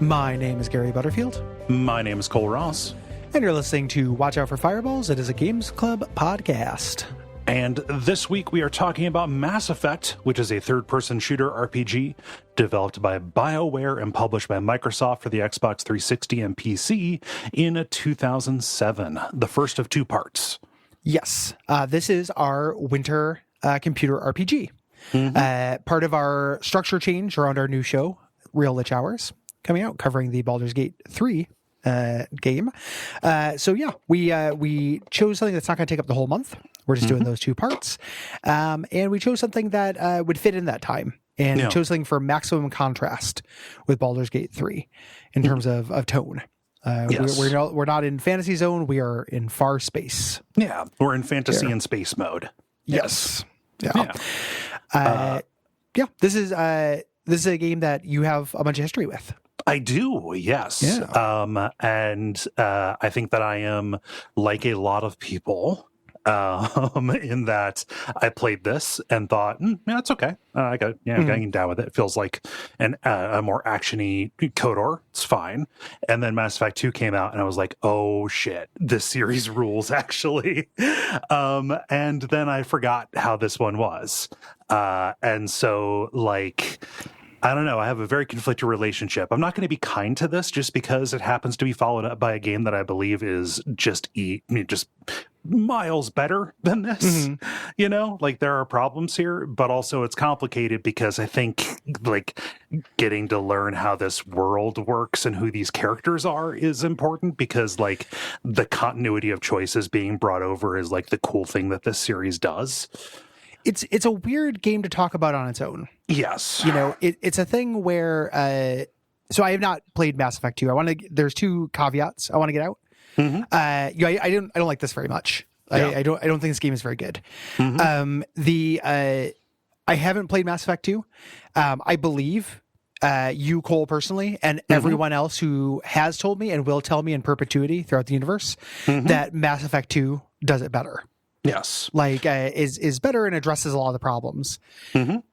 My name is Gary Butterfield. My name is Cole Ross. And you're listening to Watch Out for Fireballs. It is a Games Club podcast. And this week we are talking about Mass Effect, which is a third-person shooter RPG developed by BioWare and published by Microsoft for the Xbox 360 and PC in 2007. The first of two parts. Yes. This is our winter computer RPG. Part of our structure change around our new show, Real Lich Hours, coming out, covering the Baldur's Gate 3 game. We chose something that's not going to take up the whole month. We're just doing those two parts. And we chose something that would fit in that time. And chose something for maximum contrast with Baldur's Gate 3 in terms of tone. Yes. We're not in fantasy zone. We are in far space. Yeah, we're in fantasy and space mode. Yes. Yeah. This is a game that you have a bunch of history with. I do, yes. Yeah. I think that I am like a lot of people in that I played this and thought, yeah, it's okay. I'm getting down with it. It feels like a more actiony KOTOR. It's fine. And then Mass Effect 2 came out and I was like, oh shit, this series rules actually. And then I forgot how this one was. And so like, I don't know. I have a very conflicted relationship. I'm not going to be kind to this just because it happens to be followed up by a game that I believe is just miles better than this. You know, like there are problems here, but also it's complicated because I think like getting to learn how this world works and who these characters are is important because like the continuity of choices being brought over is like the cool thing that this series does. It's a weird game to talk about on its own. Yes. You know, it's a thing where, so I have not played Mass Effect 2. There's two caveats I want to get out. I don't like this very much. Yeah. I don't think this game is very good. I haven't played Mass Effect 2. I believe, you, Cole, personally, and everyone else who has told me and will tell me in perpetuity throughout the universe that Mass Effect 2 does it better. Yes. Like, is better and addresses a lot of the problems.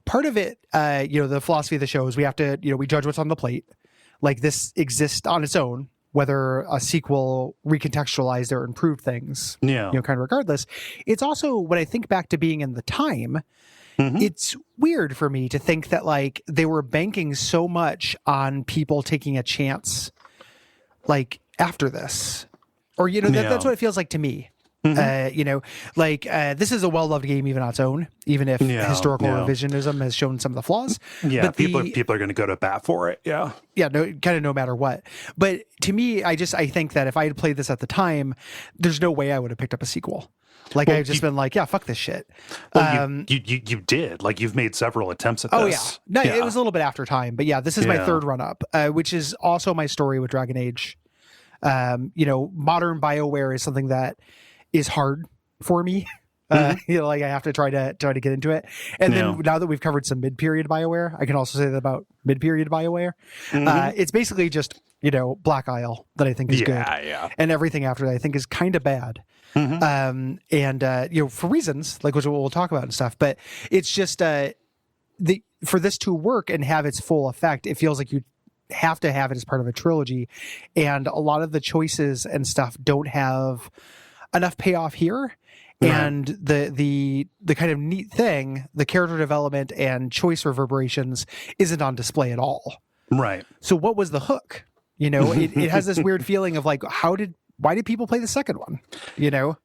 Part of it, the philosophy of the show is we have to, we judge what's on the plate. Like, this exists on its own, whether a sequel recontextualized or improved things, kind of regardless. It's also, when I think back to being in the time, it's weird for me to think that, like, they were banking so much on people taking a chance, like, after this. Or, that's what it feels like to me. This is a well-loved game even on its own, even if historical revisionism has shown some of the flaws. Yeah, but people are going to go to bat for it. Yeah. Yeah, no matter what. But to me, I think that if I had played this at the time, there's no way I would have picked up a sequel. Like, I've just been like, yeah, fuck this shit. Well, you did. Like, you've made several attempts at this. Oh, yeah. No, it was a little bit after time. But yeah, this is my third run-up, which is also my story with Dragon Age. Modern BioWare is something that is hard for me. I have to try to get into it. And then now that we've covered some mid-period BioWare, I can also say that about mid-period BioWare. It's basically just, Black Isle that I think is good. Yeah. And everything after that I think is kind of bad. For reasons, like which we'll talk about and stuff. But it's just for this to work and have its full effect, it feels like you have to have it as part of a trilogy. And a lot of the choices and stuff don't have enough payoff here, And the kind of neat thing, the character development and choice reverberations isn't on display at all. Right. So what was the hook? You know, it has this weird feeling of like, why did people play the second one? You know?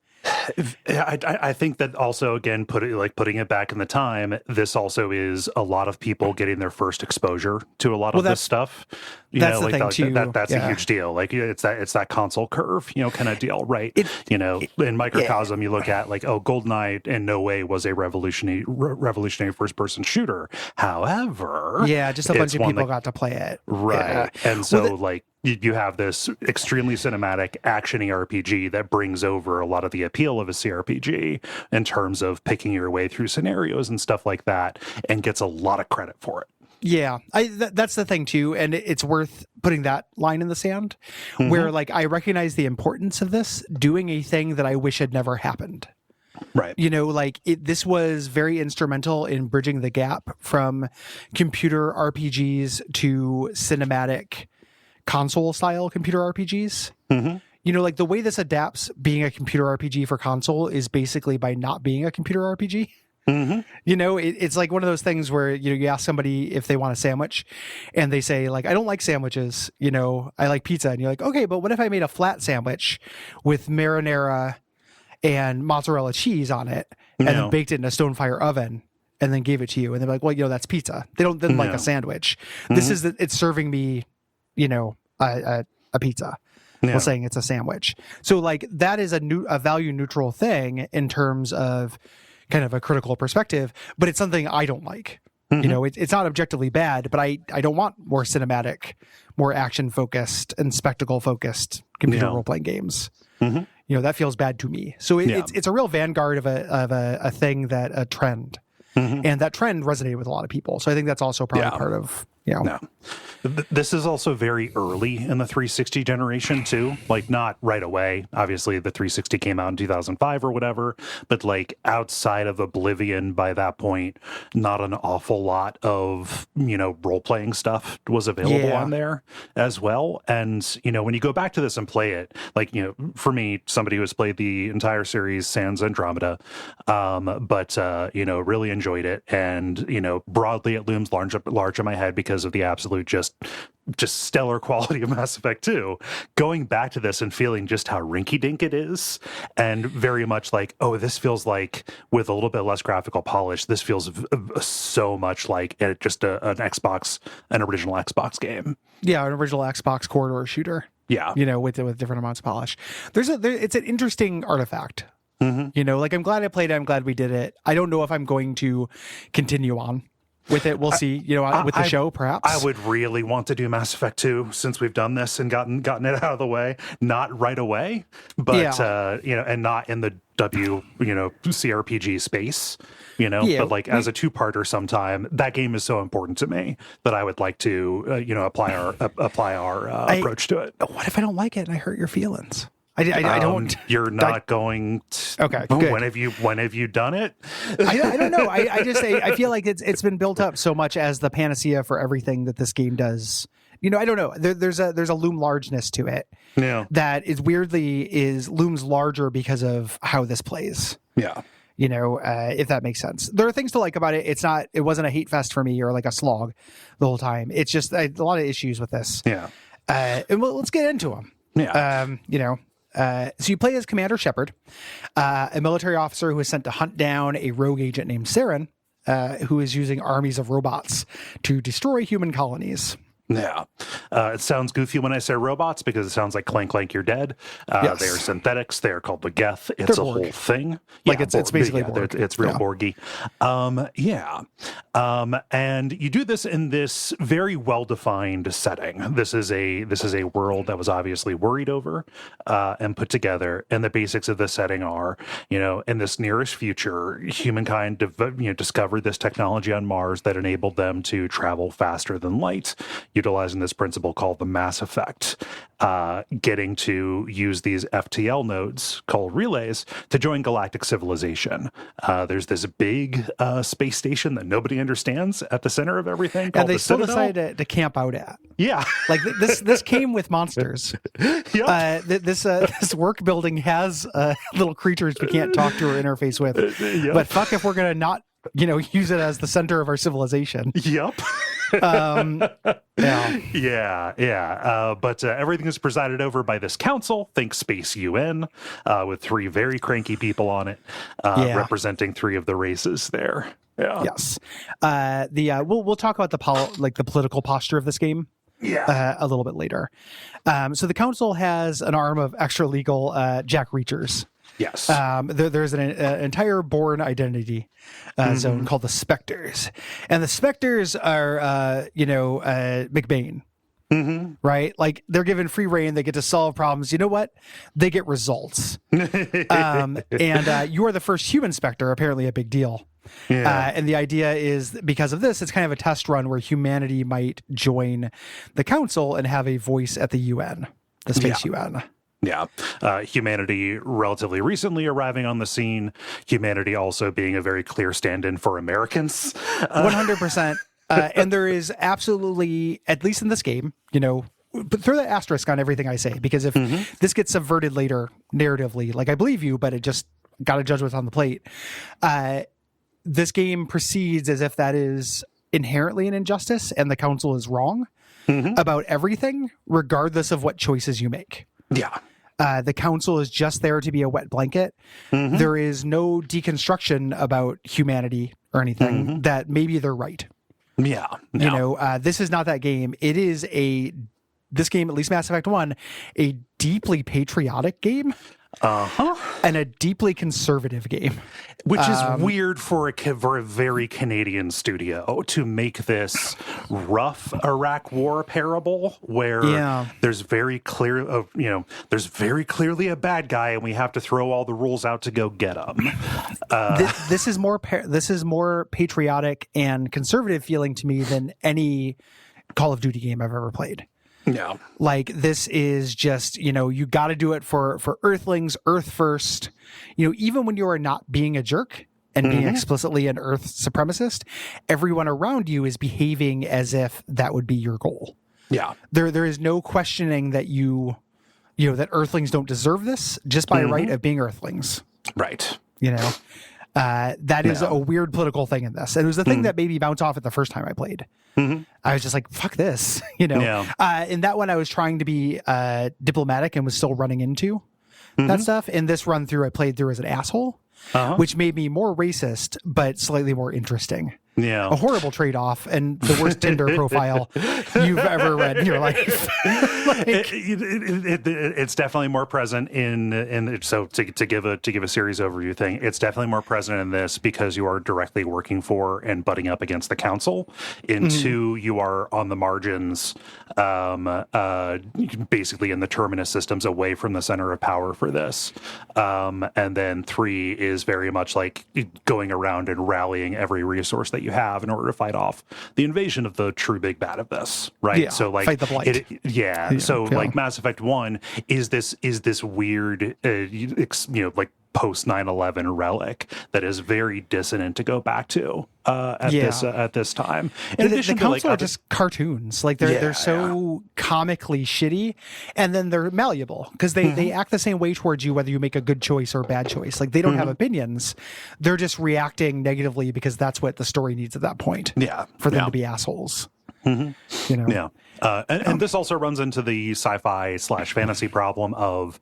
I think that also, again, putting it back in the time, this also is a lot of people getting their first exposure to a lot of this stuff. That's the thing too. That's a huge deal. Like it's that console curve, kind of deal, right? In microcosm, you look at like, GoldenEye in no way was a revolutionary first person shooter. However, just a bunch of people got to play it, right? And so you have this extremely cinematic, actiony RPG that brings over a lot of the appeal of a CRPG in terms of picking your way through scenarios and stuff like that, and gets a lot of credit for it. Yeah, that's the thing too, and it's worth putting that line in the sand, where like I recognize the importance of this doing a thing that I wish had never happened. Right. You know, like this was very instrumental in bridging the gap from computer RPGs to cinematic console style computer RPGs. You know, like the way this adapts being a computer RPG for console is basically by not being a computer RPG. You know, it's like one of those things where, you ask somebody if they want a sandwich and they say like, I don't like sandwiches, I like pizza. And you're like, okay, but what if I made a flat sandwich with marinara and mozzarella cheese on it and then baked it in a stone fire oven and then gave it to you? And they're like, well, that's pizza. They don't like a sandwich. This is it's serving me, a pizza. While saying it's a sandwich. So like that is a value neutral thing in terms of kind of a critical perspective, but it's something I don't like. It's not objectively bad, but I don't want more cinematic, more action focused and spectacle focused computer role playing games. That feels bad to me. So it's a real vanguard of a thing, that a trend. And that trend resonated with a lot of people. So I think that's also probably part of, This is also very early in the 360 generation too. Like not right away. Obviously the 360 came out in 2005 or whatever, but like outside of Oblivion by that point, not an awful lot of, role-playing stuff was available on there as well. And, when you go back to this and play it, like, for me, somebody who has played the entire series Sans Andromeda, but really enjoyed it. And, broadly it looms large in my head because of the absolute just stellar quality of Mass Effect 2, going back to this and feeling just how rinky-dink it is, and very much like, this feels like, with a little bit less graphical polish, this feels so much like an original Xbox game. Yeah, an original Xbox corridor shooter. Yeah. With different amounts of polish. It's an interesting artifact. Like I'm glad I played it. I'm glad we did it. I don't know if I'm going to continue on with it. We'll see, with the show, perhaps. I would really want to do Mass Effect 2 since we've done this and gotten it out of the way. Not right away, but, and not in the CRPG space, but like as a two-parter sometime. That game is so important to me that I would like to, apply our approach to it. What if I don't like it and I hurt your feelings? I don't. You're not going to. Okay. Good. When have you done it? I don't know. I feel like it's been built up so much as the panacea for everything that this game does. I don't know. There's a loom largeness to it. Yeah. That is looms larger because of how this plays. Yeah. If that makes sense. There are things to like about it. It wasn't a hate fest for me or like a slog the whole time. It's just a lot of issues with this. Yeah. And let's get into them. Yeah. So you play as Commander Shepard, a military officer who is sent to hunt down a rogue agent named Saren, who is using armies of robots to destroy human colonies. Yeah. It sounds goofy when I say robots because it sounds like Clank Clank You're Dead. Yes. They are synthetics. They are called the Geth. It's They're a Borg. whole thing. Like it's basically Borg. It's real Borgy. And you do this in this very well-defined setting. This is a world that was obviously worried over and put together. And the basics of the setting are, in this nearest future, humankind discovered this technology on Mars that enabled them to travel faster than light, utilizing this principle called the mass effect, getting to use these FTL nodes called relays to join galactic civilization. There's this big space station that nobody understands at the center of everything called and they the still Citadel. decided to camp out at. Yeah. Like this came with monsters. Yep. This work building has little creatures we can't talk to or interface with. Yep. But fuck if we're gonna not, use it as the center of our civilization. Yep. Yeah. But everything is presided over by this council, think Space UN, with 3 very cranky people on it, representing 3 of the races there. Yeah. Yes. We'll talk about the political posture of this game. Yeah. A little bit later. So the council has an arm of extra legal Jack Reachers. Yes. There's an entire Bourne identity zone called the Spectres, and the Spectres are McBain. Right? Like they're given free reign. They get to solve problems. You know what? They get results. And you are the first human Spectre, apparently a big deal. Yeah. And the idea is because of this, it's kind of a test run where humanity might join the council and have a voice at the UN, the Space UN. Yeah. Humanity relatively recently arriving on the scene. Humanity also being a very clear stand-in for Americans. 100%. And there is absolutely, at least in this game, but throw the asterisk on everything I say, because if this gets subverted later narratively, like I believe you, but it just got to judge what's on the plate. This game proceeds as if that is inherently an injustice and the council is wrong about everything, regardless of what choices you make. Yeah. The council is just there to be a wet blanket. There is no deconstruction about humanity or anything that maybe they're right. Yeah. No. This is not that game. It is this game, at least Mass Effect 1, a deeply patriotic game. And a deeply conservative game. Which is weird for a very Canadian studio to make this rough Iraq War parable where there's very there's very clearly a bad guy and we have to throw all the rules out to go get him. This is more patriotic and conservative feeling to me than any Call of Duty game I've ever played. Yeah. Like this is just, you got to do it for Earthlings, Earth first. Even when you are not being a jerk and being explicitly an Earth supremacist, everyone around you is behaving as if that would be your goal. Yeah. There is no questioning that that Earthlings don't deserve this just by right of being Earthlings. Right. That is a weird political thing in this. And it was the thing that made me bounce off it the first time I played. I was just like, fuck this, in that one, I was trying to be diplomatic and was still running into that stuff. In this run through, I played through as an asshole, which made me more racist, but slightly more interesting. Yeah. A horrible trade-off and the worst Tinder profile you've ever read in your life. It's definitely more present in so to give a series overview thing, it's definitely more present in this because you are directly working for and butting up against the council. In 2, you are on the margins, basically in the terminus systems away from the center of power for this. And then 3 is very much like going around and rallying every resource that you have in order to fight off the invasion of the true big bad of this, right? Yeah, so like fight the blight. Like Mass Effect 1 is this weird like post 9/11 relic that is very dissonant to go back to at this time. In addition the council to are just cartoons. Like they're so comically shitty, and then they're malleable because they act the same way towards you whether you make a good choice or a bad choice. Like they don't have opinions; they're just reacting negatively because that's what the story needs at that point. Yeah, for them to be assholes. And this also runs into the sci-fi / fantasy problem of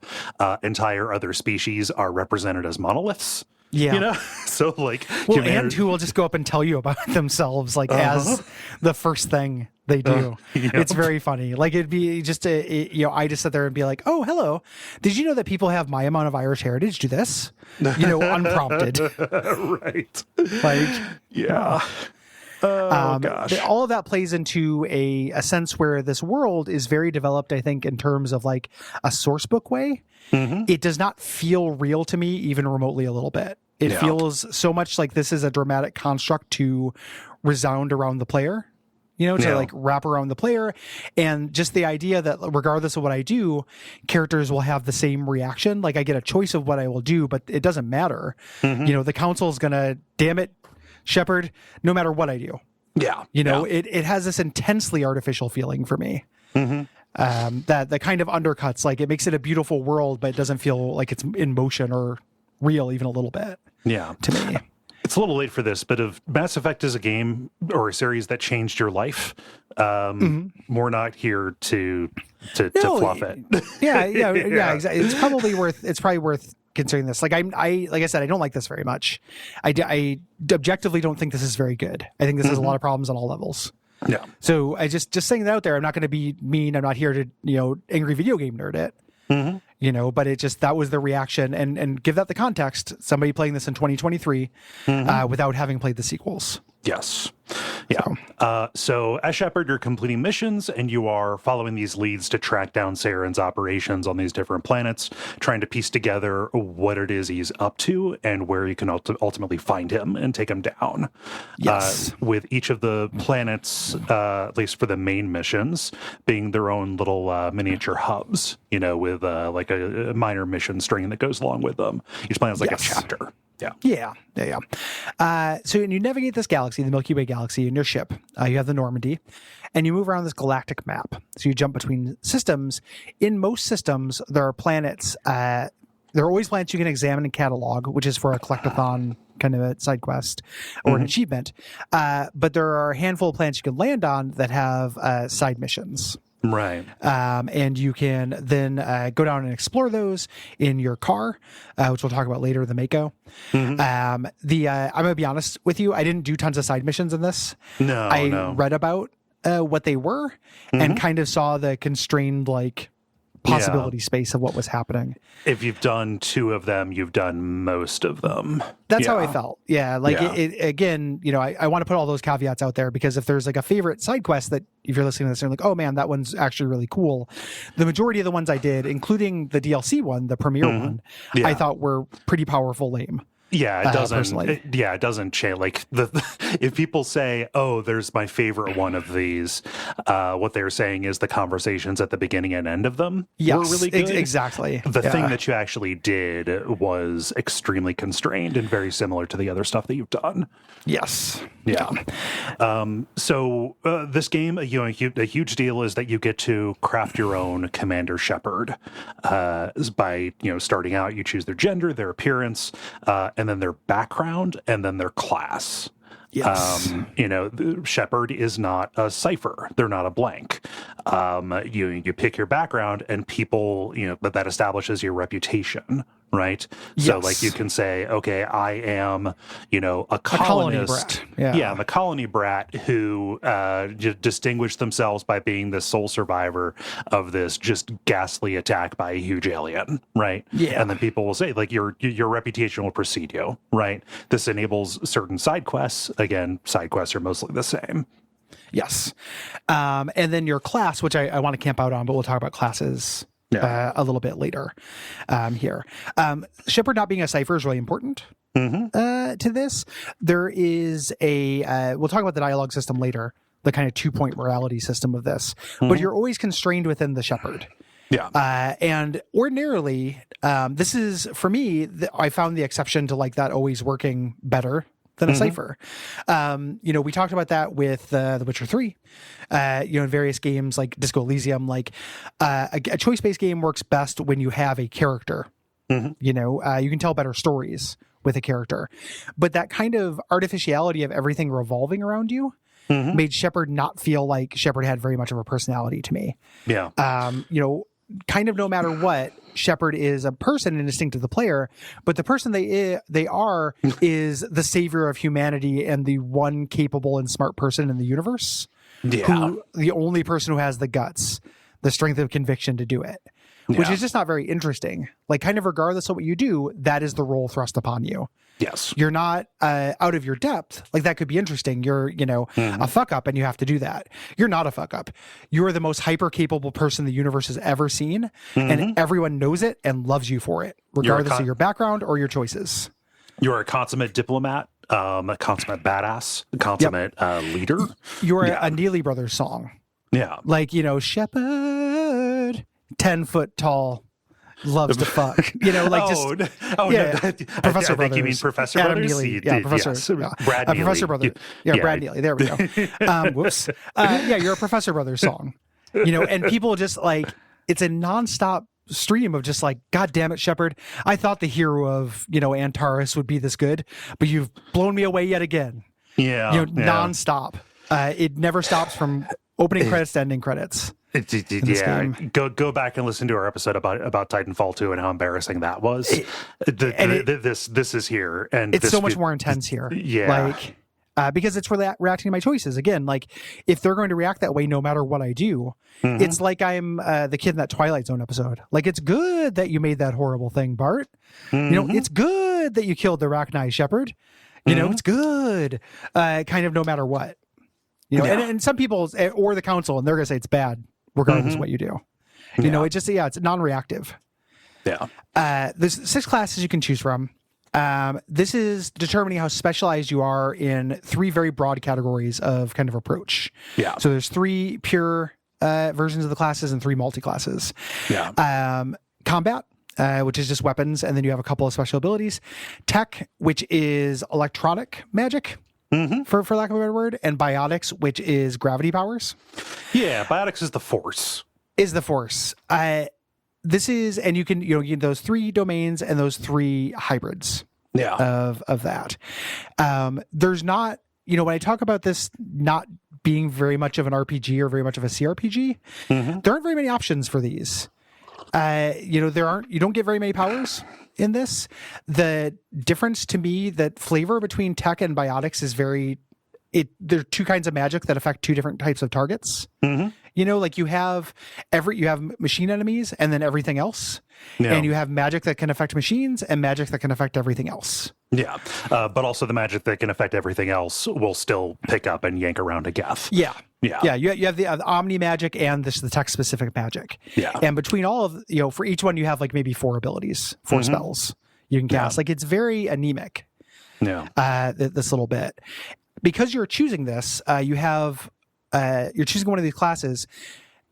entire other species are represented as monoliths. Yeah. So like, and who will just go up and tell you about themselves, like as the first thing they do. It's very funny. Like it'd be just I just sit there and be like, oh, hello. Did you know that people have my amount of Irish heritage? Do this, unprompted. Right. Like, yeah. Oh, gosh. All of that plays into a sense where this world is very developed, I think, in terms of like a source book way. It does not feel real to me, even remotely a little bit. It feels so much like this is a dramatic construct to resound around the player. to like wrap around the player. And just the idea that regardless of what I do, characters will have the same reaction. Like I get a choice of what I will do, but it doesn't matter. The council is going to, damn it, Shepard, no matter what I do. Yeah. It has this intensely artificial feeling for me. That kind of undercuts, like it makes it a beautiful world, but it doesn't feel like it's in motion or real even a little bit. Yeah. To me. It's a little late for this, but if Mass Effect is a game or a series that changed your life, we're not here to fluff it. Yeah, exactly. It's probably worth considering this. Like I said, I don't like this very much. I objectively don't think this is very good. I think this has a lot of problems on all levels. Yeah. So I just saying that out there, I'm not going to be mean. I'm not here to, angry video game nerd it. But that was the reaction, and give that the context. Somebody playing this in 2023 without having played the sequels. Yes. Yeah. So as Shepard, you're completing missions, and you are following these leads to track down Saren's operations on these different planets, trying to piece together what it is he's up to and where you can ultimately find him and take him down. Yes. With each of the planets, at least for the main missions, being their own little miniature hubs, with like a minor mission string that goes along with them. Each planet is like a chapter. Yeah. So you navigate this galaxy, the Milky Way galaxy, in your ship. You have the Normandy, and you move around this galactic map. So you jump between systems. In most systems, there are planets. There are always planets you can examine and catalog, which is for a collectathon kind of a side quest or an achievement. But there are a handful of planets you can land on that have side missions. Right. And you can then go down and explore those in your car, which we'll talk about later, the Mako. I'm going to be honest with you. I didn't do tons of side missions in this. I read about what they were and kind of saw the constrained, possibility space of what was happening. If you've done 2 of them, you've done most of them. That's how I felt. Yeah. It again, I want to put all those caveats out there, because if there's like a favorite side quest that if you're listening to this and you're like, oh man, that one's actually really cool. The majority of the ones I did, including the DLC one, the premiere one, I thought were pretty powerful lame. Yeah, it doesn't. It doesn't change. Like if people say, "Oh, there's my favorite one of these," what they're saying is the conversations at the beginning and end of them were really good. Exactly. The thing that you actually did was extremely constrained and very similar to the other stuff that you've done. Yes. Yeah. So this game, a huge deal is that you get to craft your own Commander Shepard. By starting out, you choose their gender, their appearance, and then their background, and then their class. Yes. Shepard is not a cipher. They're not a blank. You pick your background, and people, that establishes your reputation, right? Yes. So like you can say, okay, I am, a colonist. I'm a colony brat who distinguished themselves by being the sole survivor of this just ghastly attack by a huge alien, right? Yeah. And then people will say, like, your reputation will precede you, right? This enables certain side quests. Again, side quests are mostly the same. Yes. And then your class, which I want to camp out on, but we'll talk about classes a little bit later here. Shepard not being a cipher is really important to this. There is we'll talk about the dialogue system later, the kind of 2-point morality system of this, but you're always constrained within the Shepard. Yeah. And ordinarily, this is, for me, I found the exception to like that always working better than a cipher. We talked about that with The Witcher 3, in various games like Disco Elysium. Like a choice-based game works best when you have a character. You can tell better stories with a character. But that kind of artificiality of everything revolving around you made Shepard not feel like Shepard had very much of a personality to me. Yeah. Kind of no matter what, Shepard is a person and distinct to the player, but the person they are is the savior of humanity and the one capable and smart person in the universe. Yeah. The only person who has the guts, the strength of conviction to do it, which is just not very interesting. Like, kind of regardless of what you do, that is the role thrust upon you. Yes. You're not out of your depth. Like, that could be interesting. You're, a fuck up and you have to do that. You're not a fuck up. You're the most hyper capable person the universe has ever seen. And everyone knows it and loves you for it, regardless of your background or your choices. You're a consummate diplomat a consummate badass, a consummate leader. You're a Neely Brothers song. Yeah. Like, Shepherd, 10-foot tall, loves to fuck. Like Professor Brothers. I think you mean Professor Adam Brothers? Neely. Yeah, Professor. Yes. Yeah. Brad Neely. Professor Brothers. Yeah, Brad Neely. There we go. Whoops. You're a Professor Brothers song. And people just like, it's a nonstop stream of just like, God damn it, Shepard. I thought the hero of, Antares would be this good, but you've blown me away yet again. Yeah. Nonstop. It never stops from opening credits to ending credits. Go back and listen to our episode about Titanfall 2 and how embarrassing that was. This is here, and it's so much more intense here. Yeah, because it's reacting to my choices again. Like if they're going to react that way, no matter what I do, it's like I'm the kid in that Twilight Zone episode. Like it's good that you made that horrible thing, Bart. It's good that you killed the Rachni Shepherd. It's good, kind of no matter what. And some people or the council, and they're going to say it's bad regardless of what you do. It's non-reactive. Yeah. There's 6 classes you can choose from. This is determining how specialized you are in 3 very broad categories of kind of approach. Yeah. So there's 3 pure versions of the classes and 3 multi-classes. Yeah. Combat, which is just weapons, and then you have a couple of special abilities. Tech, which is electronic magic. For lack of a better word, and biotics, which is gravity powers. Yeah, biotics is the force. This is, and you can get those 3 domains and those 3 hybrids. Yeah. Of that. There's not, when I talk about this not being very much of an RPG or very much of a CRPG, there aren't very many options for these. You don't get very many powers in this. The difference to me, that flavor between tech and biotics is there are 2 kinds of magic that affect 2 different types of targets. Like you have machine enemies and then everything else. Yeah. And you have magic that can affect machines and magic that can affect everything else. Yeah. But also the magic that can affect everything else will still pick up and yank around a Geth. Yeah. Yeah. Yeah. You have the Omni magic and the tech specific magic. Yeah. And between all of, for each one, you have like maybe 4 abilities, 4 spells you can cast. Like it's very anemic. Yeah. This little bit. Because you're choosing this, you're choosing one of these classes.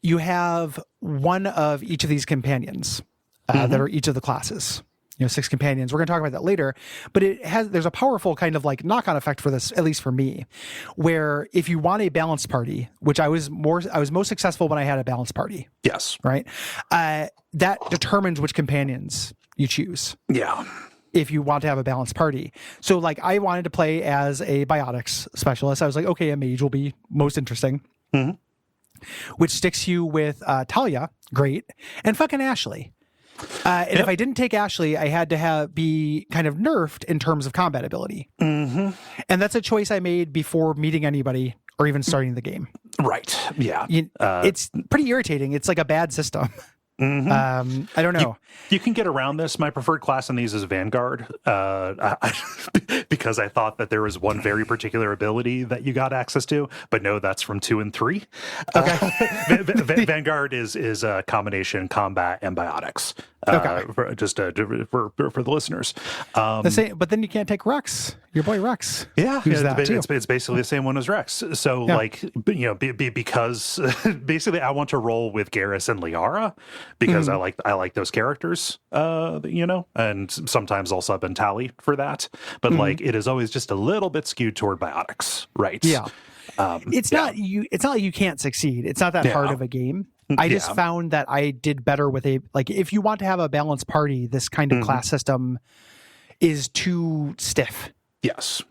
You have one of each of these companions that are each of the classes. 6 companions. We're going to talk about that later, but there's a powerful kind of like knock-on effect for this, at least for me, where if you want a balanced party, which I was most successful when I had a balanced party. Yes. Right. That determines which companions you choose. Yeah. If you want to have a balanced party. So like I wanted to play as a biotics specialist. I was like, okay, a mage will be most interesting. Which sticks you with Talia, great, and fucking Ashley. And if I didn't take Ashley, I had to be kind of nerfed in terms of combat ability. And that's a choice I made before meeting anybody or even starting the game. Right. Yeah. It's pretty irritating. It's like a bad system. I don't know. You can get around this. My preferred class in these is Vanguard, because I thought that there was one very particular ability that you got access to, but no, that's from 2 and 3. Okay. Vanguard is a combination combat and biotics. For the listeners. But then you can't take Rex, your boy Rex. Yeah, it's basically the same one as Rex. So because basically I want to roll with Garrus and Liara because I like those characters, and sometimes I'll sub and Tally for that. But it is always just a little bit skewed toward biotics, right? Yeah. It's not like you can't succeed. It's not that hard of a game. I just found that I did better with if you want to have a balanced party, this kind of class system is too stiff. Yes.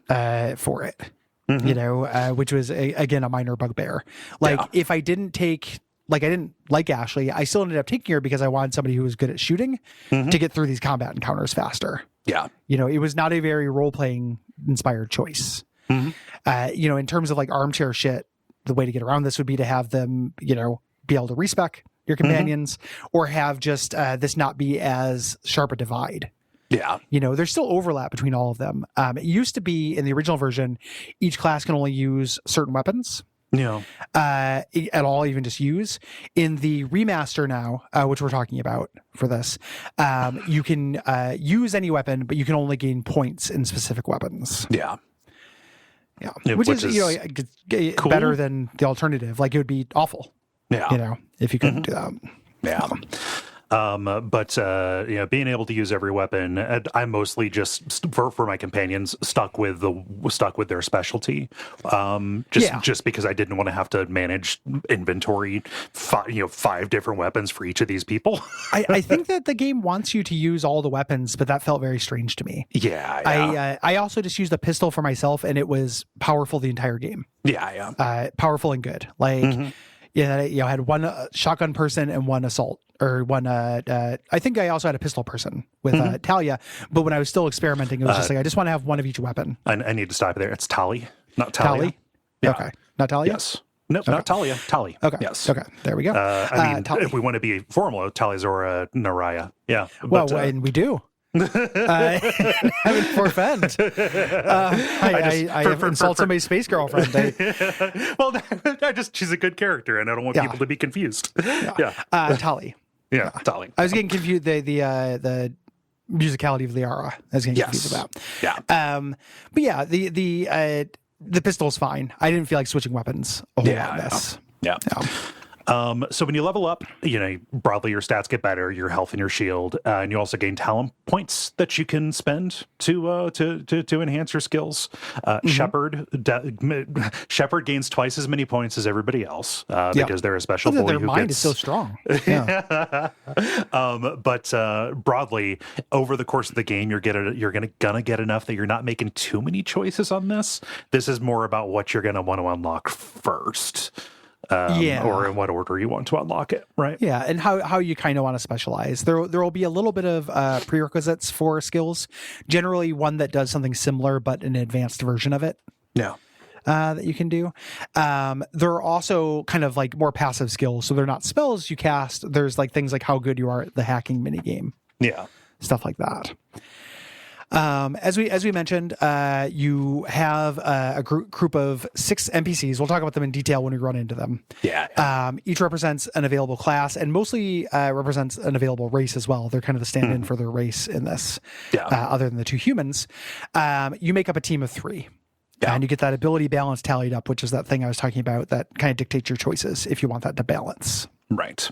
For it, which was again a minor bugbear. If I didn't take, I didn't like Ashley, I still ended up taking her because I wanted somebody who was good at shooting to get through these combat encounters faster. Yeah. It was not a very role-playing inspired choice. In terms of armchair shit, the way to get around this would be to have them, be able to respec your companions or have just this not be as sharp a divide. Yeah. There's still overlap between all of them. It used to be in the original version, each class can only use certain weapons. Yeah. At all, even just use. In the remaster now, which we're talking about for this, you can use any weapon, but you can only gain points in specific weapons. Yeah. Yeah. Which is cool. better than the alternative. Like, it would be awful. Yeah. If you couldn't do that. Yeah. But being able to use every weapon, I'm mostly just for my companions stuck with their specialty. Just because I didn't want to have to manage inventory, 5 different weapons for each of these people. I think that the game wants you to use all the weapons, but that felt very strange to me. Yeah. I also just used a pistol for myself, and it was powerful the entire game. Yeah. Powerful and good. Like, I had one shotgun person and one assault. Or one, I think I also had a pistol person with Talia, but when I was still experimenting, it was just like, I just want to have one of each weapon. I need to stop there. It's Tali, not Talia. Tali? Yeah. Okay. Not Talia? Yes. Nope, not Talia. Tali. Okay. Yes. Okay. There we go. If we want to be formal, Talizora Naraya. Yeah. But, and we do. Having forfend. I have insult somebody's space girlfriend. She's a good character, and I don't want people to be confused. Tali. Yeah, Tali. I was getting confused. The musicality of Liara. I was getting confused about. Yeah. But yeah, the pistol's fine. I didn't feel like switching weapons a whole lot in this. Yeah. So when you level up, broadly your stats get better, your health and your shield, and you also gain talent points that you can spend to enhance your skills. Shepherd gains twice as many points as everybody else because they're a special bully. Their mind is so strong. Yeah. But broadly, over the course of the game, you're gonna get enough that you're not making too many choices on this. This is more about what you're gonna want to unlock first. Or in what order you want to unlock it, right? Yeah, and how you kind of want to specialize. There will be a little bit of prerequisites for skills. Generally, one that does something similar, but an advanced version of it. Yeah. That you can do. There are also kind of like more passive skills, so they're not spells you cast. There's like things like how good you are at the hacking minigame. Yeah. Stuff like that. As we mentioned, you have a group of 6 NPCs. We'll talk about them in detail when we run into them. Yeah. Each represents an available class and mostly represents an available race as well. They're kind of the stand-in for their race in this, other than the 2 humans. You make up a team of 3. Yeah. And you get that ability balance tallied up, which is that thing I was talking about that kind of dictates your choices if you want that to balance. Right.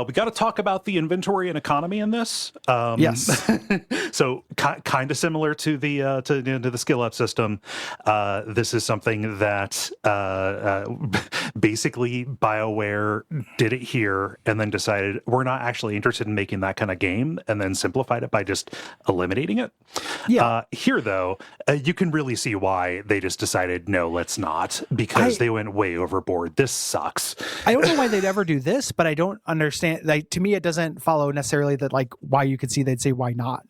We got to talk about the inventory and economy in this. Yes. So kind of similar to the skill up system. This is something that basically BioWare did it here and then decided we're not actually interested in making that kind of game, and then simplified it by just eliminating it. Yeah. Here though, you can really see why they just decided no, let's not, because they went way overboard. This sucks. I don't know why they'd ever do this, but I don't understand. Like, to me, it doesn't follow necessarily that like why you could see they'd say why not.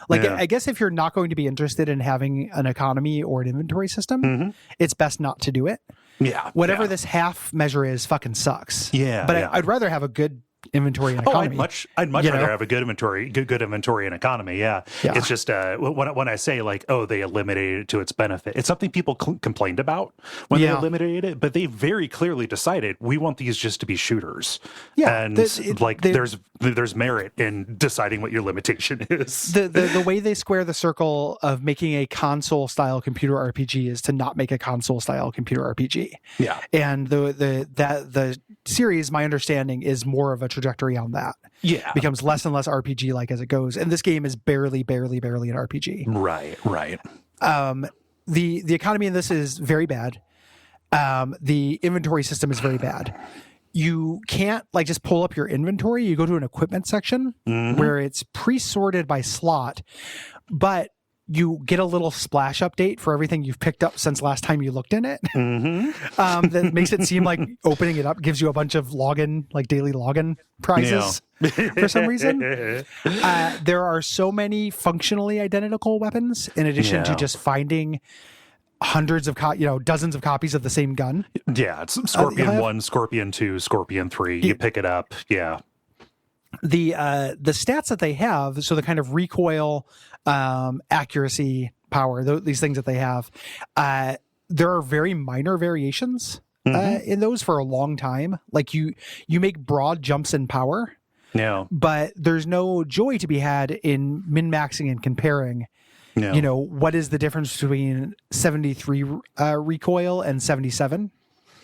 Like, I guess if you're not going to be interested in having an economy or an inventory system, it's best not to do it. Yeah. Whatever this half measure is fucking sucks. Yeah. But I'd rather have a good inventory and economy. I'd much rather have a good inventory and economy. Yeah. It's just when I say like, oh, they eliminated it to its benefit, it's something people complained about when they eliminated it, but they very clearly decided we want these just to be shooters. Yeah, and there's merit in deciding what your limitation is. The way they square the circle of making a console style computer RPG is to not make a console style computer RPG. Yeah, and the series, my understanding, is more of a trajectory on that. Yeah, it becomes less and less RPG like as it goes, and this game is barely an RPG. Right. The economy in this is very bad. The inventory system is very bad. You can't like just pull up your inventory. You go to an equipment section where it's pre-sorted by slot, but you get a little splash update for everything you've picked up since last time you looked in it. That makes it seem like opening it up gives you a bunch of daily login prizes for some reason. There are so many functionally identical weapons in addition to just finding hundreds of dozens of copies of the same gun. Yeah, it's Scorpion 1, Scorpion 2, Scorpion 3. You pick it up. Yeah. The stats that they have, so the kind of recoil, accuracy, power, these things that they have, there are very minor variations in those for a long time. Like you make broad jumps in power, but there's no joy to be had in min-maxing and comparing Yeah. You know, what is the difference between 73 recoil and 77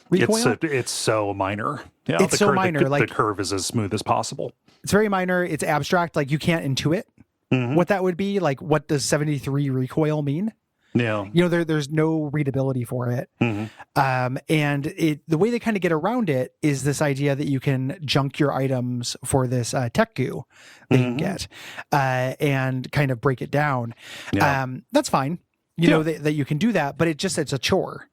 recoil? It's so minor. Yeah, It's so minor. The curve is as smooth as possible. It's very minor. It's abstract. Like, you can't intuit what that would be. Like, what does 73 recoil mean? Yeah. You know, there's no readability for it. And the way they kind of get around it is this idea that you can junk your items for this tech goo that you can get and kind of break it down. Yeah. That's fine. You know, that you can do that, but it's a chore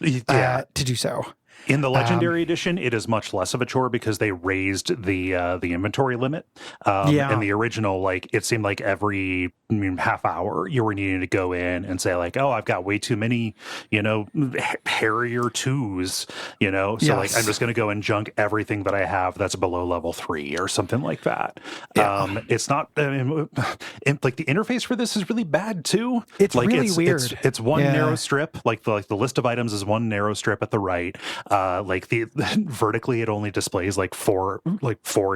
to do so. In the Legendary Edition, it is much less of a chore because they raised the inventory limit. In the original, like, it seemed like every half hour you were needing to go in and say, like, oh, I've got way too many, you know, Harrier 2s, you know, so like I'm just going to go and junk everything that I have that's below level 3 or something like that. It's not like the interface for this is really bad too. It's like really weird. It's one narrow strip. Like the list of items is one narrow strip at the right. Like the vertically, it only displays like four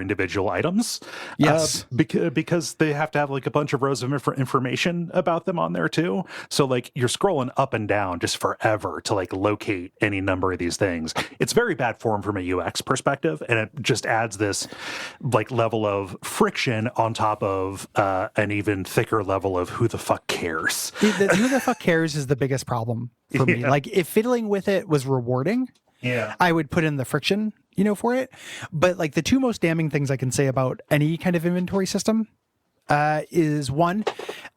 individual items. Yes, because they have to have like a bunch of rows of information about them on there too. So like you're scrolling up and down just forever to like locate any number of these things. It's very bad form from a UX perspective, and it just adds this like level of friction on top of an even thicker level of who the fuck cares. Who the fuck cares is the biggest problem for me. Like, if fiddling with it was rewarding, I would put in the friction, you know, for it. But like, the two most damning things I can say about any kind of inventory system is one,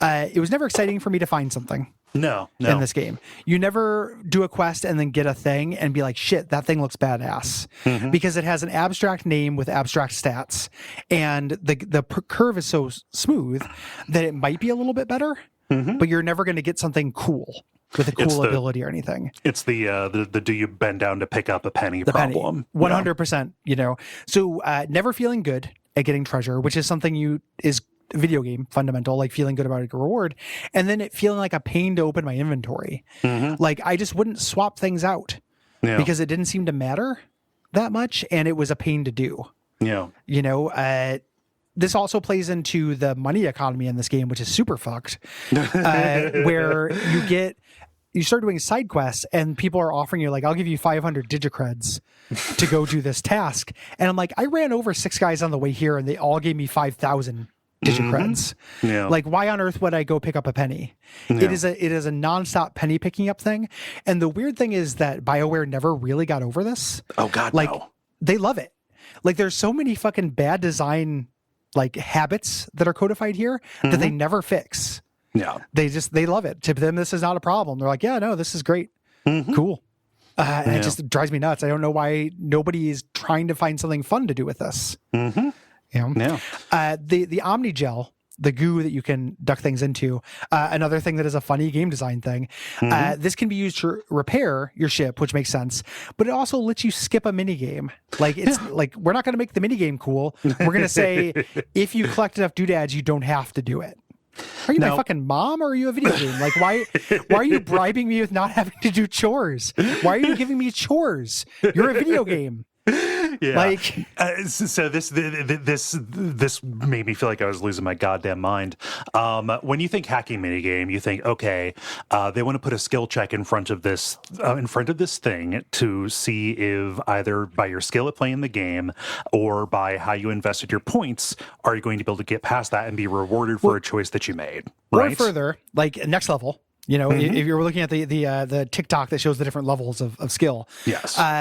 it was never exciting for me to find something. No. In this game, you never do a quest and then get a thing and be like, shit, that thing looks badass, because it has an abstract name with abstract stats, and the curve is so smooth that it might be a little bit better, but you're never going to get something cool with a cool ability or anything. It's the do you bend down to pick up a penny problem. 100%, you know. So never feeling good at getting treasure, which is something is video game fundamental, like feeling good about a reward, and then it feeling like a pain to open my inventory. Like, I just wouldn't swap things out because it didn't seem to matter that much, and it was a pain to do. You know, this also plays into the money economy in this game, which is super fucked, where you start doing side quests and people are offering you, like, I'll give you 500 digicreds to go do this task. And I'm like, I ran over 6 guys on the way here and they all gave me 5,000 digicreds. Like, why on earth would I go pick up a penny? It is a nonstop penny picking up thing. And the weird thing is that BioWare never really got over this. Oh God, like, no. They love it. Like, there's so many fucking bad design, like, habits that are codified here that they never fix. They love it. To them, this is not a problem. They're like, yeah, no, this is great. Cool. And it just drives me nuts. I don't know why nobody is trying to find something fun to do with this. You know? The Omni Gel, the goo that you can duck things into, another thing that is a funny game design thing. This can be used to repair your ship, which makes sense, but it also lets you skip a mini game. Like, it's like, we're not going to make the mini game cool. We're going to say, if you collect enough doodads, you don't have to do it. Are you my fucking mom, or are you a video game? Like, why are you bribing me with not having to do chores? Why are you giving me chores? You're a video game. Like, so this made me feel like I was losing my goddamn mind. When you think hacking minigame, you think, okay, they want to put a skill check in front of this thing to see if either by your skill at playing the game or by how you invested your points, are you going to be able to get past that and be rewarded for a choice that you made, right? Or further, like, next level. You know, if you're looking at the TikTok that shows the different levels of skill,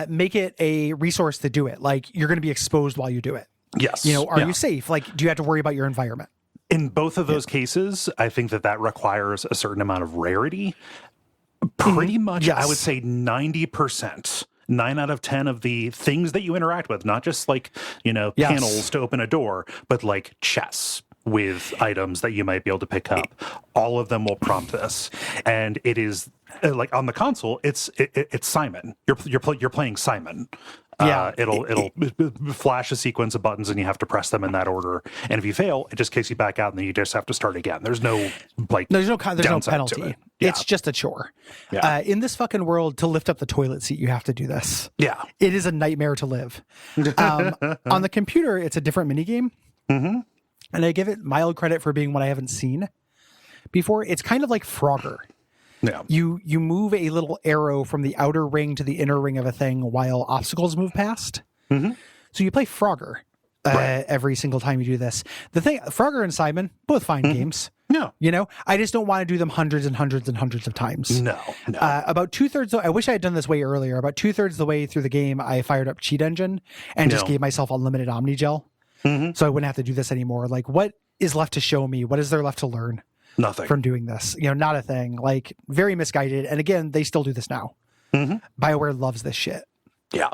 make it a resource to do it. Like, you're going to be exposed while you do it. Yes. You know, are you safe? Like, do you have to worry about your environment? In both of those cases, I think that requires a certain amount of rarity. Pretty much, I would say 90%. 9 out of 10 of the things that you interact with, not just like, you know, panels to open a door, but like chests with items that you might be able to pick up. All of them will prompt this, and it is like on the console. It's Simon. You're playing Simon. It'll flash a sequence of buttons, and you have to press them in that order. And if you fail, it just kicks you back out, and then you just have to start again. There's no penalty. It's just a chore. In this fucking world, to lift up the toilet seat, you have to do this. It is a nightmare to live. On the computer, it's a different minigame. And I give it mild credit for being what I haven't seen, before. It's kind of like Frogger. Yeah. You move a little arrow from the outer ring to the inner ring of a thing while obstacles move past. Mm-hmm. So you play Frogger every single time you do this. The thing, Frogger and Simon, both fine games. No. You know, I just don't want to do them hundreds and hundreds and hundreds of times. No. About 2/3, I wish I had done this way earlier. About 2/3 the way through the game, I fired up Cheat Engine and just gave myself unlimited Omnigel. So I wouldn't have to do this anymore. Like, what is left to show me? What is there left to learn? Nothing. From doing this. You know, not a thing. Like, very misguided. And again, they still do this now. BioWare loves this shit. Yeah.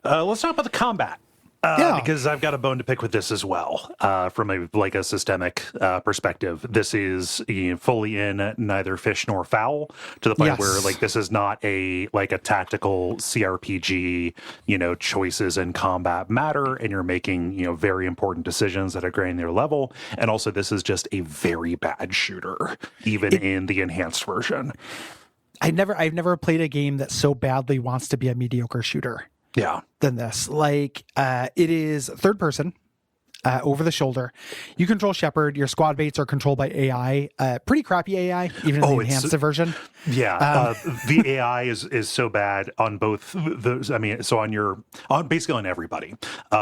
Let's talk about the combat. Because I've got a bone to pick with this as well. From a systemic perspective, this is fully in neither fish nor fowl, to the point where this is not a tactical CRPG. Choices in combat matter, and you're making very important decisions at a granular level. And also, this is just a very bad shooter, even in the enhanced version. I've never played a game that so badly wants to be a mediocre shooter. Than this. It is third person, over the shoulder. You control Shepard. Your squad mates are controlled by AI. Pretty crappy AI, even in the enhanced version. The AI is so bad on both those. I mean, so on basically on everybody.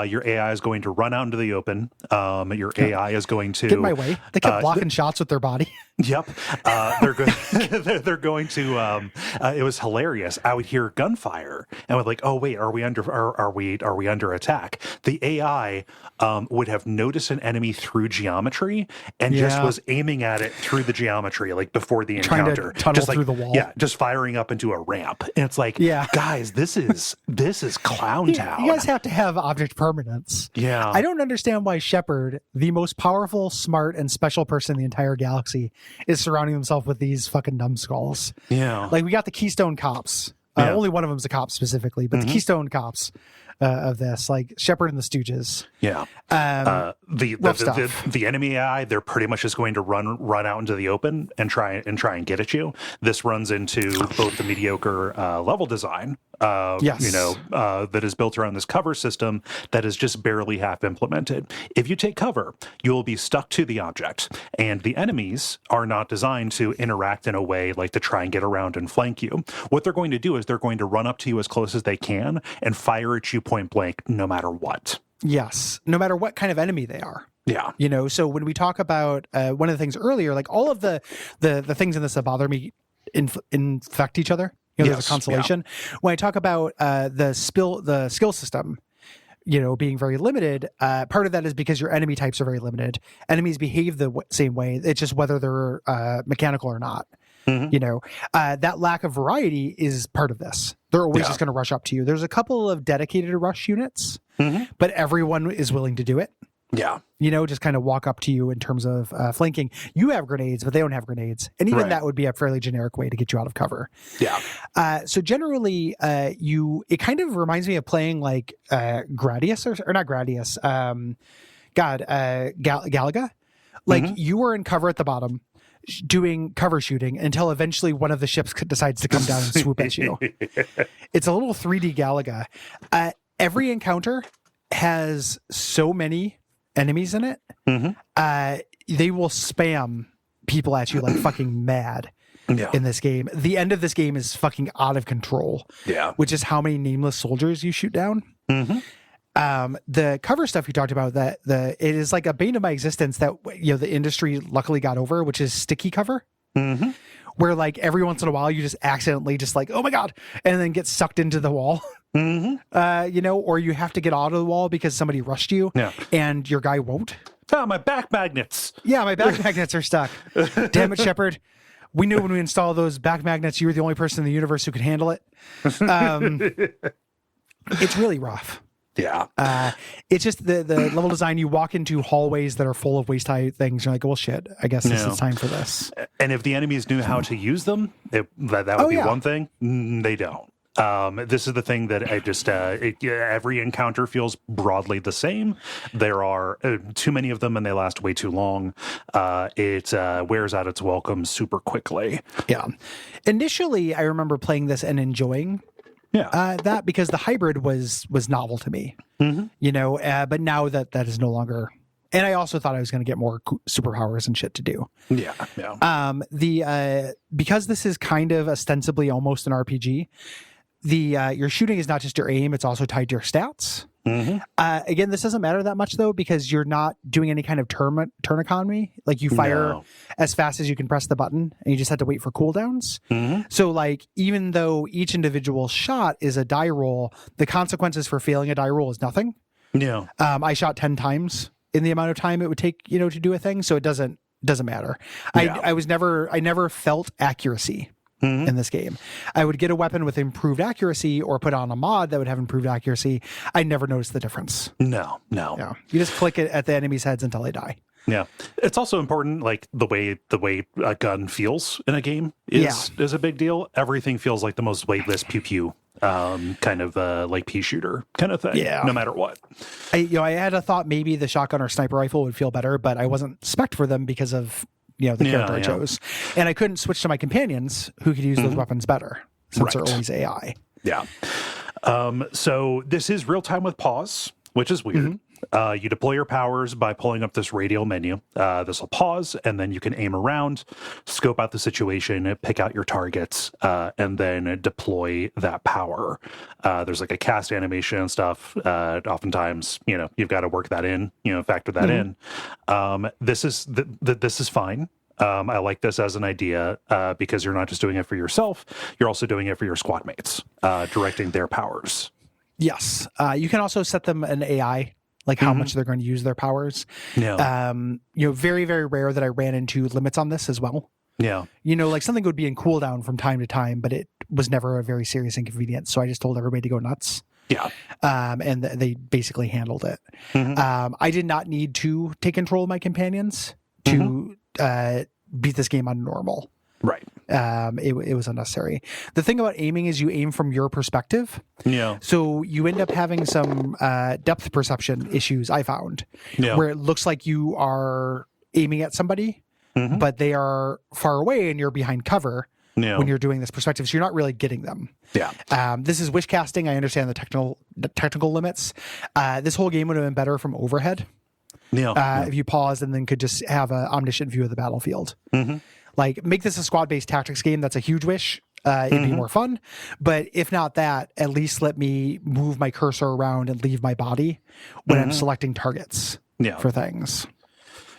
Your AI is going to run out into the open. Your AI is going to get in my way. They kept blocking shots with their body. Yep. They're going to it was hilarious. I would hear gunfire and would oh wait, are we under attack? The AI would have noticed an enemy through geometry and just was aiming at it through the geometry, before the encounter. Trying to tunnel through the wall. Yeah, just firing up into a ramp. And it's guys, this is Clown Town. You guys have to have object permanence. Yeah. I don't understand why Shepard, the most powerful, smart, and special person in the entire galaxy, is surrounding himself with these fucking numbskulls. Yeah. We got the Keystone Cops. Only one of them's a cop specifically, but the Keystone Cops of this, Shepard and the Stooges. Yeah. The enemy AI, they're pretty much just going to run out into the open and try and get at you. This runs into both the mediocre level design, that is built around this cover system that is just barely half implemented. If you take cover, you will be stuck to the object, and the enemies are not designed to interact in a way to try and get around and flank you. What they're going to do is they're going to run up to you as close as they can and fire at you point blank, no matter what. Yes, no matter what kind of enemy they are. Yeah. So when we talk about one of the things earlier, all of the things in this that bother me infect each other. There's a consolation. Yeah. When I talk about the skill system, being very limited, part of that is because your enemy types are very limited. Enemies behave the same way. It's just whether they're mechanical or not. That lack of variety is part of this. They're always just going to rush up to you. There's a couple of dedicated rush units, but everyone is willing to do it. Yeah. Just kind of walk up to you in terms of flanking. You have grenades, but they don't have grenades. And even that would be a fairly generic way to get you out of cover. Yeah. So generally, it kind of reminds me of playing Gradius or not Gradius. Galaga. You were in cover at the bottom, doing cover shooting until eventually one of the ships decides to come down and swoop at you. It's a little 3D Galaga. Every encounter has so many enemies in it. They will spam people at you like fucking mad in this game. The end of this game is fucking out of control. Yeah. Which is how many nameless soldiers you shoot down. The cover stuff you talked about, it is a bane of my existence that the industry luckily got over, which is sticky cover. Where every once in a while you just accidentally oh my god, and then get sucked into the wall. Or you have to get out of the wall because somebody rushed you and your guy won't. Oh, my back magnets. Yeah, my back magnets are stuck. Damn it, Shepard. We knew when we installed those back magnets, you were the only person in the universe who could handle it. It's really rough. Yeah. It's just the level design. You walk into hallways that are full of waist high things. You're well, shit, I guess this is time for this. And if the enemies knew how to use them, that would be one thing. They don't. This is the thing that I just, every encounter feels broadly the same. There are too many of them and they last way too long. It wears out its welcome super quickly. Yeah. Initially, I remember playing this and enjoying that because the hybrid was novel to me, but now that is no longer And I also thought I was going to get more superpowers and shit to do. Yeah. Because this is kind of ostensibly almost an RPG, your shooting is not just your aim, it's also tied to your stats. Again, this doesn't matter that much though, because you're not doing any kind of turn economy. Like, you fire as fast as you can press the button, and you just have to wait for cooldowns. So like, even though each individual shot is a die roll, the consequences for failing a die roll is nothing. I shot 10 times in the amount of time it would take, to do a thing. So it doesn't matter. I never felt accuracy in this game. I would get a weapon with improved accuracy or put on a mod that would have improved accuracy. I never noticed the difference. No. Yeah. You just click it at the enemy's heads until they die. Yeah. It's also important, like the way a gun feels in a game is a big deal. Everything feels like the most weightless pew pew kind of like pea shooter kind of thing. Yeah. No matter what. I had a thought maybe the shotgun or sniper rifle would feel better, but I wasn't spec'd for them because of the character I chose. And I couldn't switch to my companions who could use those weapons better, since they're always AI. Yeah. So this is real time with pause, which is weird. You deploy your powers by pulling up this radial menu. This will pause, and then you can aim around, scope out the situation, pick out your targets, and then deploy that power. There's like a cast animation and stuff. Oftentimes, you've got to work that in, factor that in. This is fine. I like this as an idea because you're not just doing it for yourself, you're also doing it for your squad mates, directing their powers. Yes. You can also set them an AI, like how much they're going to use their powers. Very, very rare that I ran into limits on this as well. Like something would be in cooldown from time to time, but it was never a very serious inconvenience. So I just told everybody to go nuts. And they basically handled it. I did not need to take control of my companions to beat this game on normal. Right. It was unnecessary. The thing about aiming is you aim from your perspective. So you end up having some depth perception issues, I found, where it looks like you are aiming at somebody, but they are far away and you're behind cover when you're doing this perspective. So you're not really getting them. This is wish casting. I understand the technical limits. This whole game would have been better from overhead. If you paused and then could just have an omniscient view of the battlefield. Like, make this a squad-based tactics game. That's a huge wish. It'd be more fun. But if not that, at least let me move my cursor around and leave my body when I'm selecting targets for things.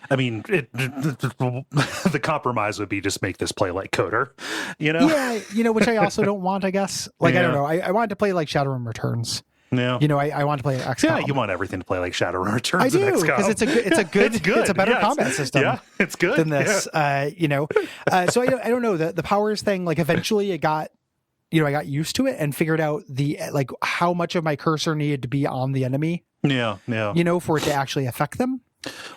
I mean, the compromise would be just make this play like Coder, Yeah, which I also don't want, I guess. Like, I don't know. I wanted to play like Shadowrun Returns. I want to play XCOM. Yeah, you want everything to play like Shadowrun Returns. I do, because it's a better combat system. Yeah, it's good than this. So I don't know, the powers thing. Like, eventually, I got used to it and figured out how much of my cursor needed to be on the enemy. For it to actually affect them.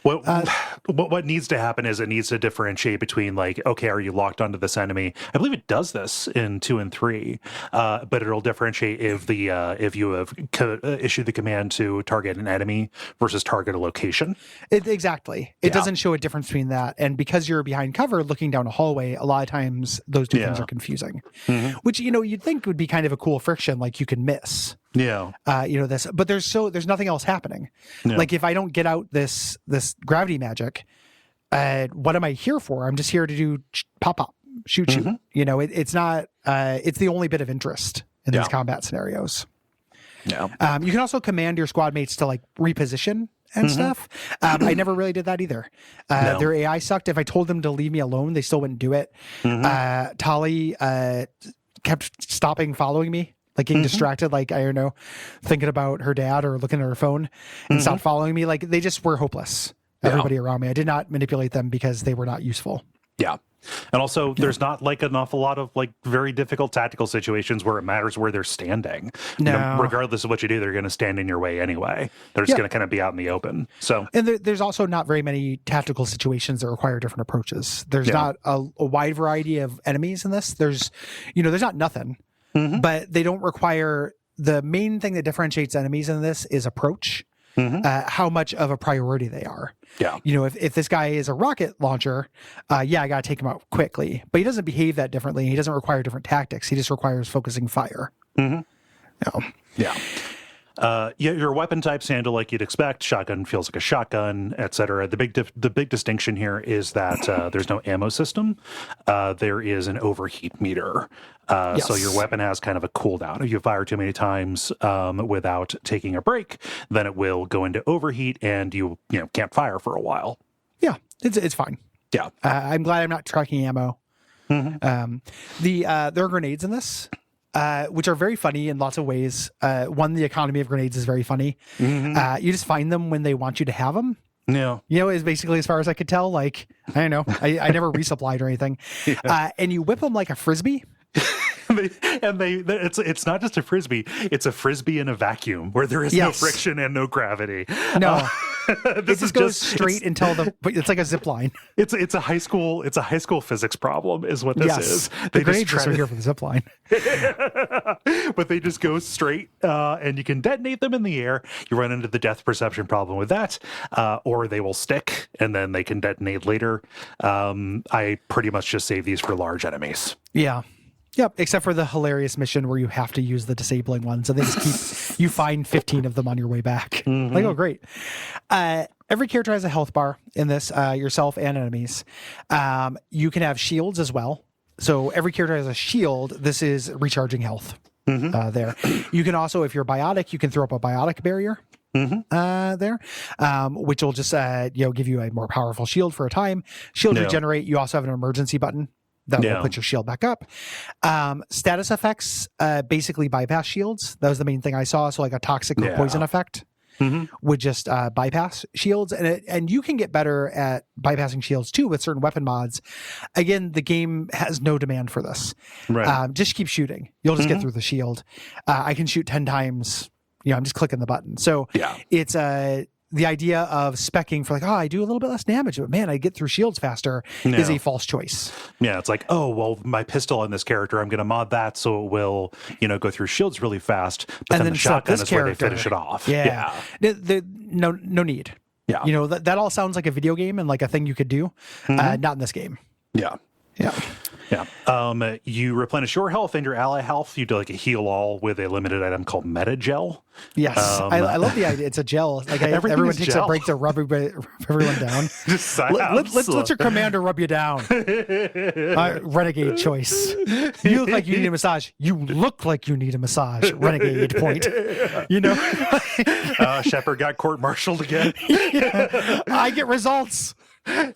What needs to happen is it needs to differentiate between, like, okay, are you locked onto this enemy? I believe it does this in 2 and 3, but it'll differentiate if you have issued the command to target an enemy versus target a location. Exactly. It doesn't show a difference between that, and because you're behind cover looking down a hallway, a lot of times those two things are confusing. Which you'd think would be kind of a cool friction, like you can miss. But there's nothing else happening. Like, if I don't get out this gravity magic, what am I here for? I'm just here to do pop, shoot. It's not. It's the only bit of interest in these combat scenarios. You can also command your squad mates to like reposition and stuff. I never really did that either. Their AI sucked. If I told them to leave me alone, they still wouldn't do it. Tali kept stopping following me. Like, getting distracted, like, I don't know, thinking about her dad or looking at her phone and stopped following me. Like, they just were hopeless, everybody around me. I did not manipulate them because they were not useful. And also, there's not like an awful lot of like very difficult tactical situations where it matters where they're standing. Regardless of what you do, they're going to stand in your way anyway. They're just going to kind of be out in the open. So, and there's also not very many tactical situations that require different approaches. There's not a wide variety of enemies in this. There's not nothing. But they don't require. The main thing that differentiates enemies in this is approach, how much of a priority they are. If this guy is a rocket launcher, I got to take him out quickly. But he doesn't behave that differently. He doesn't require different tactics. He just requires focusing fire. Yeah, your weapon types handle like you'd expect. Shotgun feels like a shotgun, etc. The big distinction here is that there's no ammo system. There is an overheat meter. Yes. So your weapon has kind of a cooldown. If you fire too many times without taking a break, then it will go into overheat, and you can't fire for a while. Yeah, it's fine. Yeah, I'm glad I'm not tracking ammo. Mm-hmm. There are grenades in this, which are very funny in lots of ways. One, the economy of grenades is very funny. Mm-hmm. You just find them when they want you to have them. Yeah. Is basically as far as I could tell. Like, I don't know. I never resupplied or anything. Yeah. And you whip them like a Frisbee. It's not just a Frisbee, it's a Frisbee in a vacuum where there is no friction and no gravity. No. It just goes straight until it's like a zip line. It's a high school physics problem is what this is. The grenades are here for the zip line. But they just go straight and you can detonate them in the air. You run into the depth perception problem with that, or they will stick and then they can detonate later. I pretty much just save these for large enemies. Yeah. Yep, except for the hilarious mission where you have to use the disabling ones, and they just keep you find 15 of them on your way back. Mm-hmm. Like, oh, great. Every character has a health bar in this, yourself and enemies. You can have shields as well. So every character has a shield. This is recharging health. Mm-hmm. There. You can also, if you're biotic, you can throw up a biotic barrier. Mm-hmm. There, which will just give you a more powerful shield for a time. Shield regenerate. You also have an emergency button that will put your shield back up. Status effects basically bypass shields. That was the main thing I saw. So like a toxic or poison effect would just bypass shields. And you can get better at bypassing shields too with certain weapon mods. Again, the game has no demand for this. Right. Just keep shooting. You'll just get through the shield. I can shoot 10 times. I'm just clicking the button. So it's the idea of speccing for like, I do a little bit less damage, but man, I get through shields faster is a false choice. Yeah, it's like, my pistol in this character, I'm going to mod that so it will, go through shields really fast. But then the shotgun is where they finish it off. Yeah. No need. Yeah. That all sounds like a video game and like a thing you could do. Not in this game. Yeah. Yeah. Yeah. You replenish your health and your ally health. You do like a heal all with a limited item called Meta Gel. Yes. I love the idea. It's a gel. Like everyone takes a break to rub everyone down. Just let your commander rub you down. Renegade choice. You look like you need a massage. You look like you need a massage. Renegade point. Shepard got court-martialed again. I get results. When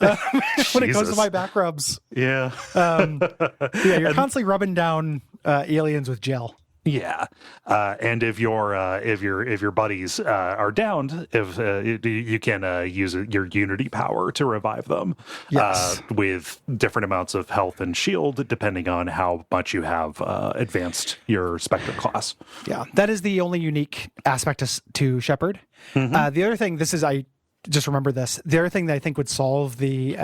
it comes to my back rubs. Yeah. You're constantly rubbing down aliens with gel. Yeah. And if your buddies are downed, you can use your Unity power to revive them. Yes. With different amounts of health and shield, depending on how much you have advanced your Spectre class. Yeah. That is the only unique aspect to Shepard. The other thing, I just remember this. The other thing that I think would solve the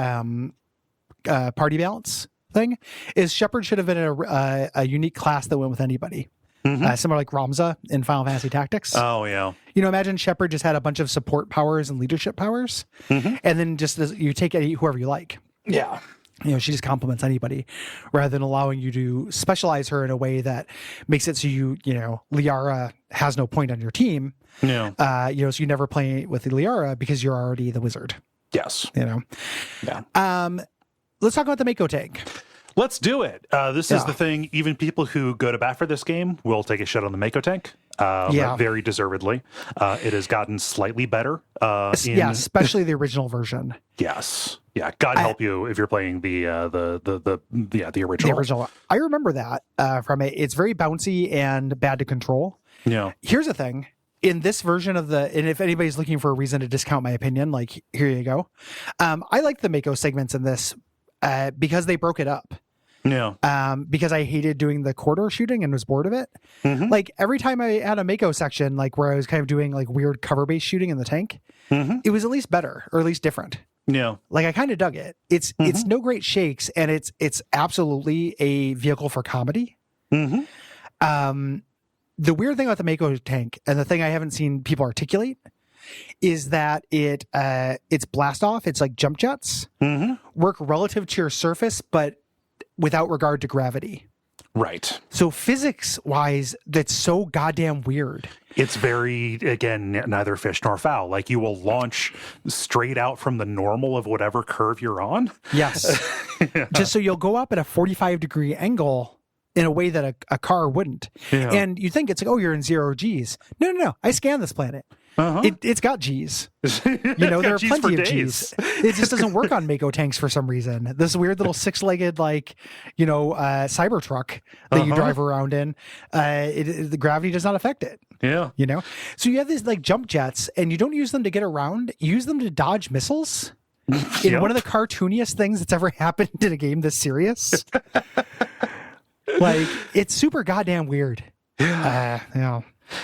party balance thing is Shepard should have been a unique class that went with anybody. Similar like Ramza in Final Fantasy Tactics. Oh, yeah. Imagine Shepard just had a bunch of support powers and leadership powers, and then just you take whoever you like. Yeah. She just complements anybody rather than allowing you to specialize her in a way that makes it so Liara has no point on your team. Yeah. So you never play with Liara because you're already the wizard. Yes. Yeah. Let's talk about the Mako tank. Let's do it. This is the thing. Even people who go to bat for this game will take a shit on the Mako tank. Very deservedly. It has gotten slightly better. Especially the original version. Yes. Yeah. God help you if you're playing the original. The original. I remember that from it. It's very bouncy and bad to control. Yeah. Here's the thing. In this version and if anybody's looking for a reason to discount my opinion, like, here you go. I like the Mako segments in this because they broke it up. Yeah. Because I hated doing the corridor shooting and was bored of it. Like every time I had a Mako section, like where I was kind of doing like weird cover-based shooting in the tank, it was at least better or at least different. Yeah. Like I kind of dug it. It's no great shakes and it's absolutely a vehicle for comedy. The weird thing about the Mako tank and the thing I haven't seen people articulate is that its blast off, it's like jump jets work relative to your surface, but without regard to gravity. Right. So physics-wise, that's so goddamn weird. It's very, again, neither fish nor fowl. Like, you will launch straight out from the normal of whatever curve you're on. Yes. Yeah. Just so you'll go up at a 45-degree angle in a way that a car wouldn't. Yeah. And you think it's like, oh, you're in 0 Gs. No. I scanned this planet. It's got Gs. You know, there are plenty of Gs. It just doesn't work on Mako tanks for some reason. This weird little 6-legged, like, you know, Cybertruck that you drive around in, the gravity does not affect it. Yeah. You know? So you have these like jump jets, and you don't use them to get around. You use them to dodge missiles. In one of the cartooniest things that's ever happened in a game this serious. Like, it's super goddamn weird. Yeah.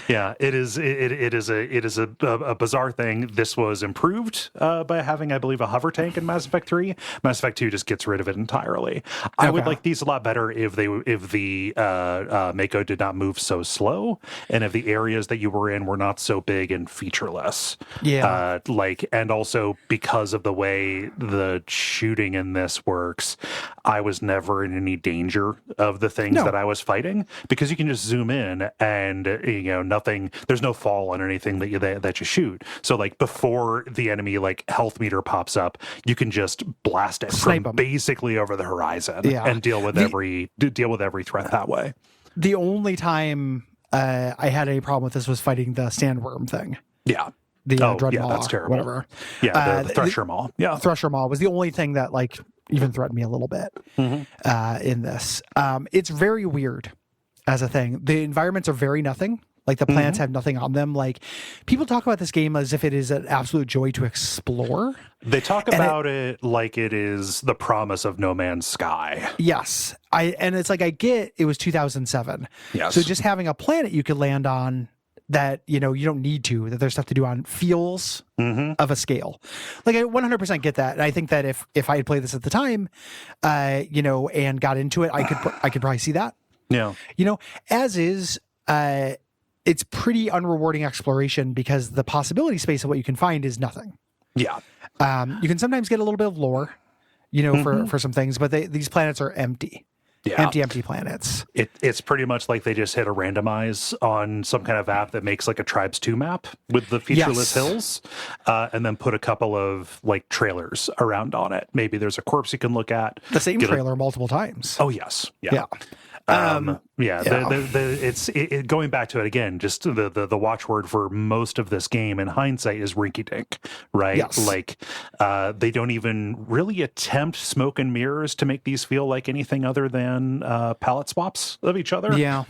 Yeah, it is. It is a bizarre thing. This was improved by having, I believe, a hover tank in Mass Effect 3. Mass Effect 2 just gets rid of it entirely. I would like these a lot better if the Mako did not move so slow, and if the areas that you were in were not so big and featureless. Yeah. And also because of the way the shooting in this works, I was never in any danger of the things that I was fighting, because you can just zoom in and nothing. There's no fall on anything that you shoot. So like before the enemy like health meter pops up, you can just blast it from basically over the horizon and deal with every threat that way. The only time I had any problem with this was fighting the sandworm thing. Yeah. The Dread Maw, that's terrible. Whatever. Yeah, the Thresher Maw. Yeah, Thresher Maw was the only thing that like even threatened me a little bit in this. It's very weird as a thing. The environments are very nothing. Like the planets have nothing on them. Like people talk about this game as if it is an absolute joy to explore. They talk about it like it is the promise of No Man's Sky. Yes. And it's like, I get it was 2007. Yes. So just having a planet you could land on that, you don't need to, that there's stuff to do on, feels of a scale. Like I 100% get that. And I think that if I had played this at the time, and got into it, I could probably see that. Yeah. As is, it's pretty unrewarding exploration because the possibility space of what you can find is nothing. Yeah. You can sometimes get a little bit of lore, for some things, but these planets are empty. Yeah. Empty planets. It's pretty much like they just hit a randomize on some kind of app that makes like a Tribes 2 map with the featureless hills, and then put a couple of like trailers around on it. Maybe there's a corpse you can look at. The same trailer multiple times. Oh, yes. Yeah. It's going back to it again. Just the watchword for most of this game in hindsight is rinky dink, right? Yes. Like they don't even really attempt smoke and mirrors to make these feel like anything other than palette swaps of each other. Yeah,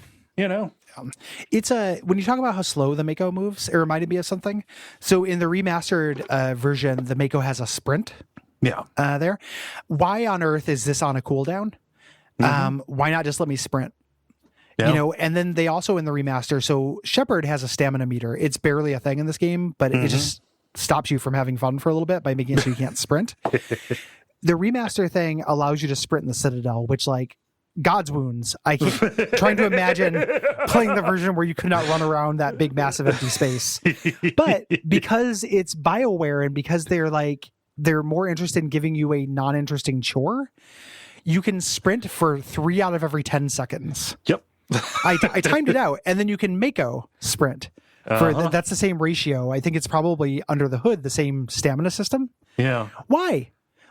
it's when you talk about how slow the Mako moves, it reminded me of something. So in the remastered version, the Mako has a sprint. Yeah, there. Why on earth is this on a cooldown? Why not just let me sprint? Yeah. And then they also in the remaster, so Shepard has a stamina meter. It's barely a thing in this game, but it just stops you from having fun for a little bit by making it so you can't sprint. The remaster thing allows you to sprint in the Citadel, which like God's wounds. I keep trying to imagine playing the version where you could not run around that big, massive empty space. But because it's BioWare and because they're more interested in giving you a non-interesting chore, you can sprint for 3 out of every 10 seconds. Yep. I timed it out, and then you can Mako sprint. That's the same ratio. I think it's probably under the hood, the same stamina system. Yeah. Why?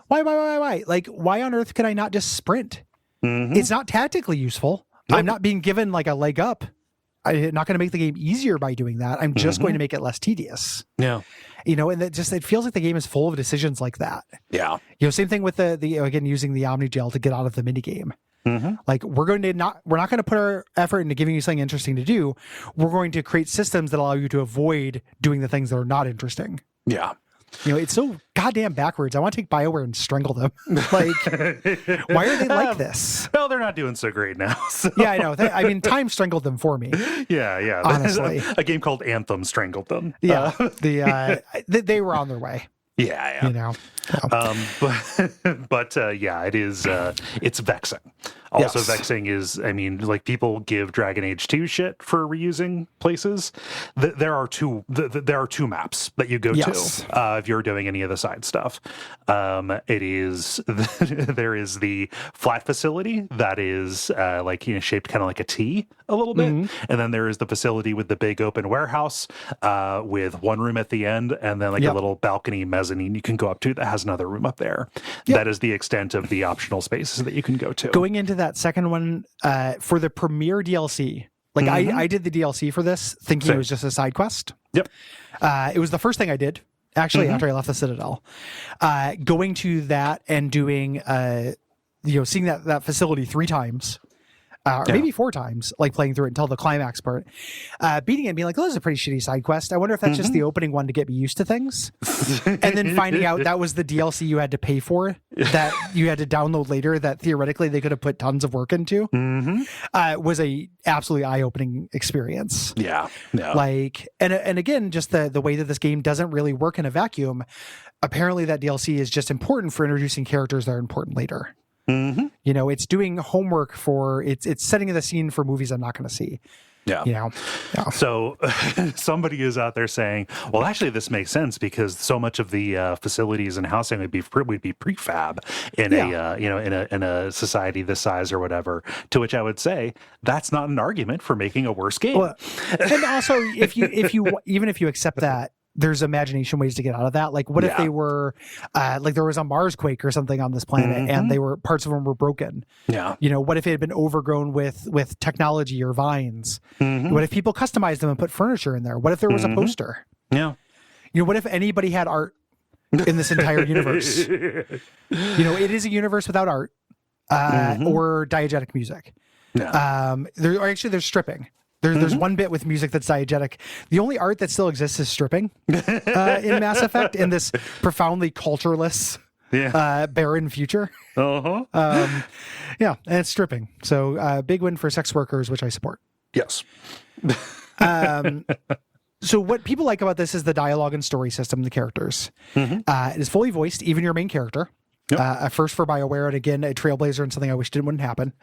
Like, why on earth can I not just sprint? It's not tactically useful. Nope. I'm not being given like a leg up. I'm not going to make the game easier by doing that. I'm just going to make it less tedious. Yeah. And it feels like the game is full of decisions like that. Yeah. Same thing with the again, using the Omnigel to get out of the minigame. Like we're not going to put our effort into giving you something interesting to do. We're going to create systems that allow you to avoid doing the things that are not interesting. Yeah. It's so goddamn backwards. I want to take BioWare and strangle them. Like, why are they like this? Well, they're not doing so great now. So. Yeah, I know. Time strangled them for me. Yeah. Honestly. A game called Anthem strangled them. Yeah. They were on their way. Yeah. But it is, it's vexing. Also Yes. vexing is, I mean, like people give Dragon Age 2 shit for reusing places. There are two maps that you go Yes. to if you're doing any of the side stuff. It is there is the flat facility that is like shaped kind of like a T a little bit, and then there is the facility with the big open warehouse with one room at the end, and then like a little balcony mezzanine you can go up to that has another room up there. That is the extent of the optional spaces that you can go to. Going into that second one for the premiere DLC, like I did the DLC for this thinking it was just a side quest. Yep. It was the first thing I did actually after I left the Citadel. Going to that and doing seeing that facility 3 times. Or maybe 4 times, like playing through it until the climax part, beating it and being like, oh, this is a pretty shitty side quest. I wonder if that's just the opening one to get me used to things. And then finding out that was the DLC you had to pay for, that you had to download later, that theoretically they could have put tons of work into, was a absolutely eye-opening experience. Yeah. Like, and again, just the way that this game doesn't really work in a vacuum. Apparently that DLC is just important for introducing characters that are important later. It's doing homework for it's setting the scene for movies I'm not going to see. Yeah. So somebody is out there saying, well, actually, this makes sense because so much of the facilities and housing would be prefab in in a society this size or whatever. To which I would say that's not an argument for making a worse game. Well, and also, if you accept that, there's imagination ways to get out of that. Like, what if they were, like there was a Mars quake or something on this planet, and parts of them were broken? Yeah. What if it had been overgrown with technology or vines? What if people customized them and put furniture in there? What if there was a poster? Yeah. What if anybody had art in this entire universe? It is a universe without art or diegetic music. Yeah. There's stripping. There's one bit with music that's diegetic. The only art that still exists is stripping in Mass Effect in this profoundly cultureless, barren future. And it's stripping. So big win for sex workers, which I support. Yes. So what people like about this is the dialogue and story system, the characters. It is fully voiced, even your main character. A first for BioWare, and again, a trailblazer and something I wish wouldn't happen.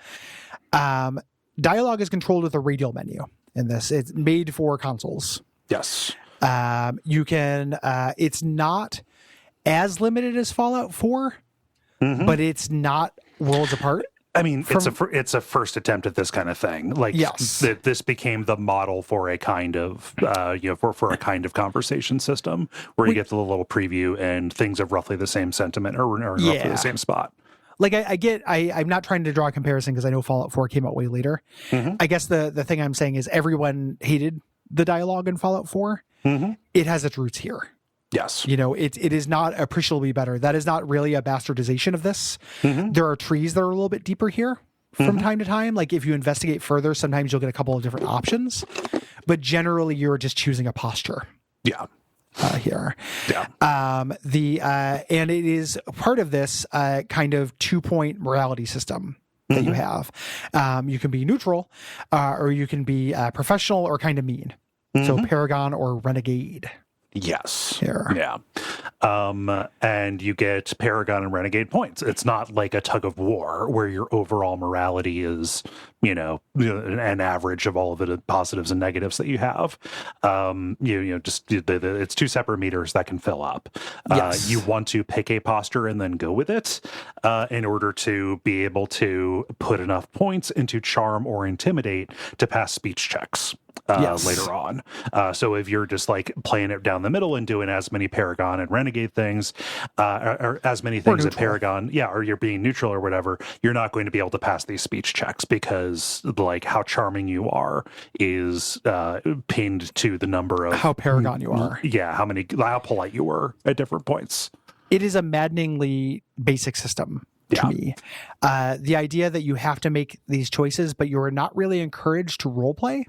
Dialogue is controlled with a radial menu in this. It's made for consoles. Yes. You can, it's not as limited as Fallout 4, but it's not worlds apart. I mean, it's a first attempt at this kind of thing. Like, this became the model for a kind of, for a kind of conversation system where you get the little preview and things of roughly the same sentiment or roughly the same spot. Like I'm not trying to draw a comparison because I know Fallout 4 came out way later. I guess the thing I'm saying is everyone hated the dialogue in Fallout 4. It has its roots here. Yes. It is not appreciably better. That is not really a bastardization of this. There are trees that are a little bit deeper here from time to time. Like if you investigate further, sometimes you'll get a couple of different options, but generally you're just choosing a posture. Yeah. Here. And it is part of this kind of 2-point morality system that you have. You can be neutral, or you can be professional or kind of mean. So Paragon or Renegade. Yes. Here. Yeah. And you get Paragon and Renegade points. It's not like a tug of war where your overall morality is, an average of all of the positives and negatives that you have. It's 2 separate meters that can fill up. You want to pick a posture and then go with it in order to be able to put enough points into charm or intimidate to pass speech checks. Later on. So if you're just like playing it down the middle and doing as many Paragon and Renegade things, or as many things at Paragon, or you're being neutral or whatever, you're not going to be able to pass these speech checks because like how charming you are is pinned to the number of how Paragon you are. Yeah, how polite you were at different points. It is a maddeningly basic system. To me, the idea that you have to make these choices, but you're not really encouraged to role play.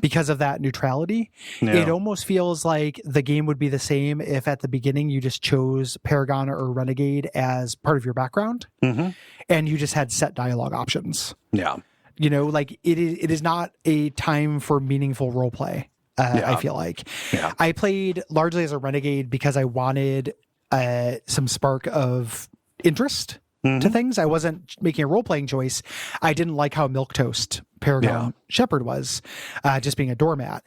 Because of that neutrality, it almost feels like the game would be the same if at the beginning you just chose Paragon or Renegade as part of your background and you just had set dialogue options. Like it is not a time for meaningful role play. I feel like I played largely as a Renegade because I wanted some spark of interest to things. I wasn't making a role-playing choice. I didn't like how milquetoast Paragon Shepherd was, just being a doormat.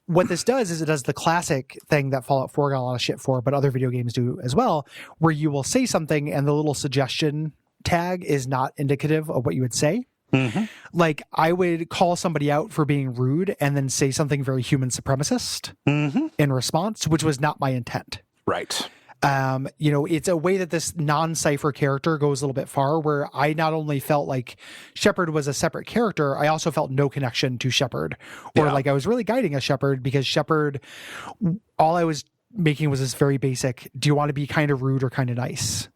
What this does is it does the classic thing that Fallout 4 got a lot of shit for, but other video games do as well, where you will say something and the little suggestion tag is not indicative of what you would say. Like, I would call somebody out for being rude and then say something very human supremacist in response, which was not my intent. Right. It's a way that this non-Cypher character goes a little bit far, where I not only felt like Shepard was a separate character, I also felt no connection to Shepard, or like I was really guiding a Shepard, because Shepard, all I was making was this very basic, do you want to be kind of rude or kind of nice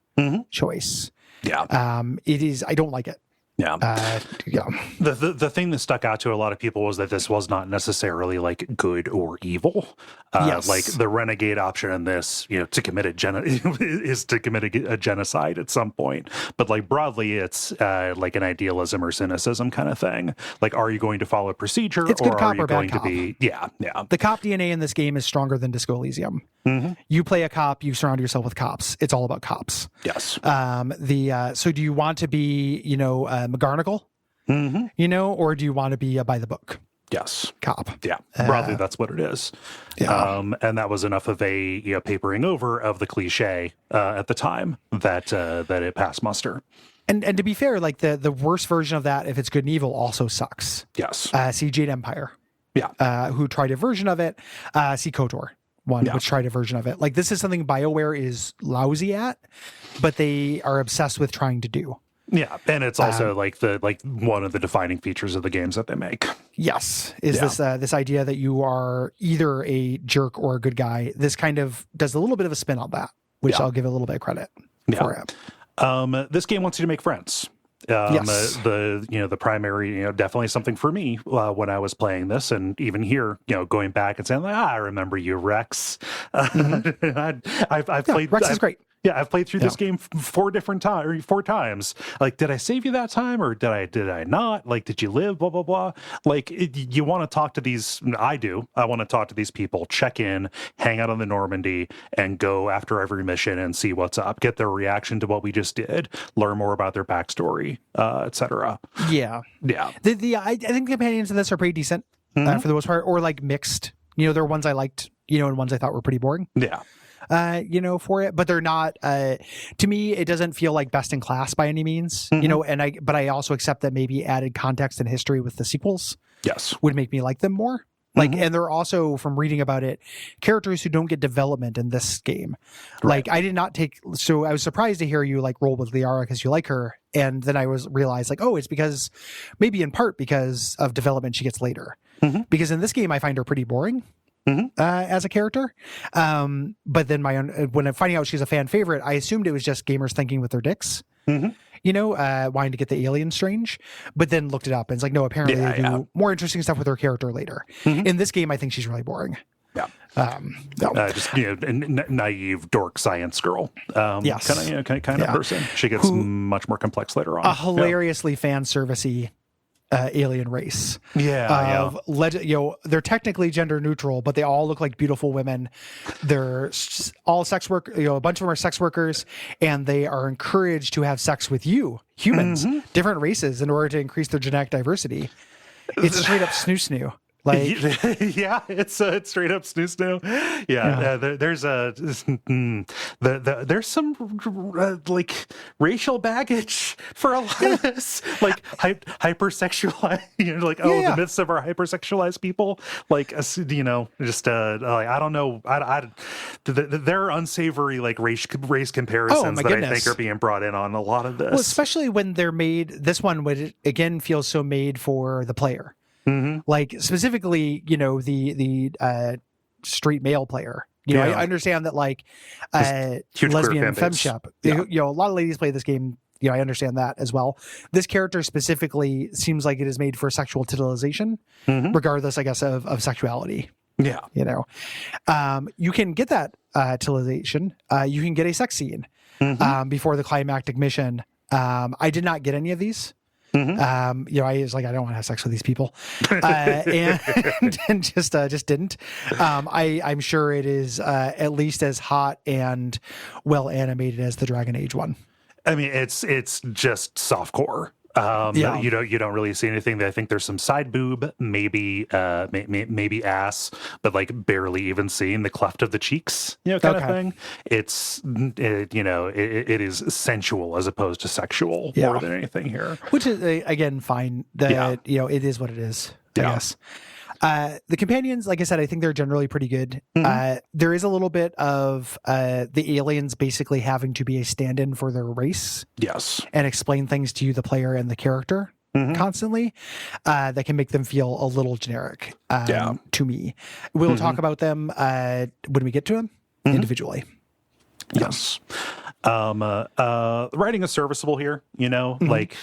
choice. It is, I don't like it. The thing that stuck out to a lot of people was that this was not necessarily like good or evil. Like the renegade option in this, to commit is to commit a genocide at some point. But like broadly, it's like an idealism or cynicism kind of thing. Like, are you going to follow procedure, it's or are you going to be? The cop DNA in this game is stronger than Disco Elysium. You play a cop, you surround yourself with cops. It's all about cops. Yes. So do you want to be, McGarnagle, or do you want to be a by the book? Yes. Cop. Yeah. Broadly, that's what it is. And that was enough of a papering over of the cliche at the time that it passed muster. And to be fair, like the worst version of that, if it's good and evil, also sucks. Yes. See Jade Empire. Yeah. Who tried a version of it. See KOTOR. Which tried a version of it. Like, this is something BioWare is lousy at, but they are obsessed with trying to do. Yeah, and it's also like one of the defining features of the games that they make. Yes, is this idea that you are either a jerk or a good guy. This kind of does a little bit of a spin on that, which I'll give a little bit of credit for it. This game wants you to make friends. The primary, definitely something for me when I was playing this, and even here, going back and saying, like, I remember you, Rex. I've played. Rex is great. Yeah, I've played through this game four times. Like, did I save you that time, or did I not? Like, did you live? Blah blah blah. Like, you want to talk to these? I do. I want to talk to these people, check in, hang out on the Normandy, and go after every mission and see what's up. Get their reaction to what we just did. Learn more about their backstory, etc. Yeah. I think the companions in this are pretty decent for the most part, or like mixed. There are ones I liked, and ones I thought were pretty boring. Yeah. For it, but they're not, to me, it doesn't feel like best in class by any means, but I also accept that maybe added context and history with the sequels would make me like them more. Like, and they're also, from reading about it, characters who don't get development in this game. Like, I did not so I was surprised to hear you like roll with Liara because you like her. And then I realized like, oh, it's maybe in part because of development she gets later. Because in this game, I find her pretty boring. As a character. But then when I'm finding out she's a fan favorite, I assumed it was just gamers thinking with their dicks, wanting to get the alien strange, but then looked it up and it's like, no, apparently they do more interesting stuff with her character later. In this game, I think she's really boring. Yeah. Just naive dork science girl. Kind of person. She gets much more complex later on. A hilariously fan servicey alien race. They're technically gender neutral, but they all look like beautiful women. They're all sex work. A bunch of them are sex workers, and they are encouraged to have sex with humans, different races, in order to increase their genetic diversity. It's straight up snoo. Like, it's straight up snoo. There's some like racial baggage for a lot of this, like hypersexualized. The myths of our hypersexualized people. Like, I don't know. There are unsavory like race comparisons that I think are being brought in on a lot of this. Well, especially when they're made. This one would again feel so made for the player. Like, specifically, the straight male player. I understand that, like, lesbian femshep. A lot of ladies play this game. I understand that as well. This character specifically seems like it is made for sexual titillization, regardless, I guess, of sexuality. Yeah. You can get that titillization. You can get a sex scene before the climactic mission. I did not get any of these. I was like, I don't want to have sex with these people, and just didn't. I'm sure it is at least as hot and well animated as the Dragon Age one. I mean, it's just softcore. You don't really see anything. I think there's some side boob, maybe ass, but like barely even seeing the cleft of the cheeks, kind of thing. It is sensual as opposed to sexual more than anything here, which is again fine. It is what it is. I guess. The companions, like I said, I think they're generally pretty good. There is a little bit of the aliens basically having to be a stand-in for their race. Yes. And explain things to you, the player and the character, constantly. That can make them feel a little generic to me. We'll talk about them when we get to them individually. Yes. Writing is serviceable here, like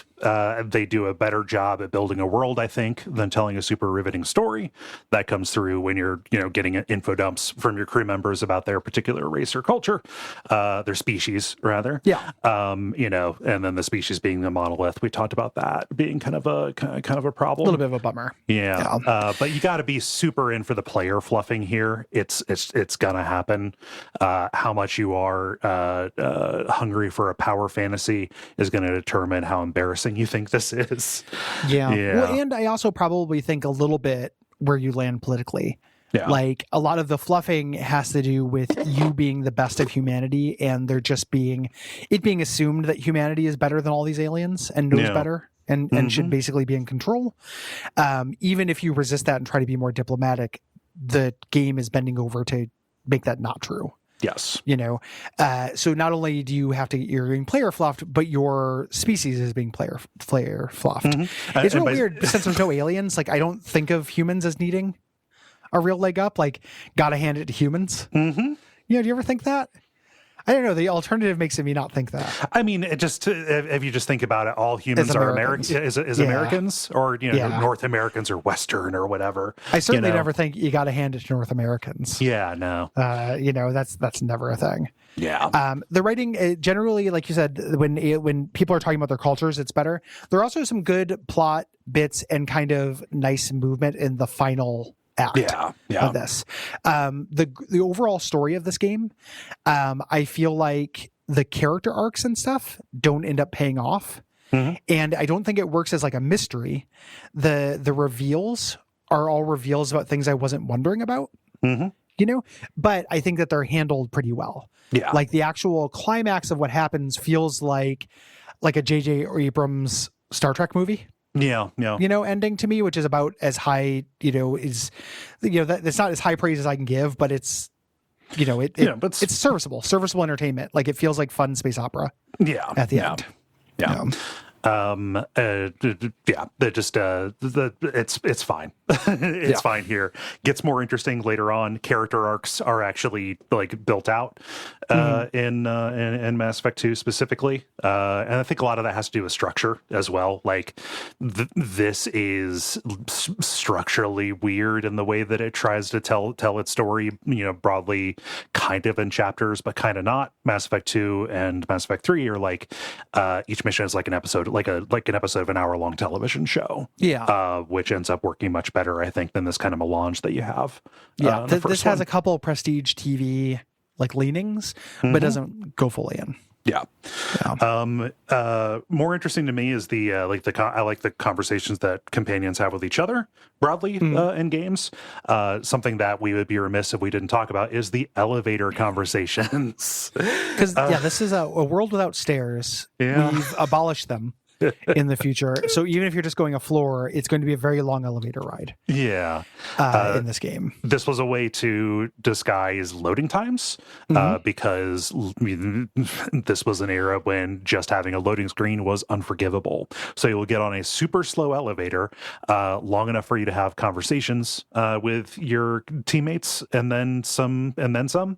they do a better job at building a world, I think, than telling a super riveting story. That comes through when you're, getting info dumps from your crew members about their particular race or culture, their species rather. Yeah. And then the species being the monolith. We talked about that being kind of a problem. A little bit of a bummer. Yeah. But you got to be super in for the player fluffing here. It's gonna happen. How much you are hungry for a power fantasy is going to determine how embarrassing you think this is. Yeah. Well, and I also probably think a little bit where you land politically. Yeah. Like a lot of the fluffing has to do with you being the best of humanity, and there just being assumed that humanity is better than all these aliens and knows better and should basically be in control. Even if you resist that and try to be more diplomatic, the game is bending over to make that not true. Yes. So not only do you have to, you're being player fluffed, but your species is being player fluffed. It's real weird since there's no aliens. Like, I don't think of humans as needing a real leg up. Like, gotta hand it to humans. Do you ever think that? I don't know. The alternative makes me not think that. I mean, if you just think about it, all humans are Americans, Americans, or North Americans or Western or whatever. I certainly never think you got to hand it to North Americans. Yeah, no. That's never a thing. Yeah. The writing generally, like you said, when people are talking about their cultures, it's better. There are also some good plot bits and kind of nice movement in the final act of this. The overall story of this game, I feel like the character arcs and stuff don't end up paying off. And I don't think it works as like a mystery. The reveals are all reveals about things I wasn't wondering about. But I think that they're handled pretty well. Yeah. Like the actual climax of what happens feels like a J.J. Abrams Star Trek movie. Yeah. Ending to me, which is about as high, that's not as high praise as I can give, but it's, it's serviceable entertainment. Like it feels like fun space opera. Yeah. At the end. Yeah. It's fine. It's fine here. Gets more interesting later on. Character arcs are actually like built out in Mass Effect 2 specifically, and I think a lot of that has to do with structure as well. Like this is structurally weird in the way that it tries to tell its story, broadly, kind of in chapters, but kind of not. Mass Effect 2 and Mass Effect 3 are like each mission is like an episode, like an episode of an hour-long television show. Which ends up working much better, I think, than this kind of melange that you have. This has a couple prestige TV like leanings, but doesn't go fully in. More interesting to me is I like the conversations that companions have with each other broadly in games. Something that we would be remiss if we didn't talk about is the elevator conversations. Because this is a world without stairs. We've abolished them in the future. So even if you're just going a floor, it's going to be a very long elevator ride. In this game. This was a way to disguise loading times because this was an era when just having a loading screen was unforgivable. So you'll get on a super slow elevator long enough for you to have conversations with your teammates and then some.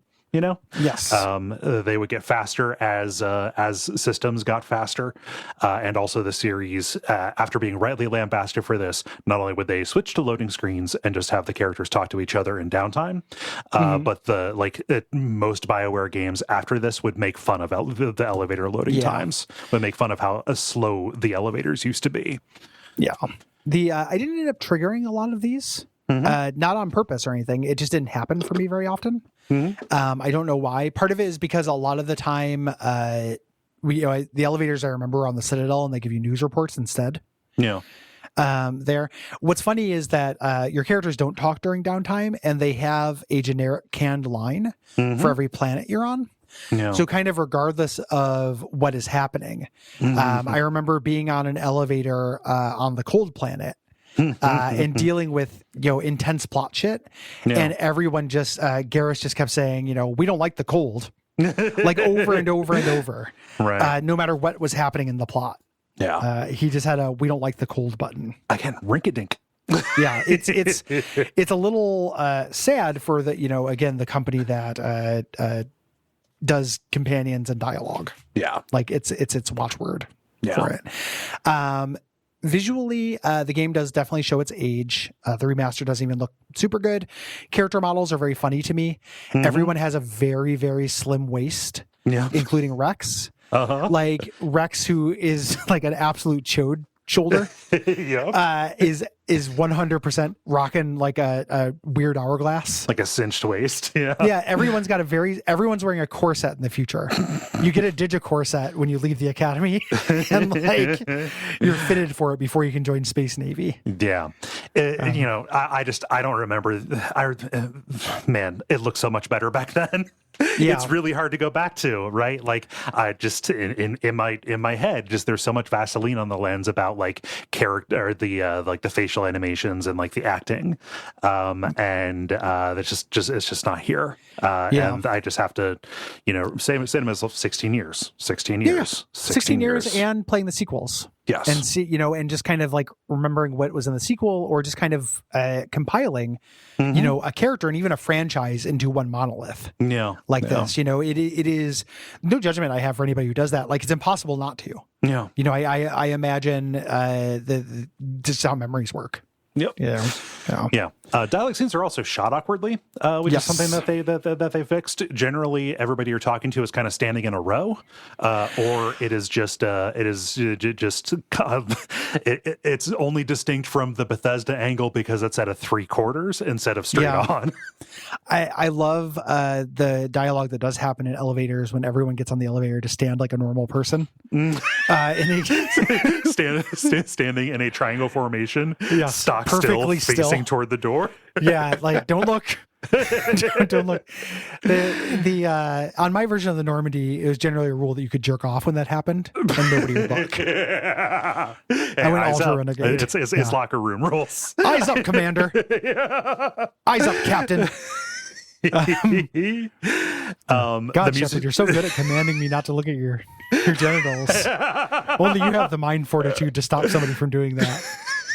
Yes. They would get faster as systems got faster, and also the series, after being rightly lambasted for this, not only would they switch to loading screens and just have the characters talk to each other in downtime, but most BioWare games after this would make fun of the elevator loading times, would make fun of how slow the elevators used to be. Yeah. I didn't end up triggering a lot of these. Not on purpose or anything. It just didn't happen for me very often. I don't know why. Part of it is because a lot of the time the elevators I remember are on the Citadel, and they give you news reports instead. Yeah. There. What's funny is that your characters don't talk during downtime, and they have a generic canned line for every planet you're on. Yeah. So kind of regardless of what is happening. I remember being on an elevator on the cold planet and dealing with, intense plot shit. Yeah. And everyone Garrus just kept saying, we don't like the cold. Like over and over and over. Right. No matter what was happening in the plot. Yeah. He just had a "we don't like the cold" button. Again, rink-a-dink. Yeah, it's a little sad for the company that does companions and dialogue. Yeah, like it's its watchword for it. Visually, the game does definitely show its age. The remaster doesn't even look super good. Character models are very funny to me. Everyone has a very, very slim waist, including Rex. Like Rex, who is like an absolute chode shoulder, is 100% rocking like a weird hourglass, like a cinched waist. Yeah, everyone's wearing a corset in the future. You get a digicorset when you leave the academy, and like you're fitted for it before you can join Space Navy. Yeah, I don't remember. Man, it looked so much better back then. Yeah. It's really hard to go back to, right? Like I just in my head, just there's so much Vaseline on the lens about like character, the facial animations and like the acting, and that's just it's just not here. And I just have to, say to myself, 16 years, 16 years, and playing the sequels. Yes. And see, and just kind of like remembering what was in the sequel, or just kind of compiling, a character and even a franchise into one monolith. Yeah. Like this, it is no judgment I have for anybody who does that. Like it's impossible not to. Yeah. I imagine just how memories work. Yep. Yeah. Dialogue scenes are also shot awkwardly, which is something that they fixed. Generally, everybody you're talking to is kind of standing in a row, or it's only distinct from the Bethesda angle because it's at a 3/4 instead of straight on. I love the dialogue that does happen in elevators when everyone gets on the elevator to stand like a normal person, and standing in a triangle formation, stock perfectly still, facing toward the door. Yeah, like don't look. Don't look. The on my version of the Normandy, it was generally a rule that you could jerk off when that happened, and nobody would look. Hey, I went ultra renegade. It's locker room rules. Eyes up, Commander. Eyes up, Captain. God, Shepard, you're so good at commanding me not to look at your genitals. Only you have the mind fortitude to stop somebody from doing that.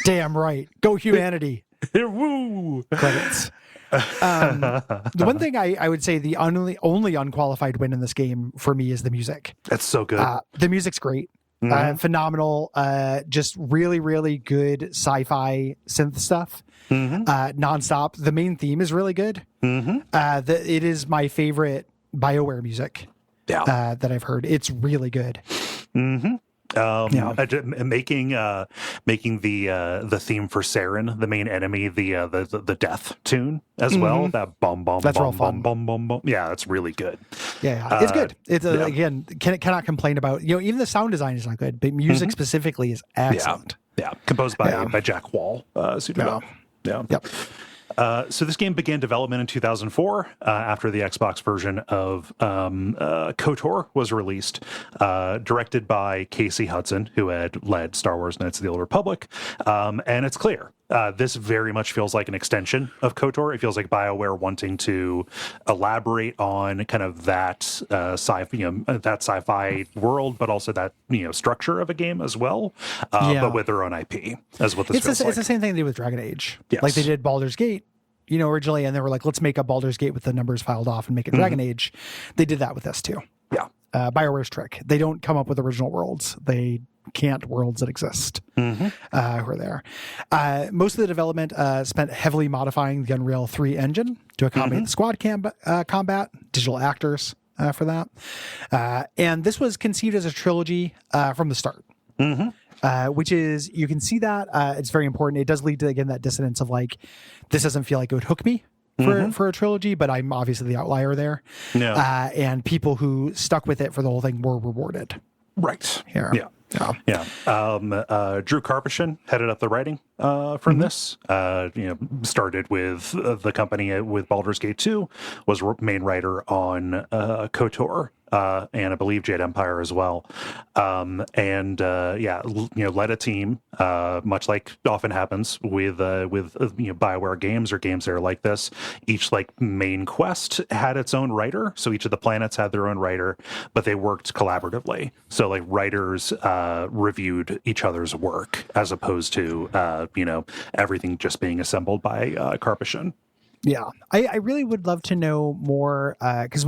Damn right. Go humanity. Woo! Credits. The one thing I would say the only unqualified win in this game for me is the music. That's so good. The music's great. Phenomenal. Just really, really good sci-fi synth stuff. Nonstop. The main theme is really good. It is my favorite BioWare music that I've heard. It's really good. Making the theme for Saren, the main enemy, the death tune as well. That bum bum that's bum bum bum bum bum. Yeah, that's really good. Yeah, it's good. It's again cannot complain about even the sound design is not good, but music specifically is excellent. Yeah, composed by Jack Wall. Yep. So this game began development in 2004 after the Xbox version of KOTOR was released, directed by Casey Hudson, who had led Star Wars Knights of the Old Republic. And it's clear. This very much feels like an extension of KOTOR. It feels like BioWare wanting to elaborate on kind of that sci-fi world, but also that structure of a game as well, but with their own IP. That's what this feels like. It's the same thing they did with Dragon Age. Yes. Like they did Baldur's Gate, originally, and they were like, let's make a Baldur's Gate with the numbers filed off and make it Dragon Age. They did that with this too. Yeah. BioWare's trick. They don't come up with original worlds. They can't worlds that exist who are there. Most of the development spent heavily modifying the Unreal 3 engine to accommodate the squad combat, digital actors for that. And this was conceived as a trilogy from the start. Which is, you can see that it's very important. It does lead to, again, that dissonance of like, this doesn't feel like it would hook me for a trilogy, but I'm obviously the outlier there. And people who stuck with it for the whole thing were rewarded. Right. here. Yeah. Yeah. Drew Karpyshyn headed up the writing from this. Started with the company with Baldur's Gate 2, was main writer on KOTOR, and I believe Jade Empire as well. Led a team, much like often happens with BioWare games or games that are like this. Each main quest had its own writer, so each of the planets had their own writer, but they worked collaboratively. So writers reviewed each other's work as opposed to everything just being assembled by Karpyshyn. Yeah, I really would love to know more because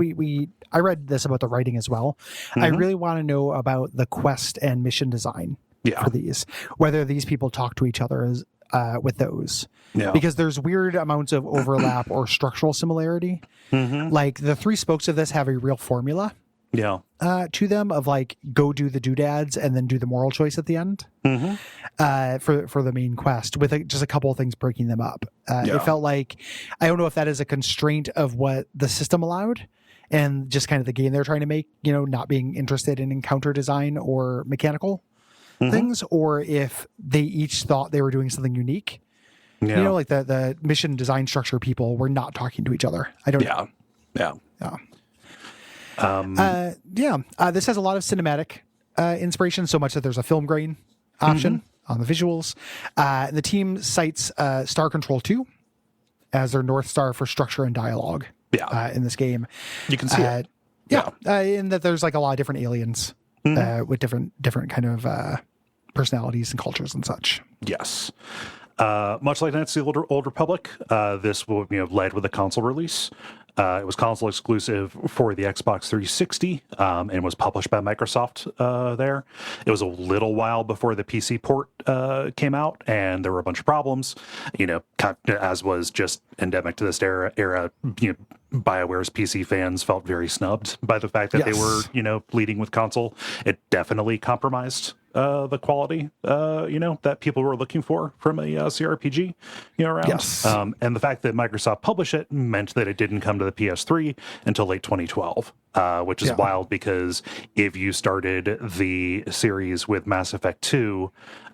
I read this about the writing as well. I really want to know about the quest and mission design for these, whether these people talk to each other with those. Yeah. Because there's weird amounts of overlap or structural similarity. Like the three spokes of this have a real formula to them of go do the doodads and then do the moral choice at the end for the main quest with just a couple of things breaking them up. It felt like, I don't know if that is a constraint of what the system allowed and just kind of the game they're trying to make, not being interested in encounter design or mechanical things, or if they each thought they were doing something unique. The mission design structure people were not talking to each other. I don't know. This has a lot of cinematic inspiration, so much that there's a film grain option on the visuals. The team cites Star Control 2 as their North Star for structure and dialogue in this game. You can see it. In that there's a lot of different aliens with different kind of personalities and cultures and such. Yes. Much like Knights of the Old Republic, this will led with a console release. It was console exclusive for the Xbox 360 and was published by Microsoft there. It was a little while before the PC port came out, and there were a bunch of problems, as was just endemic to this era. BioWare's PC fans felt very snubbed by the fact that they were, leading with console. It definitely compromised the quality, that people were looking for from a CRPG, around. Yes. And the fact that Microsoft published it meant that it didn't come to the PS3 until late 2012, which is wild because if you started the series with Mass Effect 2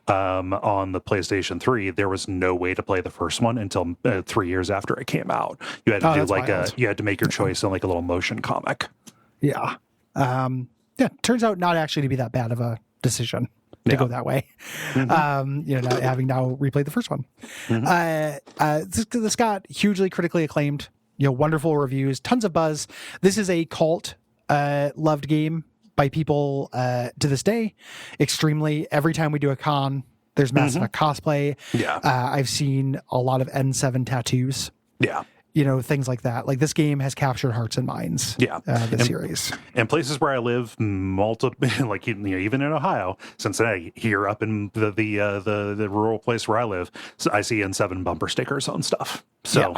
on the PlayStation 3, there was no way to play the first one until 3 years after it came out. You had to you had to make your choice in a little motion comic. Yeah. Turns out not actually to be that bad of a decision to go that way. Not having now replayed the first one. This got hugely critically acclaimed, wonderful reviews, tons of buzz. This is a cult loved game by people to this day. Extremely. Every time we do a con, there's Mass Effect cosplay. I've seen a lot of N7 tattoos. Things like that. This game has captured hearts and minds. The series. And places where I live, multiple, even in Ohio, Cincinnati, here up in the rural place where I live, so I see N7 bumper stickers on stuff. So.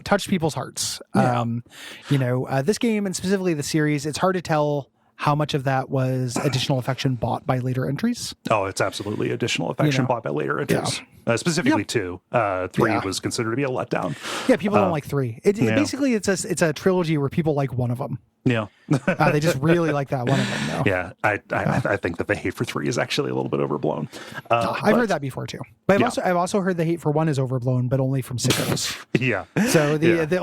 Touch people's hearts. This game and specifically the series, it's hard to tell how much of that was additional affection bought by later entries. Oh, it's absolutely additional affection bought by later entries. Specifically 2. 3 was considered to be a letdown. Yeah, people don't like 3. Basically, it's a trilogy where people like one of them. Yeah. They just really like that one of them, though. Yeah, I think that the hate for 3 is actually a little bit overblown. I've heard that before, too. But I've also heard the hate for 1 is overblown, but only from sickos. So the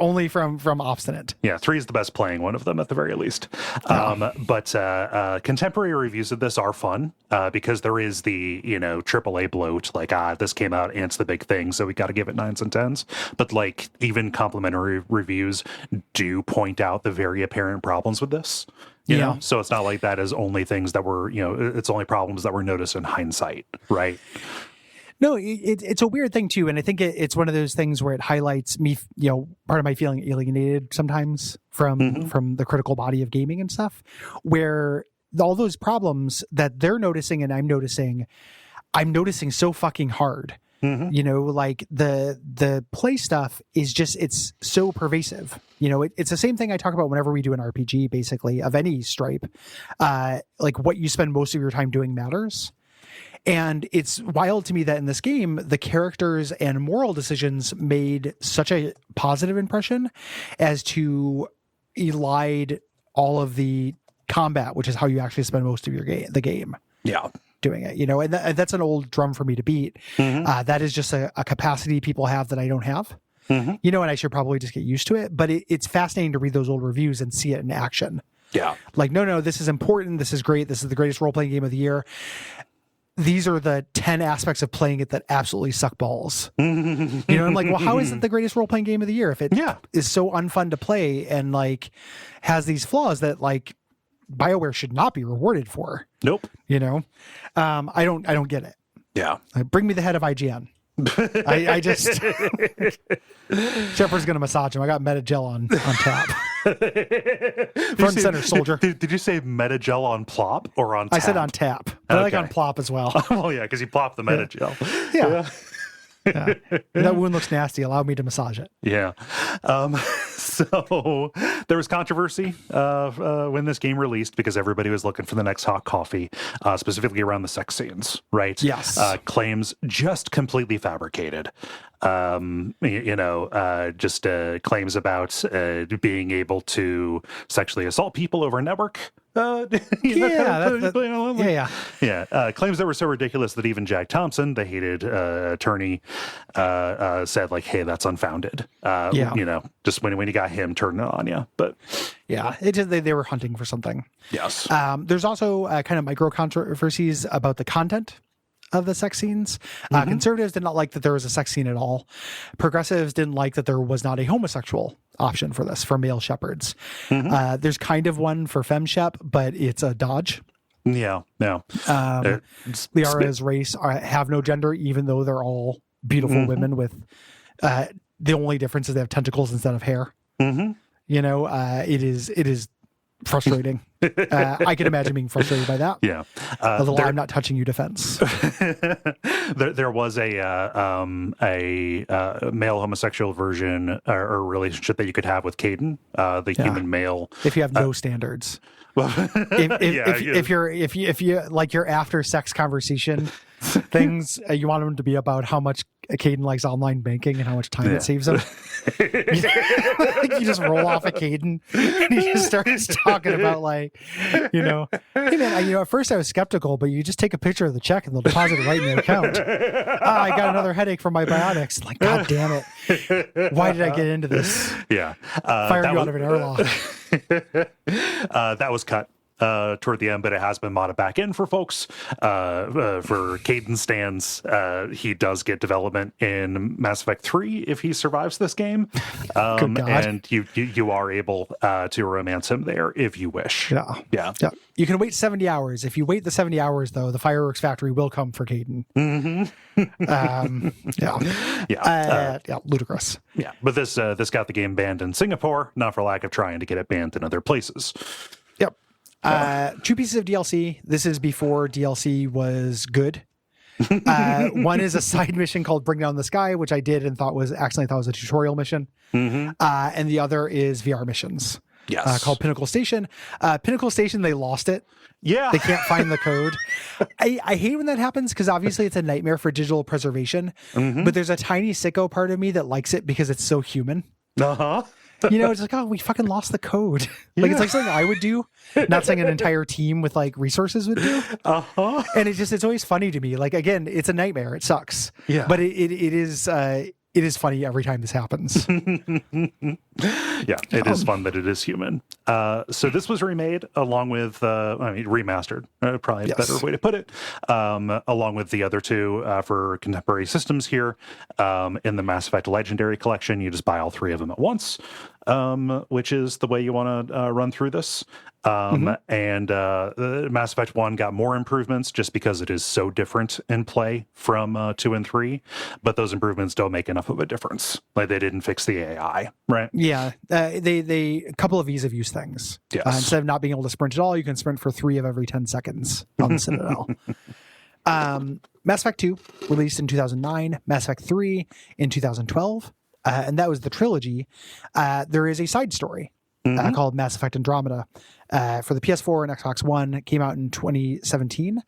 only from obstinate. Yeah, 3 is the best playing one of them at the very least. But contemporary reviews of this are fun because there is the AAA bloat, this came out and it's the big thing, so we got to give it 9s and 10s. But even complimentary reviews do point out the very apparent problems with this. You know, so it's not like that as only things that were it's only problems that were noticed in hindsight, right? No, it's a weird thing too, and I think it's one of those things where it highlights me, part of my feeling alienated sometimes from the critical body of gaming and stuff, where all those problems that they're noticing and I'm noticing so fucking hard. The play stuff is just, it's so pervasive. It's the same thing I talk about whenever we do an RPG, basically, of any stripe. What you spend most of your time doing matters. And it's wild to me that in this game, the characters and moral decisions made such a positive impression as to elide all of the combat, which is how you actually spend most of the game. Yeah. Doing it, and that's an old drum for me to beat. That is just a capacity people have that I don't have. And I should probably just get used to it. But it's fascinating to read those old reviews and see it in action. Yeah. Like, no, this is important. This is great. This is the greatest role-playing game of the year. These are the 10 aspects of playing it that absolutely suck balls. I'm like, well, how is it the greatest role-playing game of the year if it is so unfun to play and like has these flaws that like BioWare should not be rewarded for? Nope. I don't get it. Yeah. Bring me the head of IGN. I just Shepard's gonna massage him. I got Metagel on tap. Front and center, soldier. Did you say Metagel on plop or on tap? I said on tap. But I like on plop as well. Well, yeah, because you plop the Metagel. Yeah. That wound looks nasty. Allow me to massage it. Yeah. So there was controversy when this game released because everybody was looking for the next hot coffee, specifically around the sex scenes, right? Yes. Claims just completely fabricated. Just claims about being able to sexually assault people over a network. Claims that were so ridiculous that even Jack Thompson, the hated attorney, said like, "Hey, that's unfounded." Just when you got him turning on you, but they were hunting for something. Yes. There's also kind of micro controversies about the content of the sex scenes. Conservatives did not like that there was a sex scene at all. Progressives didn't like that there was not a homosexual option for this, for male shepherds. There's kind of one for femme shep, but it's a dodge. Yeah. Liara's race have no gender, even though they're all beautiful women with the only difference is they have tentacles instead of hair. It is frustrating. I can imagine being frustrated by that. Yeah. Although I'm not touching you defense. there was a male homosexual version or relationship that you could have with Caden, the human male. If you have no standards. If you like your after sex conversation things, you want them to be about how much Caden likes online banking and how much time it saves him. You just roll off a Caden and he just starts talking about like, hey man, at first I was skeptical, but you just take a picture of the check and they'll deposit it right in your account. I got another headache from my biotics. Like, God damn it. Why did I get into this? Yeah. Fire you out of an airlock. That was cut toward the end, but it has been modded back in for folks. For Caden stands, he does get development in Mass Effect 3 if he survives this game. And you are able to romance him there if you wish. Yeah. You can wait 70 hours. If you wait the 70 hours, though, the fireworks factory will come for Caden. Ludicrous. Yeah, but this got the game banned in Singapore, not for lack of trying to get it banned in other places. Yep. 2 pieces of DLC. This is before DLC was good. One is a side mission called Bring Down the Sky, which I did and accidentally thought was a tutorial mission. And the other is VR missions. Yes. Called Pinnacle Station. Pinnacle Station, they lost it. Yeah. They can't find the code. I hate when that happens because obviously it's a nightmare for digital preservation. But there's a tiny sicko part of me that likes it because it's so human. It's like, oh, we fucking lost the code. Like, it's like something I would do, not something an entire team with like resources would do. And it's always funny to me. Like, again, it's a nightmare. It sucks. Yeah. But it is funny every time this happens. Yeah, it is fun that it is human. So this was remade along with, remastered, probably a better way to put it, along with the other two for contemporary systems here. In the Mass Effect Legendary Collection, you just buy all 3 of them at once, which is the way you want to run through this. And Mass Effect 1 got more improvements just because it is so different in play from 2 and 3, but those improvements don't make enough of a difference. Like, they didn't fix the AI, right? Yeah, they a couple of ease of use things. Yes. Instead of not being able to sprint at all, you can sprint for 3 of every 10 seconds on the Citadel. Mass Effect 2 released in 2009, Mass Effect 3 in 2012, and that was the trilogy. There is a side story called Mass Effect Andromeda for the PS4 and Xbox One. It came out in 2017.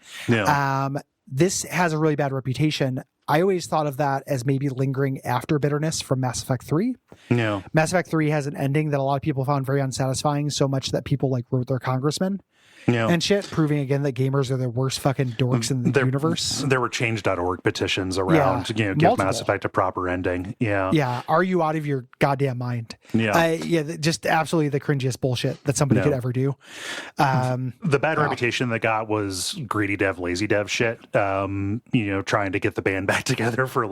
This has a really bad reputation. I always thought of that as maybe lingering after bitterness from Mass Effect 3. Yeah. Mass Effect 3 has an ending that a lot of people found very unsatisfying, so much that people like wrote their congressman and shit, proving again that gamers are the worst fucking dorks in the universe. There were change.org petitions around, give multiple. Mass Effect a proper ending. Yeah. Are you out of your goddamn mind? Yeah. Just absolutely the cringiest bullshit that somebody could ever do. The bad reputation they got was greedy dev, lazy dev shit. Trying to get the band back together for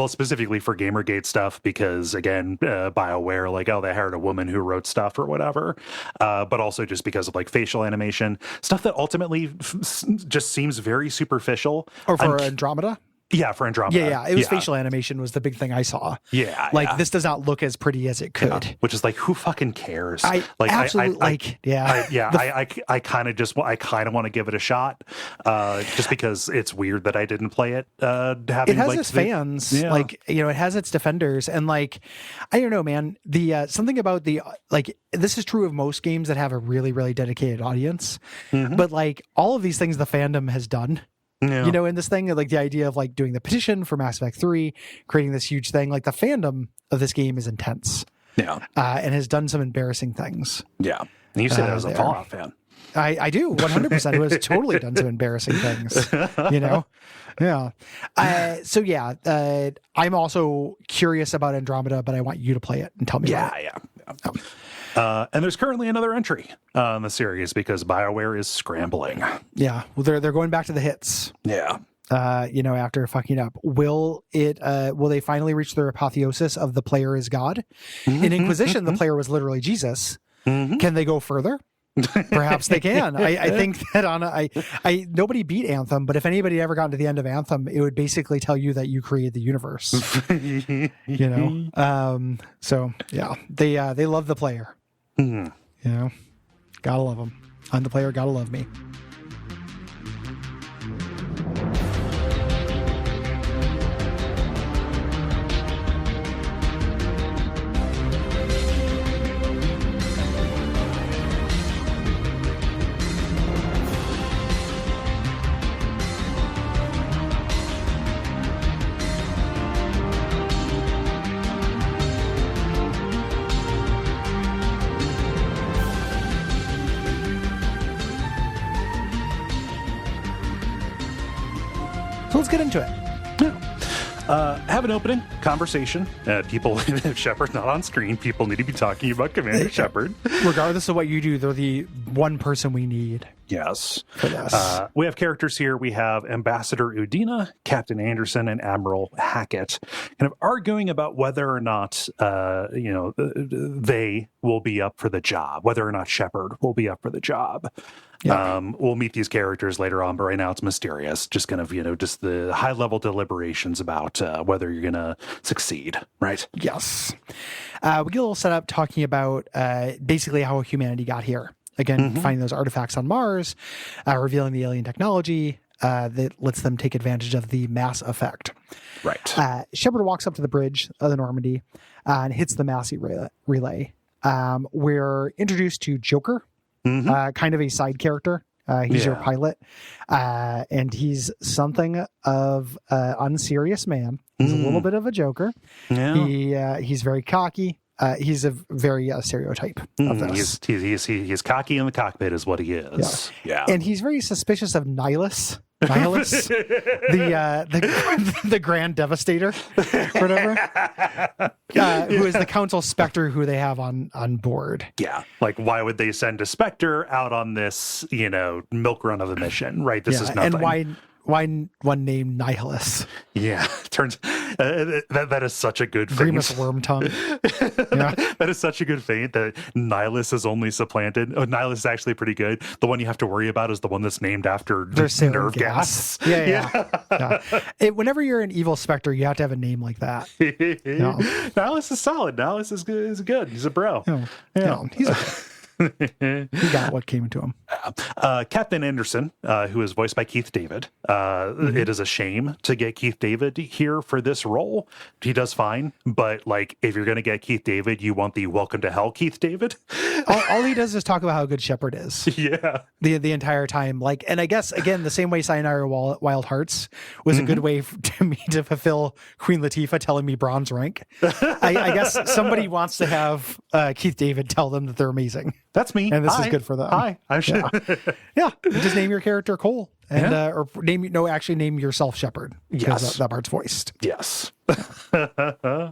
specifically for Gamergate stuff, because again, BioWare, like, oh, they hired a woman who wrote stuff or whatever. But also just because of like facial animation stuff that ultimately just seems very superficial. Or for Andromeda? Yeah, for Andromeda. Yeah. It was facial animation was the big thing I saw. Yeah. This does not look as pretty as it could. Yeah. Which is like, who fucking cares? I kind of want to give it a shot, just because it's weird that I didn't play it. It has its fans, it has its defenders, and I don't know, man. The something about this is true of most games that have a really, really dedicated audience, but all of these things the fandom has done. Yeah. In this thing, the idea of doing the petition for Mass Effect 3, creating this huge thing, the fandom of this game is intense. Yeah. And has done some embarrassing things. Yeah. And you said I was a Fallout fan. I do, 100%. Who has totally done some embarrassing things, Yeah. I'm also curious about Andromeda, but I want you to play it and tell me about it. Yeah. And there's currently another entry in the series because BioWare is scrambling. Yeah, well, they're going back to the hits. Yeah. After fucking up, will they finally reach their apotheosis of the player is God? In Inquisition, the player was literally Jesus. Can they go further? Perhaps they can. I think that nobody beat Anthem, but if anybody ever got to the end of Anthem, it would basically tell you that you created the universe. So yeah, they love the player. Gotta love them. I'm the player. Gotta love me. So let's get into it. Have an opening conversation. People, if Shepard's not on screen, people need to be talking about Commander Shepard. Regardless of what you do, they're the one person we need. Yes. For this. We have characters here. We have Ambassador Udina, Captain Anderson, and Admiral Hackett kind of arguing about whether or not, they will be up for the job, whether or not Shepard will be up for the job. Yeah. We'll meet these characters later on, but right now it's mysterious. Just kind of, just the high level deliberations about whether you're going to succeed, right? Yes. We get a little set up talking about basically how humanity got here. Again, finding those artifacts on Mars, revealing the alien technology that lets them take advantage of the mass effect. Right. Shepard walks up to the bridge of the Normandy and hits the Massey relay. We're introduced to Joker. Kind of a side character. He's your pilot, and he's something of an unserious man. He's a little bit of a joker. Yeah. He's very cocky. He's a very stereotype of this. He's cocky in the cockpit is what he is. Yeah. And he's very suspicious of Nihilus, the Grand Devastator, whatever, who is the Council Spectre who they have on board. Yeah, like why would they send a Spectre out on this, milk run of a mission, right? This is nothing. And why one named Nihilus? Yeah, turns that is such a good feint. Grimace Wormtongue. Yeah. That is such a good feint that Nihilus is only supplanted. Oh, Nihilus is actually pretty good. The one you have to worry about is the one that's named after nerve gas. Yeah. Whenever you're an evil Spectre, you have to have a name like that. Nihilus is solid. Nihilus is good. He's a bro. He's he got what came to him. Captain Anderson, who is voiced by Keith David. It is a shame to get Keith David here for this role. He does fine, but if you're going to get Keith David, you want the Welcome to Hell Keith David. all he does is talk about how good Shepard is. Yeah, the entire time. And I guess again the same way Sayonara Wild Hearts was a good way to me to fulfill Queen Latifah telling me bronze rank. I guess somebody wants to have Keith David tell them that they're amazing. That's me. And this Hi. is good for them. Hi. I'm sure. Yeah. Just name your character Cole. And or name yourself Shepard. Because Yes. that part's voiced. Yes.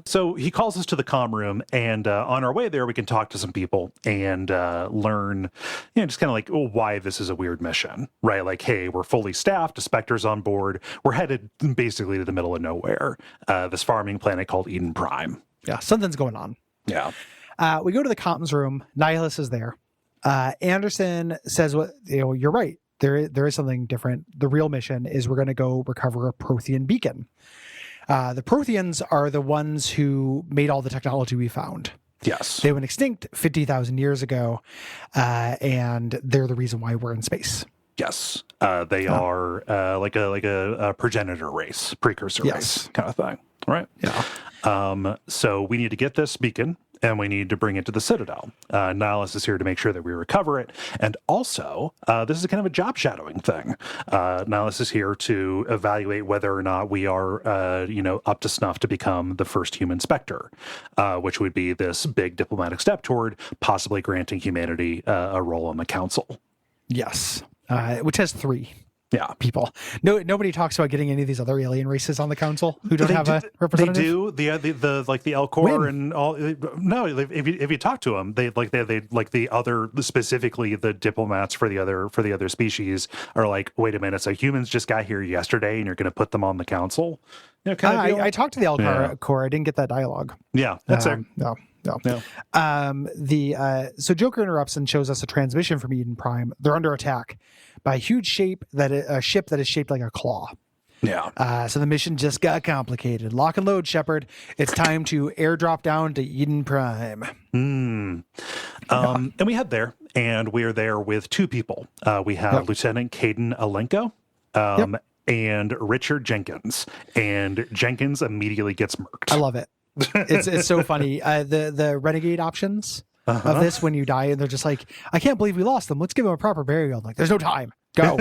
So he calls us to the comm room, and on our way there, we can talk to some people and learn, just kind of like why this is a weird mission, right? Like, hey, we're fully staffed, a Spectre's on board, we're headed basically to the middle of nowhere, this farming planet called Eden Prime. Yeah, something's going on. Yeah. We go to the comms room. Nihilus is there. Anderson says, you're right. There is something different. The real mission is we're going to go recover a Prothean beacon. The Protheans are the ones who made all the technology we found. Yes. They went extinct 50,000 years ago, and they're the reason why we're in space. Yes. They are like a progenitor race, precursor race kind of thing. Right. Yeah. So we need to get this beacon, and we need to bring it to the Citadel. Nihilus is here to make sure that we recover it. And also, this is kind of a job shadowing thing. Nihilus is here to evaluate whether or not we are, up to snuff to become the first human Spectre, which would be this big diplomatic step toward possibly granting humanity a role on the Council. Yes. Which has 3. Yeah, people. Nobody talks about getting any of these other alien races on the council who don't have a representative. They do. The like the Elcor and all. No, if you talk to them, they like the other, specifically the diplomats for the other species are like, wait a minute, so humans just got here yesterday and you're going to put them on the council? I talked to the Elcor. I didn't get that dialogue. Yeah, that's it. No. No. So Joker interrupts and shows us a transmission from Eden Prime. They're under attack by a huge ship that is shaped like a claw. Yeah. So the mission just got complicated. Lock and load, Shepard. It's time to airdrop down to Eden Prime. And we head there, and we are there with 2 people. We have Lieutenant Caden Alenko. And Richard Jenkins. And Jenkins immediately gets murked. I love it. It's so funny. The renegade options of this when you die, and they're just like, I can't believe we lost them. Let's give them a proper burial. I'm like, there's no time. Go.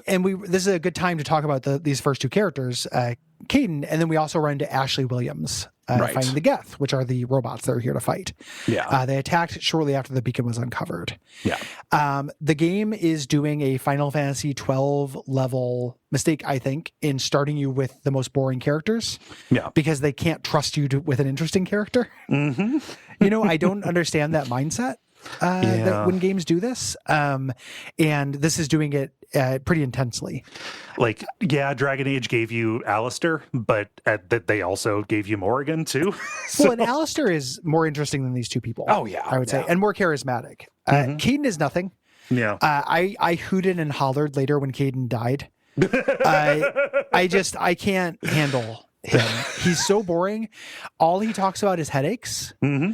And this is a good time to talk about these first 2 characters, Caden, and then we also run into Ashley Williams fighting the Geth, which are the robots that are here to fight. Yeah. They attacked shortly after the beacon was uncovered. Yeah. The game is doing a Final Fantasy 12 level mistake, I think, in starting you with the most boring characters. Yeah. Because they can't trust you with an interesting character. Mm-hmm. I don't understand that mindset. That when games do this, and this is doing it pretty intensely. Like, Dragon Age gave you Alistair, but that they also gave you Morrigan too. Well, and Alistair is more interesting than these 2 people. Oh yeah, I would say, and more charismatic. Caden is nothing. Yeah, I hooted and hollered later when Caden died. I can't handle him. He's so boring. All he talks about is headaches. Mm-hmm.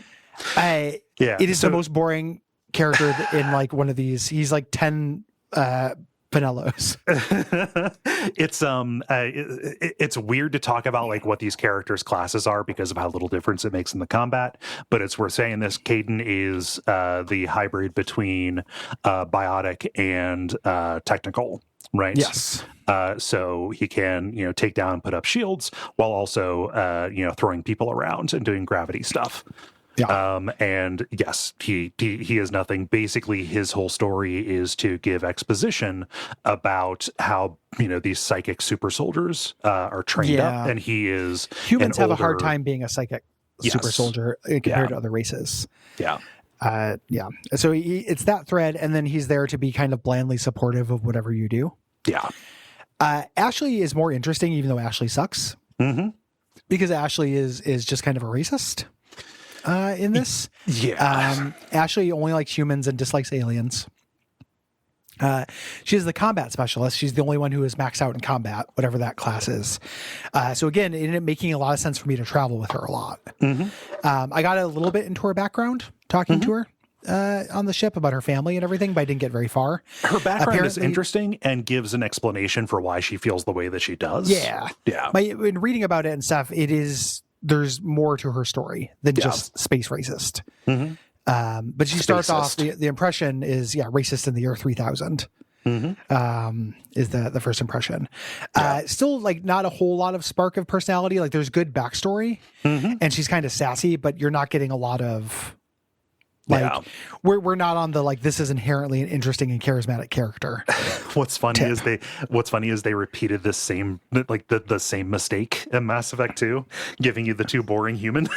It is the most boring character in like one of these. He's like 10 Pinellos. It's weird to talk about like what these characters' classes are because of how little difference it makes in the combat. But it's worth saying this: Caden is the hybrid between biotic and technical. Right. Yes. So he can, take down and put up shields while also, throwing people around and doing gravity stuff. Yeah. And yes, he is nothing. Basically, his whole story is to give exposition about how, these psychic super soldiers are trained up, and he is humans have a hard time being a psychic super soldier compared to other races. Yeah. So it's that thread, and then he's there to be kind of blandly supportive of whatever you do. Yeah. Ashley is more interesting, even though Ashley sucks. Mm-hmm. Because Ashley is just kind of a racist in this. Yeah. Ashley only likes humans and dislikes aliens. She's the combat specialist. She's the only one who is maxed out in combat, whatever that class is. So again, it ended up making a lot of sense for me to travel with her a lot. Mm-hmm. I got a little bit into her background, talking to her on the ship about her family and everything, but I didn't get very far. Her background is interesting and gives an explanation for why she feels the way that she does. Yeah. In reading about it and stuff, there's more to her story than just space racist. Mm-hmm. But she starts off, the impression is, racist in the year 3000. Mm-hmm. Is the first impression. Still, like, not a whole lot of spark of personality. Like, there's good backstory, and she's kind of sassy, but you're not getting a lot of Like Yeah. we're not on the like this is inherently an interesting and charismatic character. What's funny is they repeated the same the same mistake in Mass Effect 2, giving you the two boring human.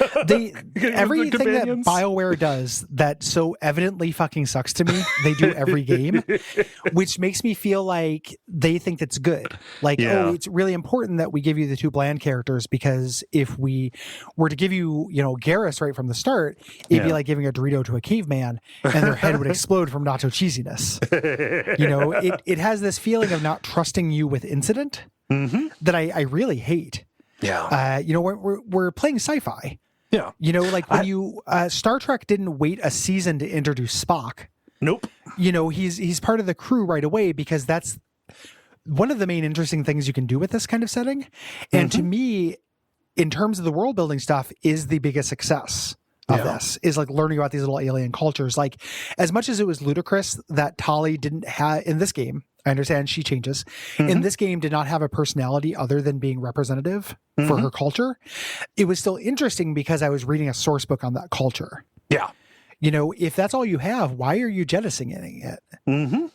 Everything that BioWare does that so evidently fucking sucks to me, they do every game, which makes me feel like they think that's good. Like, oh, it's really important that we give you the two bland characters, because if we were to give you, Garrus right from the start, it'd be like giving a Dorito to a caveman and their head would explode from nacho cheesiness. It has this feeling of not trusting you with incident that I really hate. Yeah. We're playing sci-fi. Yeah. Like when Star Trek didn't wait a season to introduce Spock. Nope. He's part of the crew right away, because that's one of the main interesting things you can do with this kind of setting. And to me, in terms of the world building stuff, is the biggest success of this, is like learning about these little alien cultures. Like, as much as it was ludicrous that Tali didn't have in this game, I understand she changes. In this game, did not have a personality other than being representative for her culture. It was still interesting because I was reading a source book on that culture. Yeah. If that's all you have, why are you jettisoning it?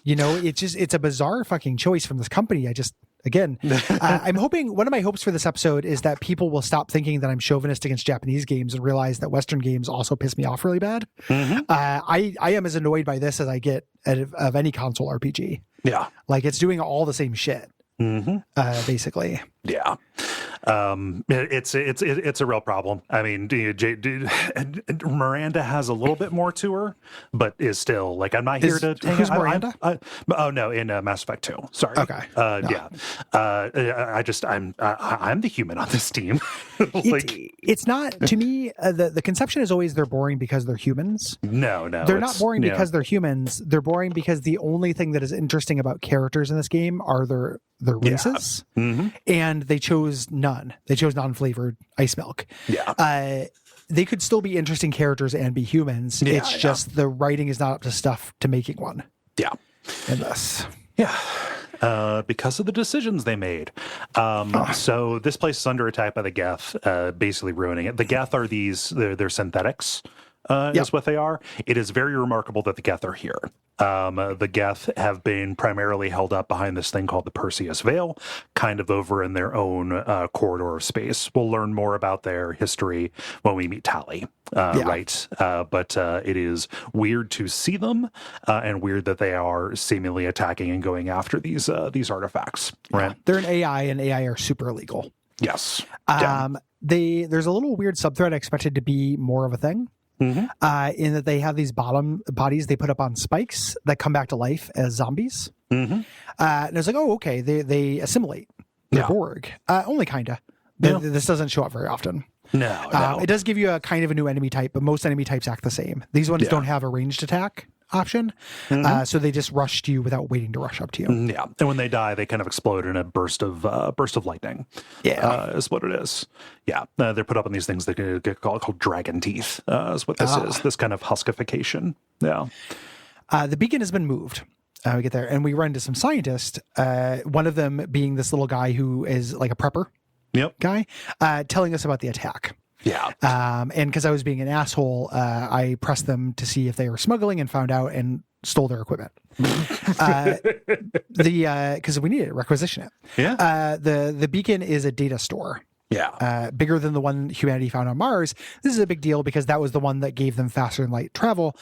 It's a bizarre fucking choice from this company. I'm hoping, one of my hopes for this episode is that people will stop thinking that I'm chauvinist against Japanese games and realize that Western games also piss me off really bad. I am as annoyed by this as I get of any console RPG. Yeah. Like, it's doing all the same shit. Basically. Yeah. It's a real problem. I mean, Miranda has a little bit more to her, but is still like, I'm not here to hang who's out. Miranda? In Mass Effect 2. Sorry. Okay. Yeah. I'm the human on this team. It's not, to me, the conception is always they're boring because they're humans. No. They're not boring because they're humans. They're boring because the only thing that is interesting about characters in this game are their races. And they chose none. They chose non-flavored ice milk. Yeah. They could still be interesting characters and be humans. Yeah, it's just the writing is not up to stuff to making one. Yeah. In this. Yeah. Because of the decisions they made. So this place is under attack by the Geth, basically ruining it. The Geth are they're synthetics. Is what they are. It is very remarkable that the Geth are here. The Geth have been primarily held up behind this thing called the Perseus Veil, kind of over in their own corridor of space. We'll learn more about their history when we meet Tali, right? But it is weird to see them, and weird that they are seemingly attacking and going after these artifacts. Right? Yeah. They're an AI, and AI are super illegal. Yes. There's a little weird subthread expected to be more of a thing. In that they have these bodies they put up on spikes that come back to life as zombies. And it's like, oh, okay, they assimilate. They're Borg. Only kinda. This doesn't show up very often. No. It does give you a kind of a new enemy type, but most enemy types act the same. These ones don't have a ranged attack option, so they just rush to you without waiting to rush up to you. Yeah, and when they die, they kind of explode in a burst of lightning. Is what it is. Yeah, they're put up on these things that get called dragon teeth. Is what this is. This kind of huskification. Yeah. The beacon has been moved. We get there, and we run into some scientists. One of them being this little guy who is like a prepper. Guy, telling us about the attack. Yeah. And because I was being an asshole, I pressed them to see if they were smuggling and found out and stole their equipment. Because we needed it, requisition it. Yeah. The beacon is a data store. Yeah. Bigger than the one humanity found on Mars. This is a big deal because that was the one that gave them faster than light travel.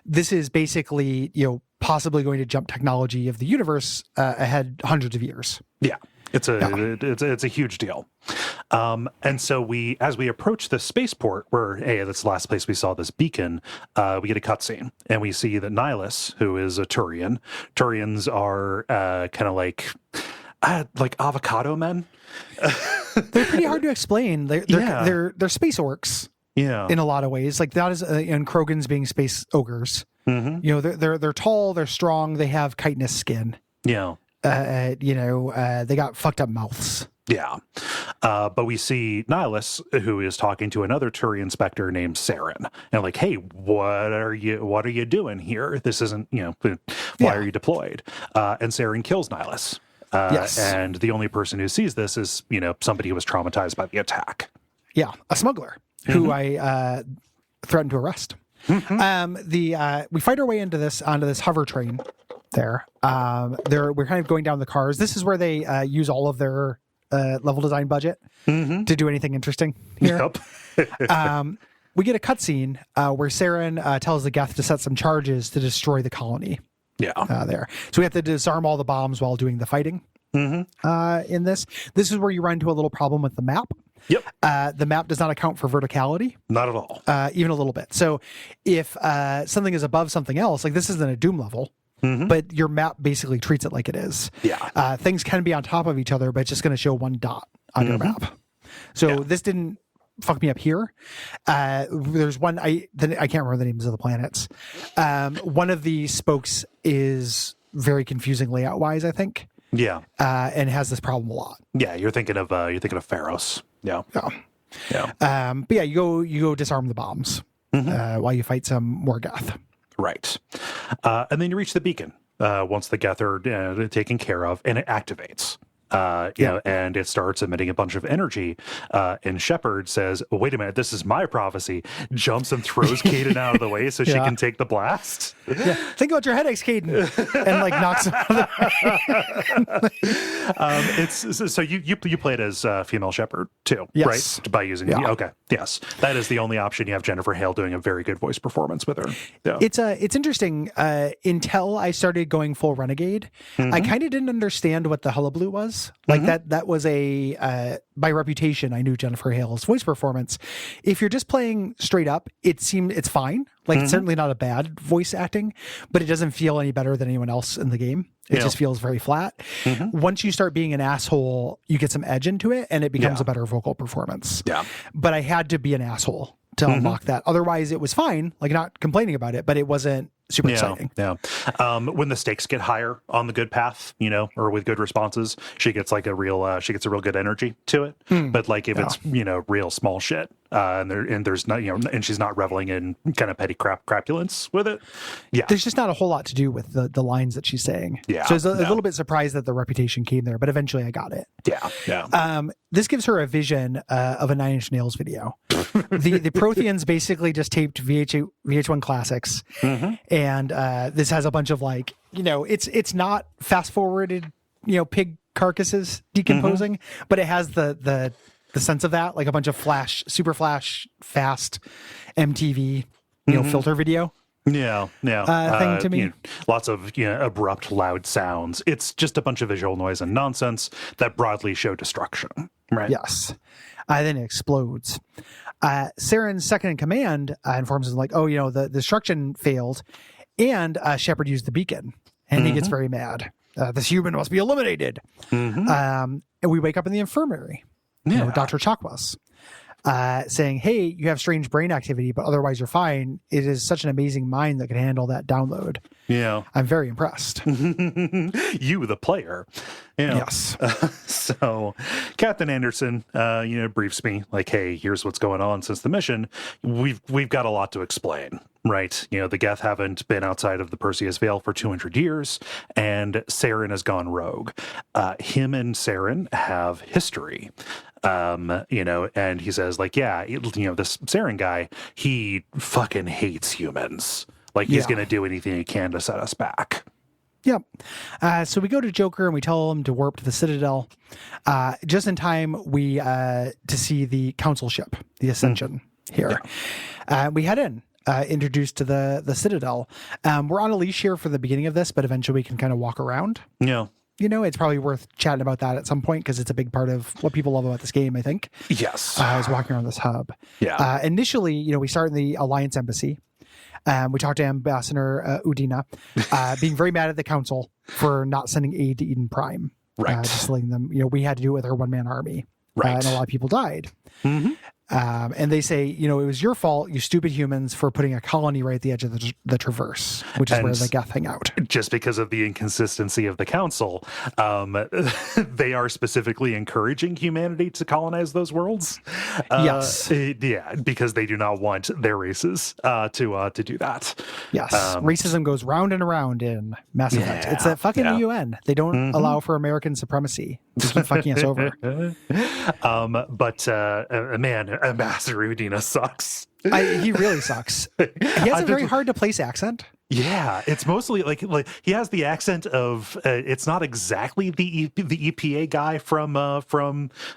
This is basically, possibly going to jump technology of the universe ahead hundreds of years. Yeah. It's a huge deal. And so as we approach the spaceport, where that's the last place we saw this beacon, we get a cutscene, and we see that Nihilus, who is a Turian. Turians are kind of like avocado men. They're pretty hard to explain. They're space orcs. Yeah, in a lot of ways, like that is, and Krogans being space ogres. They're tall, they're strong, they have chitinous skin. Yeah. They got fucked up mouths. Yeah. But we see Nihilus, who is talking to another Turian Spectre named Saren. And like, hey, what are you doing here? This isn't, why are you deployed? And Saren kills Nihilus. Yes. And the only person who sees this is, somebody who was traumatized by the attack. Yeah. A smuggler who I threatened to arrest. We fight our way onto this hover train. We're kind of going down the cars. This is where they use all of their level design budget to do anything interesting here. Yep. We get a cutscene where Saren tells the Geth to set some charges to destroy the colony. Yeah. There. So we have to disarm all the bombs while doing the fighting. In this is where you run into a little problem with the map. Yep. The map does not account for verticality. Not at all. Even a little bit. So if something is above something else, like this isn't a Doom level, but your map basically treats it like it is. Yeah. Things can be on top of each other, but it's just going to show one dot on your map. So this didn't fuck me up here. There's one, I can't remember the names of the planets. One of the spokes is very confusing layout wise, I think. Yeah. And has this problem a lot. Yeah. You're thinking of Pharos. Yeah. Yeah. But yeah, you go disarm the bombs while you fight some more Geth. Right. And then you reach the beacon once the Geth are taken care of, and it activates. And it starts emitting a bunch of energy. And Shepard says, "Wait a minute, this is my prophecy." Jumps and throws Caden out of the way so she can take the blast. Yeah. Think about your headaches, Caden, and like knocks him out of the way. It's so you played as female Shepard too, yes. right? By using okay, yes, that is the only option. You have Jennifer Hale doing a very good voice performance with her. Yeah. It's interesting. Until I started going full Renegade, I kind of didn't understand what the hullabaloo was. Like that was by reputation, I knew Jennifer Hale's voice performance. If you're just playing straight up, it's fine. Like it's certainly not a bad voice acting, but it doesn't feel any better than anyone else in the game. It just feels very flat. Once you start being an asshole, you get some edge into it and it becomes a better vocal performance. Yeah. But I had to be an asshole to unlock that. Otherwise it was fine, like not complaining about it, but it wasn't super exciting. Yeah. When the stakes get higher on the good path, or with good responses, she gets like a real good energy to it. But like if it's, real small shit, and there's not, and she's not reveling in kind of petty crapulence with it. Yeah. There's just not a whole lot to do with the lines that she's saying. Yeah. So I was a little bit surprised that the reputation came there, but eventually I got it. Yeah. Yeah. This gives her a vision of a Nine Inch Nails video. The Protheans basically just taped VH1 classics. And this has a bunch of like, it's not fast forwarded, pig carcasses decomposing, but it has the sense of that, like a bunch of super flash, fast MTV, filter video. Yeah. Thing to me. Lots of abrupt, loud sounds. It's just a bunch of visual noise and nonsense that broadly show destruction. Right. Yes. Then it explodes. Saren's second in command informs him like, the destruction failed, and Shepard used the beacon, and he gets very mad. This human must be eliminated. And we wake up in the infirmary. Dr. Chakwas. Saying, "Hey, you have strange brain activity, but otherwise you're fine. It is such an amazing mind that can handle that download." Yeah, I'm very impressed. You, the player. Yes. So, Captain Anderson, briefs me like, "Hey, here's what's going on since the mission. We've got a lot to explain." Right. The Geth haven't been outside of the Perseus Veil for 200 years, and Saren has gone rogue. Him and Saren have history. And he says like, this Saren guy, he fucking hates humans. Like he's going to do anything he can to set us back. Yep. So we go to Joker and we tell him to warp to the Citadel. Just in time, to see the council ship, the Ascension here. We head in. Introduced to the Citadel. We're on a leash here for the beginning of this, but eventually we can kind of walk around. Yeah. It's probably worth chatting about that at some point because it's a big part of what people love about this game, I think. Yes. Is walking around this hub. Yeah. Initially, we start in the Alliance Embassy. We talked to Ambassador Udina, being very mad at the council for not sending aid to Eden Prime. Right. Just letting them, we had to do it with our one-man army. Right. And a lot of people died. And they say, it was your fault, you stupid humans, for putting a colony right at the edge of the Traverse, which is where the Geth hang out. Just because of the inconsistency of the council, they are specifically encouraging humanity to colonize those worlds. Yes. Because they do not want their races to do that. Yes. Racism goes round and around in Mass Effect. It's that fucking UN. They don't allow for American supremacy. They keep fucking us over. But man, Ambassador Udina sucks. He really sucks. He has a very hard to place accent. Yeah, it's mostly like he has the accent of it's not exactly the EPA guy from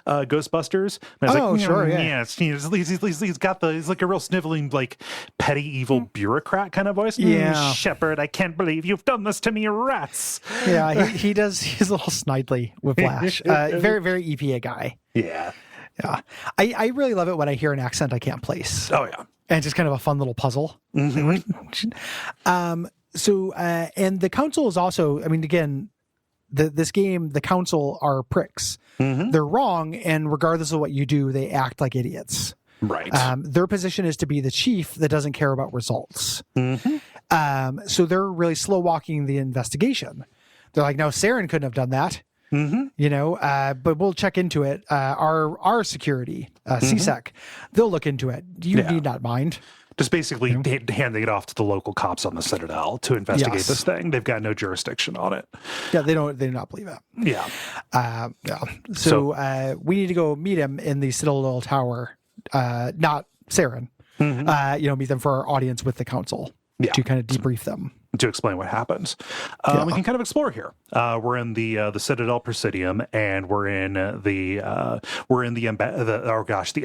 Ghostbusters. And I was sure, yeah. He's like a real sniveling, like petty evil bureaucrat kind of voice. Yeah, Shepard, I can't believe you've done this to me, rats. Yeah, he does. He's a little snidely with Flash. Very very EPA guy. Yeah. Yeah, I really love it when I hear an accent I can't place. Oh yeah. And just kind of a fun little puzzle. Mm-hmm. And the council is also, I mean, again, this game, the council are pricks. Mm-hmm. They're wrong, and regardless of what you do, they act like idiots. Right. Their position is to be the chief that doesn't care about results. Mm-hmm. So they're really slow walking the investigation. They're like, no, Saren couldn't have done that. Mm-hmm. But we'll check into it. Our security, CSEC, they'll look into it. You need not mind. Just basically handing it off to the local cops on the Citadel to investigate this thing. They've got no jurisdiction on it. Yeah, they do not believe it. Yeah. Yeah. So we need to go meet him in the Citadel Tower, not Saren. Mm-hmm. Meet them for our audience with the council to kind of debrief them. To explain what happens. We can kind of explore here. We're in the Citadel Presidium, and we're in the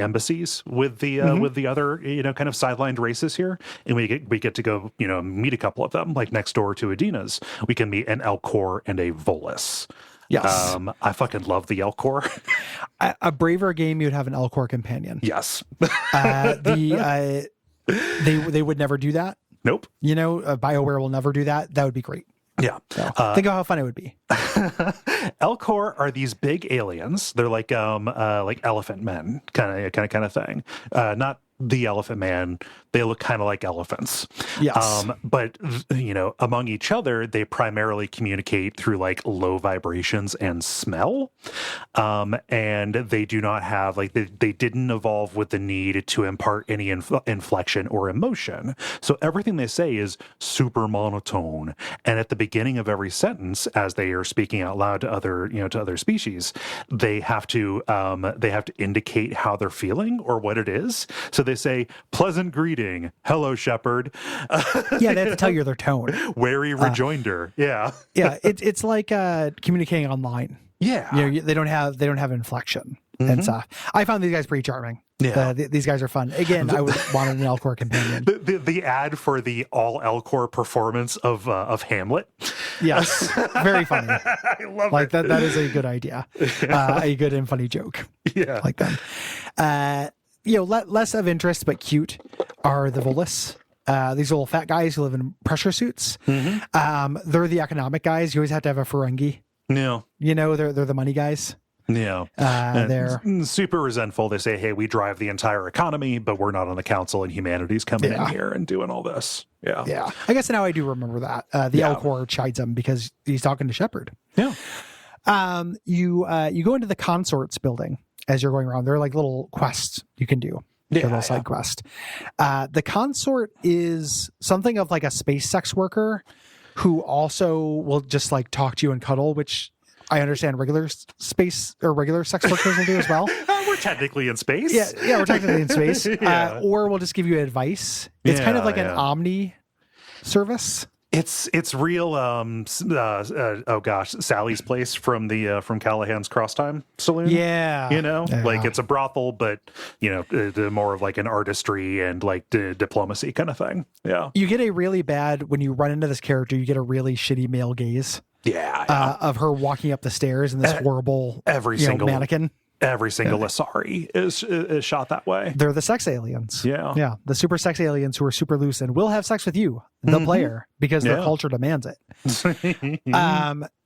embassies with the other kind of sidelined races here, and we get to go meet a couple of them, like next door to Adina's. We can meet an Elcor and a Volus. Yes. I fucking love the Elcor. A braver game, you'd have an Elcor companion. Yes. They would never do that. Nope. BioWare will never do that. That would be great. Yeah. So, think of how fun it would be. Elcor are these big aliens. They're like elephant men kind of thing. Not the Elephant Man. They look kind of like elephants. Yes. But among each other, they primarily communicate through like low vibrations and smell. And they do not have they didn't evolve with the need to impart any inflection or emotion. So everything they say is super monotone. And at the beginning of every sentence, as they are speaking out loud to other species, they have to indicate how they're feeling or what it is. So they say, pleasant greeting. Hello, Shepard. Yeah, they have to tell you their tone. Wary rejoinder. Yeah. Yeah, it's like communicating online. Yeah. They don't have inflection and stuff. I found these guys pretty charming. Yeah. These guys are fun. Again, I would want an Elcor companion. The ad for the all Elcor performance of Hamlet. Yes. Very funny. I love it. That is a good idea. A good and funny joke. Yeah. Like them. Less of interest but cute are the Volus. These little fat guys who live in pressure suits. Mm-hmm. They're the economic guys. You always have to have a Ferengi. No. They're the money guys. Yeah. They're super resentful. They say, hey, we drive the entire economy, but we're not on the council, and humanity's coming in here and doing all this. Yeah. Yeah. I guess now I do remember that. The Elcor chides him because he's talking to Shepard. Yeah. You go into the consorts building as you're going around. There are like little quests you can do. Little side quest. The consort is something of like a space sex worker who also will just like talk to you and cuddle, which I understand regular space or regular sex workers will do as well. We're technically in space. Yeah, we're technically in space. Or we'll just give you advice. It's kind of like an Omni service. It's real. Sally's Place from Callahan's Crosstime Saloon. Yeah, like it's a brothel, but more of like an artistry and like diplomacy kind of thing. Yeah, you get a really bad when you run into this character. You get a really shitty male gaze. Yeah. Of her walking up the stairs in this horrible mannequin. Every single Asari is shot that way. They're the sex aliens. Yeah. The super sex aliens who are super loose and will have sex with you, the player, because their culture demands it.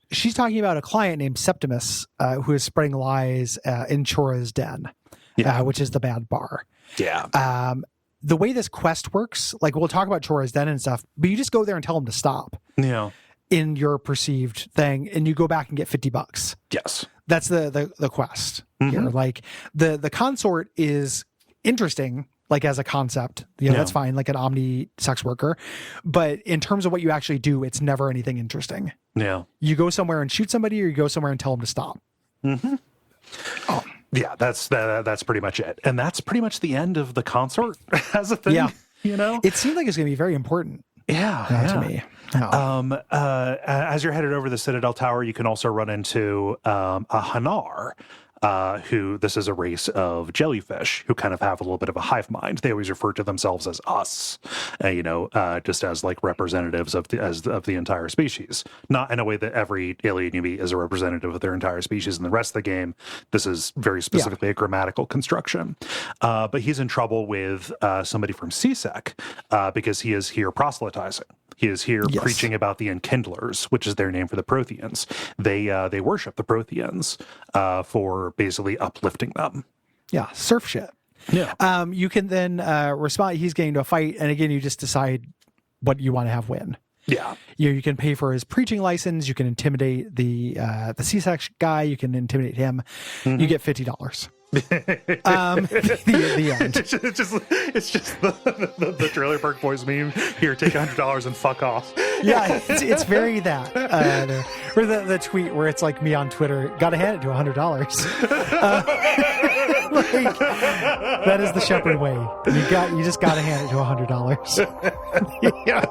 She's talking about a client named Septimus who is spreading lies in Chora's Den, which is the bad bar. Yeah. The way this quest works, like we'll talk about Chora's Den and stuff, but you just go there and tell them to stop. Yeah. In your perceived thing, and you go back and get $50. Yes. That's the quest here. Like the consort is interesting, like as a concept, that's fine, like an omni sex worker. But in terms of what you actually do, it's never anything interesting. Yeah. You go somewhere and shoot somebody, or you go somewhere and tell them to stop. Mm-hmm. Yeah, that's pretty much it. And that's pretty much the end of the consort as a thing. Yeah. It seemed like it's going to be very important. To me. Yeah. As you're headed over the Citadel Tower, you can also run into a Hanar, who this is a race of jellyfish who kind of have a little bit of a hive mind. They always refer to themselves as us, just as like representatives of the entire species. Not in a way that every alien you meet is a representative of their entire species in the rest of the game. This is very specifically a grammatical construction. But he's in trouble with somebody from CSEC because he is here proselytizing. He is here preaching about the Enkindlers, which is their name for the Protheans. They worship the Protheans for basically uplifting them. Yeah, surf shit. Yeah. You can then respond. He's getting into a fight, and again, you just decide what you want to have win. Yeah. You can pay for his preaching license. You can intimidate the CSEC guy. You can intimidate him. Mm-hmm. You get $50. The end. It's just the Trailer Park Boys meme. Here, take $100 and fuck off. Yeah, it's very that. Or the tweet where it's like me on Twitter. Got to hand it to $100. Like, that is the Shepherd way. You just got to hand it to $100. Yeah.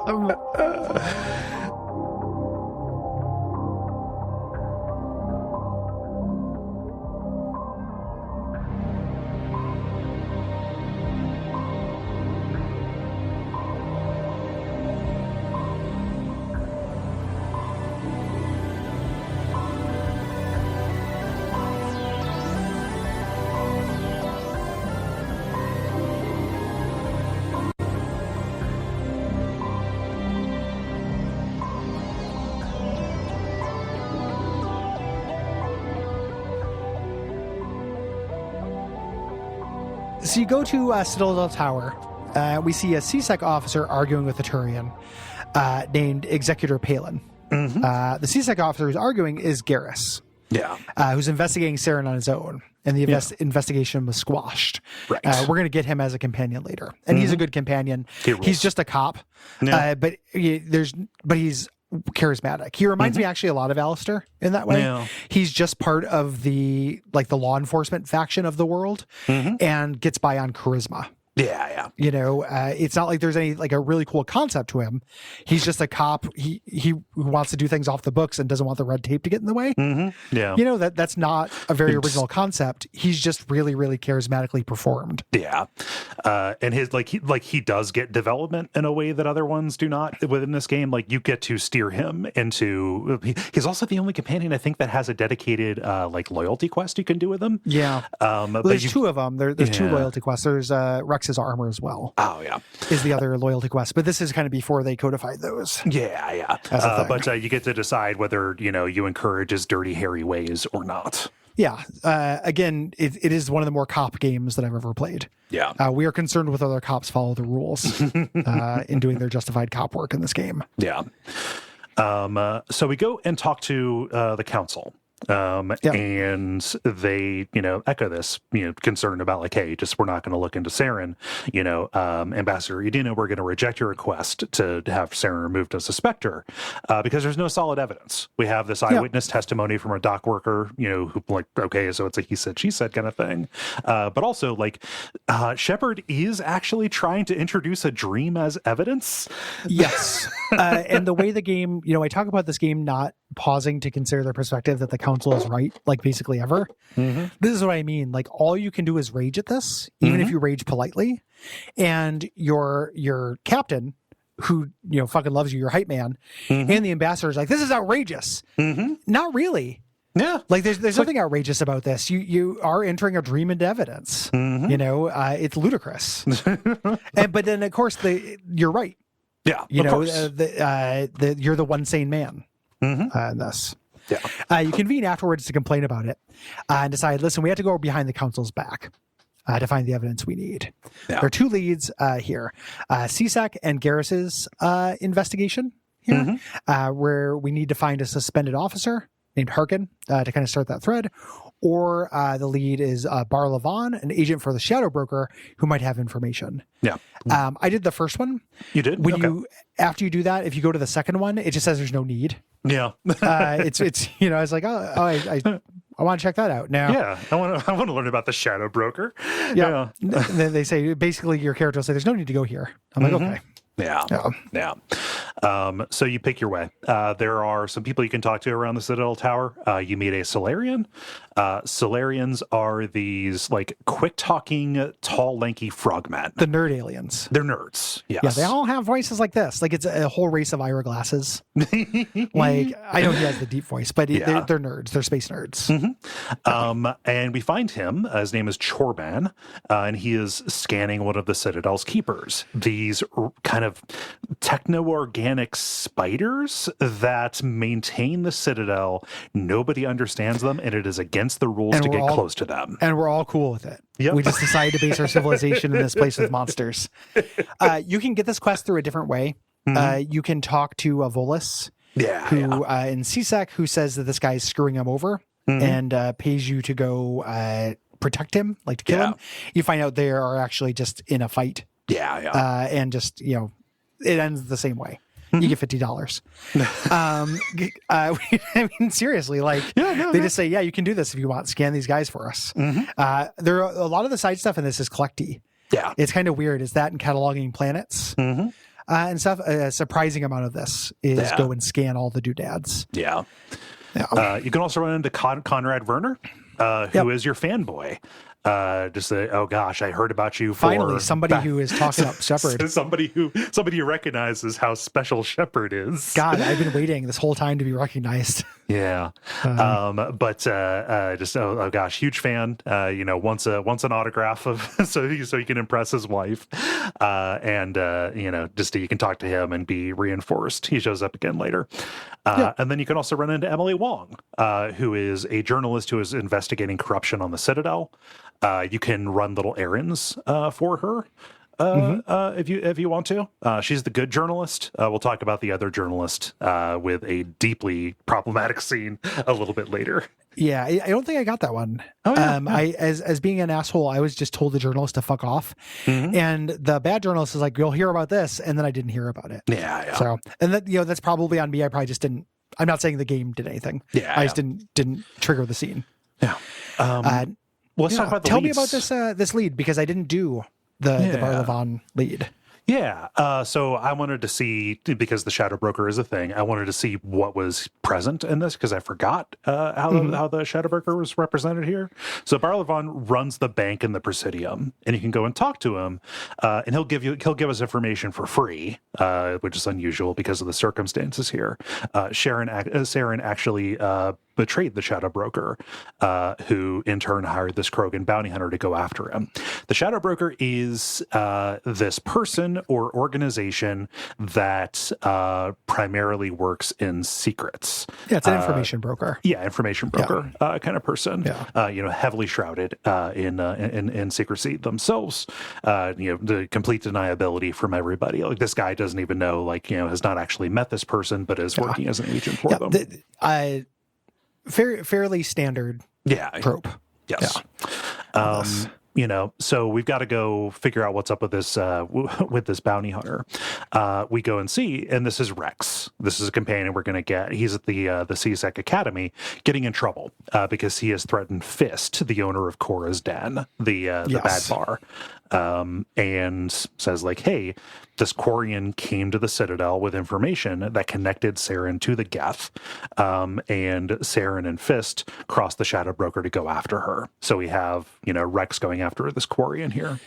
So you go to Citadel Tower. We see a CSEC officer arguing with a Turian named Executor Palin. Mm-hmm. The CSEC officer who's arguing is Garrus. Yeah. Who's investigating Saren on his own. And the investigation was squashed. Right. We're going to get him as a companion later. And he's a good companion. He's just a cop. Yeah. But he's charismatic. He reminds me actually a lot of Alistair in that way. Yeah. He's just part of the law enforcement faction of the world and gets by on charisma. Yeah. It's not like there's any a really cool concept to him. He's just a cop. He wants to do things off the books and doesn't want the red tape to get in the way. Mm-hmm. Yeah. That's not a very original concept. He's just really, really charismatically performed. Yeah. And his he does get development in a way that other ones do not within this game. Like you get to steer him into. He's also the only companion I think that has a dedicated loyalty quest you can do with him. Yeah. But there's two of them. There's two loyalty quests. There's Rex's armor as well. Oh yeah, is the other loyalty quest. But this is kind of before they codified those. Yeah. But you get to decide whether you encourage his dirty, hairy ways or not. Yeah. Again, it is one of the more cop games that I've ever played. Yeah. We are concerned with other cops follow the rules in doing their justified cop work in this game. Yeah. So we go and talk to the council. And they, echo this, concern about hey, we're not going to look into Saren, Ambassador Edina, we're going to reject your request to have Saren removed as a Spectre, because there's no solid evidence. We have this eyewitness testimony from a dock worker, who okay, so it's a he said, she said kind of thing. But also Shepard is actually trying to introduce a dream as evidence. Yes. And the way the game, I talk about this game not pausing to consider their perspective that the council is right, basically ever. Mm-hmm. This is what I mean. All you can do is rage at this, even if you rage politely. And your captain, who fucking loves you, your hype man, and the ambassador is this is outrageous. Mm-hmm. Not really. Yeah. There's nothing outrageous about this. You are entering a dream into evidence. Mm-hmm. It's ludicrous. But then of course you're right. Yeah. You're the one sane man. In this. Yeah. You convene afterwards to complain about it and decide, listen, we have to go behind the council's back to find the evidence we need. Yeah. There are two leads here. CSEC and Garrus's investigation here, where we need to find a suspended officer named Harkin to kind of start that thread. Or the lead is Bar Levon, an agent for the Shadow Broker who might have information. Yeah. I did the first one. You did? After you do that, if you go to the second one, it just says there's no need. Yeah. It's I was like, I I want to check that out now. Yeah, I want to learn about the Shadow Broker. Yeah. Then they say, basically, your character will say, there's no need to go here. I'm like, okay. Yeah. So you pick your way. There are some people you can talk to around the Citadel Tower. You meet a Solarian. Solarians are these like quick-talking, tall, lanky frogmen. The nerd aliens. They're nerds. Yes. Yeah, they all have voices like this. Like it's a whole race of Ira glasses. Like I know he has the deep voice, but they're nerds. They're space nerds. And we find him. His name is Chorban, and he is scanning one of the Citadel's keepers. These kind of techno-organic spiders that maintain the Citadel. Nobody understands them, and it is against the rules to get close to them. And we're all cool with it. Yep. We just decided to base our civilization in this place with monsters. You can get this quest through a different way. You can talk to Volus, who in CSEC, who says that this guy is screwing him over and pays you to go protect him, like to kill him. You find out they are actually just in a fight. And just, it ends the same way. You get $50. I mean, seriously, like they just say, you can do this if you want. Scan these guys for us. There are a lot of the side stuff in this is collecty. Yeah, it's kind of weird. Is that and cataloging planets and stuff? A surprising amount of this is go and scan all the doodads. You can also run into Conrad Werner, who is your fanboy. Just say, oh gosh, I heard about you. Finally, somebody who is talking up Shepard. somebody who recognizes how special Shepard is. God, I've been waiting this whole time to be recognized. Yeah, but oh gosh, huge fan. Wants an autograph of so he can impress his wife, and just you can talk to him and be reinforced. He shows up again later, and then you can also run into Emily Wong, who is a journalist who is investigating corruption on the Citadel. You can run little errands for her. If you want to. She's the good journalist. We'll talk about the other journalist with a deeply problematic scene a little bit later. Yeah, I don't think I got that one. I as being an asshole, I was just told the journalist to fuck off, and the bad journalist is like, "You'll hear about this," and then I didn't hear about it. So, and that that's probably on me. I probably just didn't. I'm not saying the game did anything. I just didn't trigger the scene. Let's talk about the Tell leads. me about this lead, because I didn't do the Barlavon lead. So I wanted to see, because the Shadow Broker is a thing, I wanted to see what was present in this, because I forgot how the Shadow Broker was represented here. So Barlavon runs the bank in the Presidium, and you can go and talk to him, and he'll give us information for free, which is unusual because of the circumstances here. Saren actually betrayed the Shadow Broker, who in turn hired this Krogan bounty hunter to go after him. The Shadow Broker is this person or organization that primarily works in secrets. Yeah, it's an information broker. Yeah, information broker kind of person. Heavily shrouded in secrecy themselves. The complete deniability from everybody. Like, this guy doesn't even know, has not actually met this person, but is working as an agent for them. Fairly standard trope. Yes. So we've got to go figure out what's up with this bounty hunter. We go and see, and this is Rex. This is a companion we're going to get. He's at the CSEC Academy, getting in trouble because he has threatened Fist, the owner of Cora's Den, the bad bar, and says, hey, this Quarian came to the Citadel with information that connected Saren to the Geth, and Saren and Fist crossed the Shadow Broker to go after her. So we have, Rex going after this Quarian here.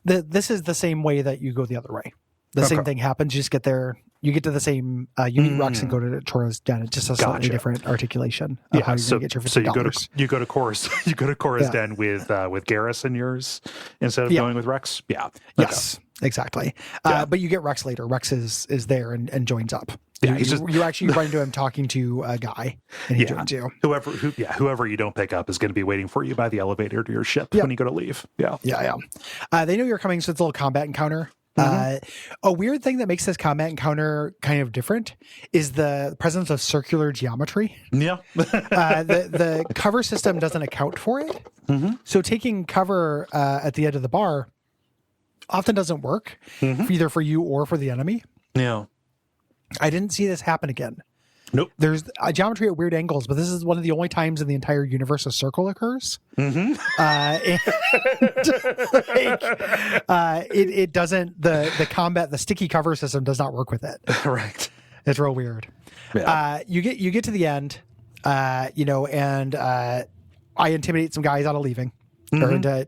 This is the same way that you go the other way. The same thing happens. You just get there. You get to the same. You meet Rex and go to Cora's Den. It's just a slightly different articulation of how you're going to get your $50. So you go to Cora's. You go to Cora's Den with Garrus and yours instead of going with Rex. Yeah. Yes. Exactly. But you get Rex later. Rex is there and joins up. Yeah, you actually run into him talking to a guy, and he joins you. Whoever you don't pick up is going to be waiting for you by the elevator to your ship when you go to leave. Yeah. They know you're coming, so it's a little combat encounter. A weird thing that makes this combat encounter kind of different is the presence of circular geometry. Yeah. The cover system doesn't account for it. So taking cover at the edge of the bar often doesn't work, either for you or for the enemy. Yeah. I didn't see this happen again. Nope. There's a geometry at weird angles, but this is one of the only times in the entire universe a circle occurs. Mm-hmm. It doesn't, the combat, the sticky cover system does not work with it. Right. It's real weird. Yeah. You get to the end, and I intimidate some guys out of leaving. Or this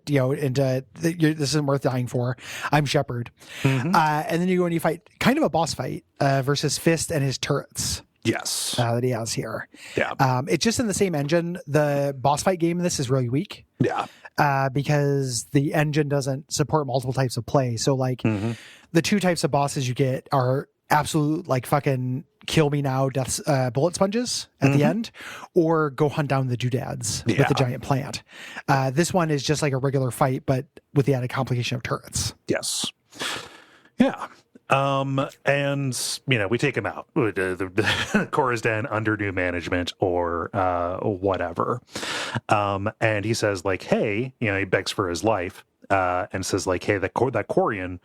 isn't worth dying for. I'm Shepard. And then you go and you fight kind of a boss fight versus Fist and his turrets. Yes. That he has here. Yeah. It's just in the same engine. The boss fight game in this is really weak. Yeah. Because the engine doesn't support multiple types of play. So like the two types of bosses you get are absolute like fucking kill me now death bullet sponges at the end, or go hunt down the doodads with the giant plant. This one is just like a regular fight, but with the added complication of turrets. Yes. Yeah. And we take him out. The core is then under new management or whatever. And he says like, hey, he begs for his life. And says like, hey, that Quarian,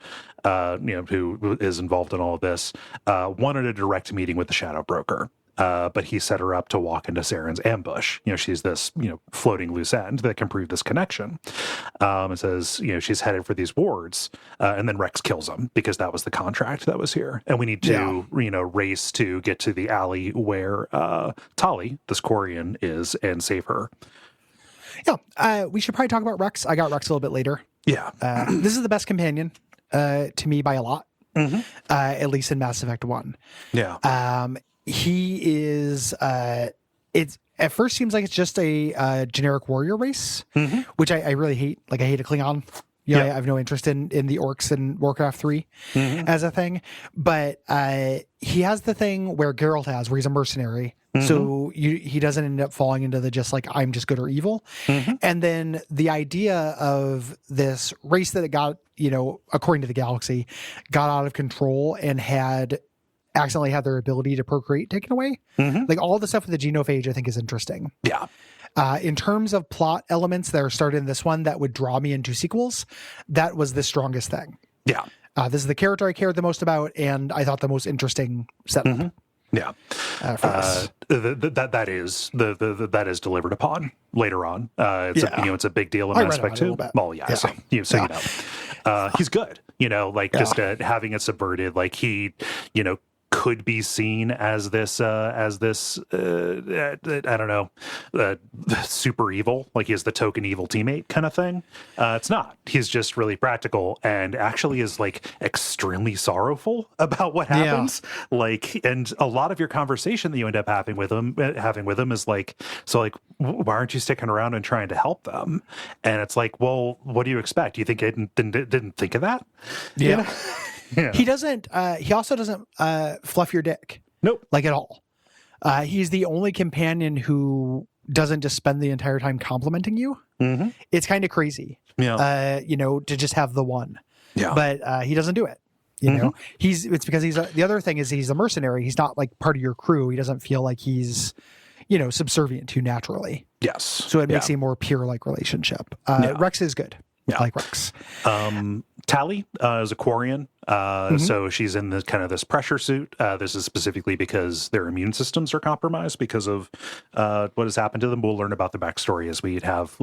who is involved in all of this, wanted a direct meeting with the Shadow Broker. But he set her up to walk into Saren's ambush. She's this, floating loose end that can prove this connection. And says, she's headed for these wards. And then Rex kills him because that was the contract that was here. And we need to, race to get to the alley where Tali, this Quarian, is and save her. Yeah. We should probably talk about Rex. I got Rex a little bit later. Yeah. This is the best companion to me by a lot, at least in Mass Effect 1. Yeah. He is, it at first seems like it's just a generic warrior race, which I really hate. Like I hate a Klingon. I have no interest in the orcs in Warcraft 3 as a thing. But he has the thing where Geralt has, where he's a mercenary. So he doesn't end up falling into the just like, I'm just good or evil. And then the idea of this race that it got, according to the galaxy, got out of control and accidentally had their ability to procreate taken away. Like all the stuff with the genophage, I think is interesting. Yeah. In terms of plot elements that are started in this one that would draw me into sequels, that was the strongest thing. Yeah. This is the character I cared the most about, and I thought the most interesting setup. Yeah, that is delivered upon later on. It's a big deal in Mass Effect 2. Well, he's good. Just having it subverted, like he, could be seen as this I don't know, super evil, like he is the token evil teammate kind of thing. It's not. He's just really practical and actually is like extremely sorrowful about what happens. And a lot of your conversation that you end up having with him is like, so like, why aren't you sticking around and trying to help them? And it's like, well, what do you expect? You think I didn't think of that? Yeah. Yeah. He doesn't. He also doesn't fluff your dick. Nope. Like at all. He's the only companion who doesn't just spend the entire time complimenting you. It's kind of crazy. Yeah. To just have the one. Yeah. But he doesn't do it. It's because the other thing is he's a mercenary. He's not like part of your crew. He doesn't feel like he's subservient to naturally. Yes. So it makes a more pure like relationship. Rex is good. Yeah. I like Rex. Tali is a Quarian. So she's in this pressure suit. This is specifically because their immune systems are compromised because of what has happened to them. We'll learn about the backstory as we have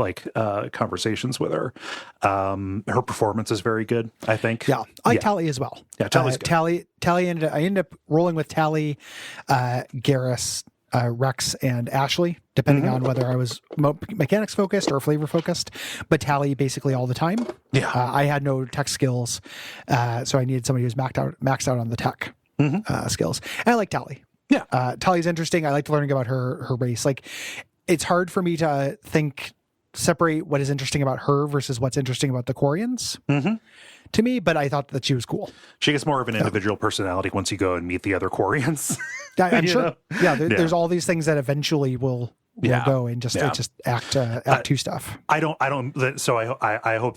conversations with her. Her performance is very good, I think. Yeah, I like Tali as well. Yeah, Tali's good. Tali I ended up rolling with Tali, Garrus, Rex, and Ashley, depending on whether I was mechanics focused or flavor focused, but Tali basically all the time. Yeah. I had no tech skills, so I needed somebody who's maxed out on the tech skills. And I like Tali. Yeah. Tali's interesting. I liked learning about her race. Like, it's hard for me to separate what is interesting about her versus what's interesting about the Quarians. To me, but I thought that she was cool. She gets more of an individual personality once you go and meet the other Quarians. I'm sure. Yeah, there's all these things that eventually will go and just act two stuff. I hope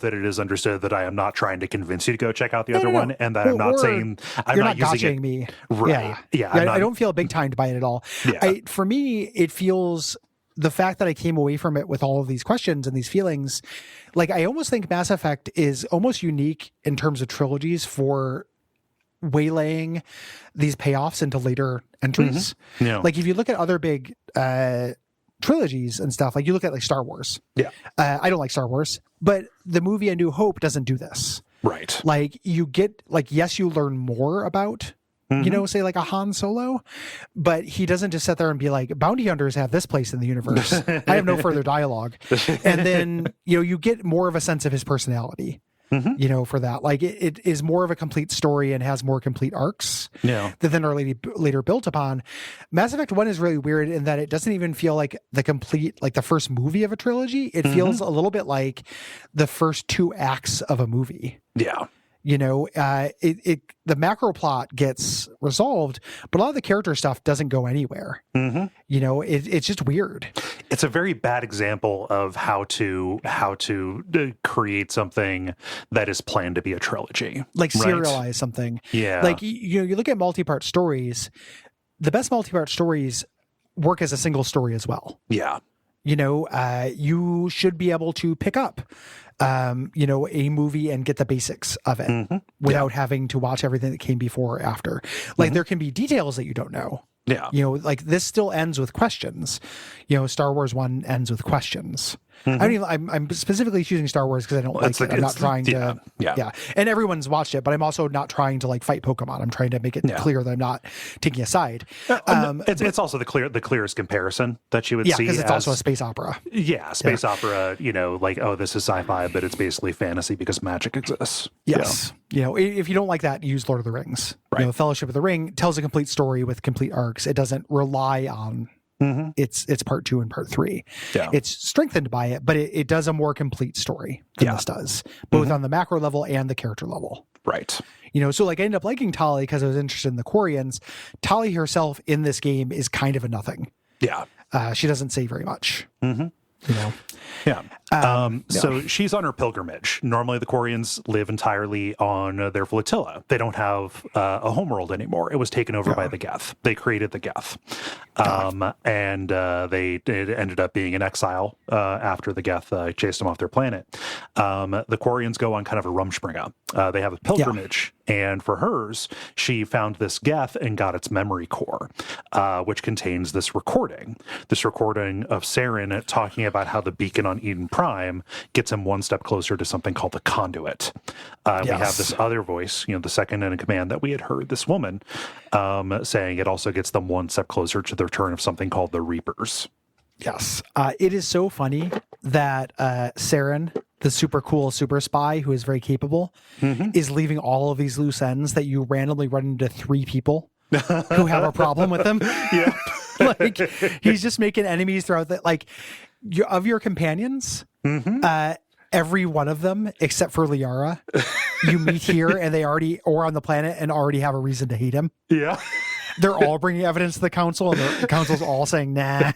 that it is understood that I am not trying to convince you to go check out the other one, and that I'm not saying I'm you're not using it. Me. Right. I don't feel big timed by it at all. Yeah. For me, it feels. The fact that I came away from it with all of these questions and these feelings, like I almost think Mass Effect is almost unique in terms of trilogies for waylaying these payoffs into later entries. Yeah. Like if you look at other big trilogies and stuff, like you look at like Star Wars. Yeah. I don't like Star Wars, but the movie A New Hope doesn't do this. Right. Like you get like, yes, you learn more about, you know, say like a Han Solo, but he doesn't just sit there and be like, bounty hunters have this place in the universe. I have no further dialogue. And then, you know, you get more of a sense of his personality. You know, for that, like it is more of a complete story and has more complete arcs that then are later built upon. Mass Effect 1 is really weird in that it doesn't even feel like the complete, like the first movie of a trilogy. It feels a little bit like the first 2 acts of a movie. Yeah. You know, the macro plot gets resolved, but a lot of the character stuff doesn't go anywhere. You know, it's just weird. It's a very bad example of how to create something that is planned to be a trilogy, like serialize something. Yeah, like you know, you look at multi-part stories. The best multi-part stories work as a single story as well. Yeah, you know, you should be able to pick up you know, a movie and get the basics of it without having to watch everything that came before or after. Like there can be details that you don't know. Yeah. You know, like this still ends with questions. You know, Star Wars 1 ends with questions. I don't even, I'm specifically choosing Star Wars because I don't like it. I'm not trying to. Yeah. And everyone's watched it, but I'm also not trying to like fight Pokemon. I'm trying to make it clear that I'm not taking a side. It's also the clearest comparison that you would see. Yeah, because it's also a space opera. Yeah, space opera, you know, like, oh, this is sci-fi, but it's basically fantasy because magic exists. Yes. You know, if you don't like that, use Lord of the Rings. Right. You know, Fellowship of the Ring tells a complete story with complete arcs. It doesn't rely on it's part 2 and part 3. Yeah. It's strengthened by it, but it does a more complete story than this does, both on the macro level and the character level. Right. You know, so like I ended up liking Tali because I was interested in the Quarians. Tali herself in this game is kind of a nothing. Yeah. She doesn't say very much. You know? Yeah. So she's on her pilgrimage. Normally the Quarians live entirely on their flotilla. They don't have a homeworld anymore. It was taken over by the Geth. They created the Geth. And they ended up being in exile after the Geth chased them off their planet. The Quarians go on kind of a Rumspringa. They have a pilgrimage. And for hers, she found this Geth and got its memory core, which contains this recording of Saren talking about how the beacon on Eden Prime gets him one step closer to something called the conduit. We have this other voice, you know, the second in command that we had heard, this woman, saying it also gets them one step closer to the return of something called the Reapers. Yes. It is so funny that Saren, the super cool super spy who is very capable, is leaving all of these loose ends that you randomly run into 3 people who have a problem with him. Yeah. Like he's just making enemies throughout the, like of your companions, every one of them except for Liara, you meet here and they already, or on the planet, and already have a reason to hate him. Yeah. They're all bringing evidence to the council, and the council's all saying, nah.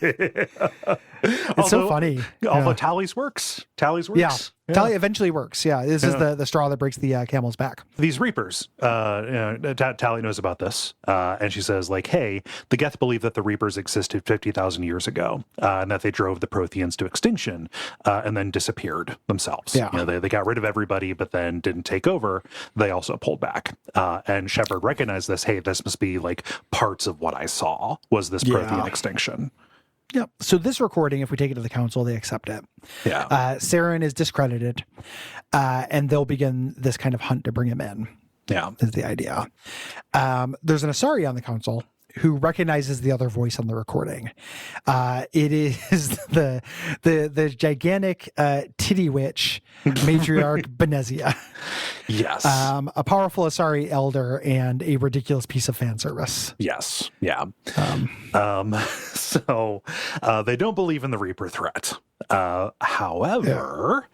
It's so funny. Although Tali's works. Yeah. Tali eventually works. Yeah. This is the straw that breaks the camel's back. These Reapers, Tali knows about this. And she says, like, hey, the Geth believe that the Reapers existed 50,000 years ago, and that they drove the Protheans to extinction, and then disappeared themselves. Yeah. You know, they got rid of everybody, but then didn't take over. They also pulled back. And Shepard recognized this. Hey, this must be like parts of what I saw was this Prothean extinction. Yeah. So this recording, if we take it to the council, they accept it. Yeah. Saren is discredited, and they'll begin this kind of hunt to bring him in. Yeah. Is the idea. There's an Asari on the council who recognizes the other voice on the recording. It is the gigantic titty witch matriarch Benezia. Yes. A powerful Asari elder and a ridiculous piece of fan service. Yes. Yeah. So they don't believe in the Reaper threat. However,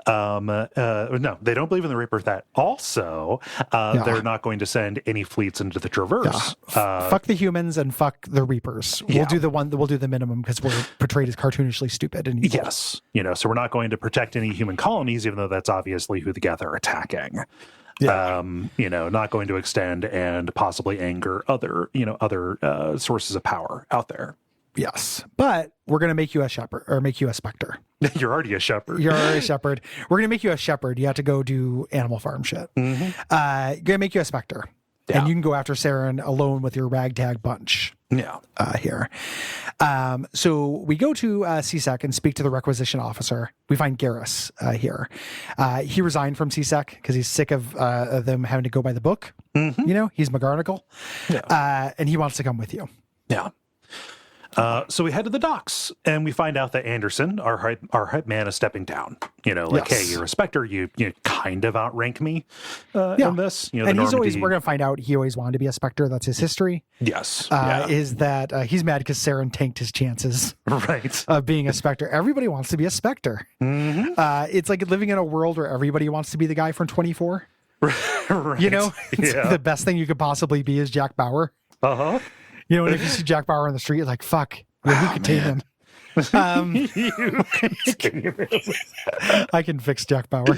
no, they don't believe in the Reaper threat. Also, they're not going to send any fleets into the Traverse. Fuck the humans and fuck the Reapers. We'll do the minimum because we're portrayed as cartoonishly stupid and evil. Yes. You know, so we're not going to protect any human colonies, even though that's obviously who the Geth are attacking. Yeah. You know, not going to extend and possibly anger other sources of power out there. Yes, but we're going to make you a shepherd, or make you a specter. You're already a shepherd. You're already a shepherd. We're going to make you a shepherd. You have to go do animal farm shit. Going to make you a specter. and you can go after Saren alone with your ragtag bunch. Yeah. Here. So we go to CSEC and speak to the requisition officer. We find Garrus here. He resigned from CSEC because he's sick of them having to go by the book. Mm-hmm. You know, he's McGarnagle. Yeah. And he wants to come with you. Yeah. So we head to the docks and we find out that Anderson, our hype man, is stepping down. You know, like, hey, you're a Spectre. You kind of outrank me in this. You know, and he's always, we're going to find out he always wanted to be a Spectre. That's his history. Yes. Is that he's mad because Saren tanked his chances of being a Spectre. Everybody wants to be a Spectre. Mm-hmm. It's like living in a world where everybody wants to be the guy from 24. Right. You know, it's the best thing you could possibly be is Jack Bauer. Uh-huh. You know, and if you see Jack Bauer on the street, you're like, fuck, who could tame him? I can fix Jack Bauer.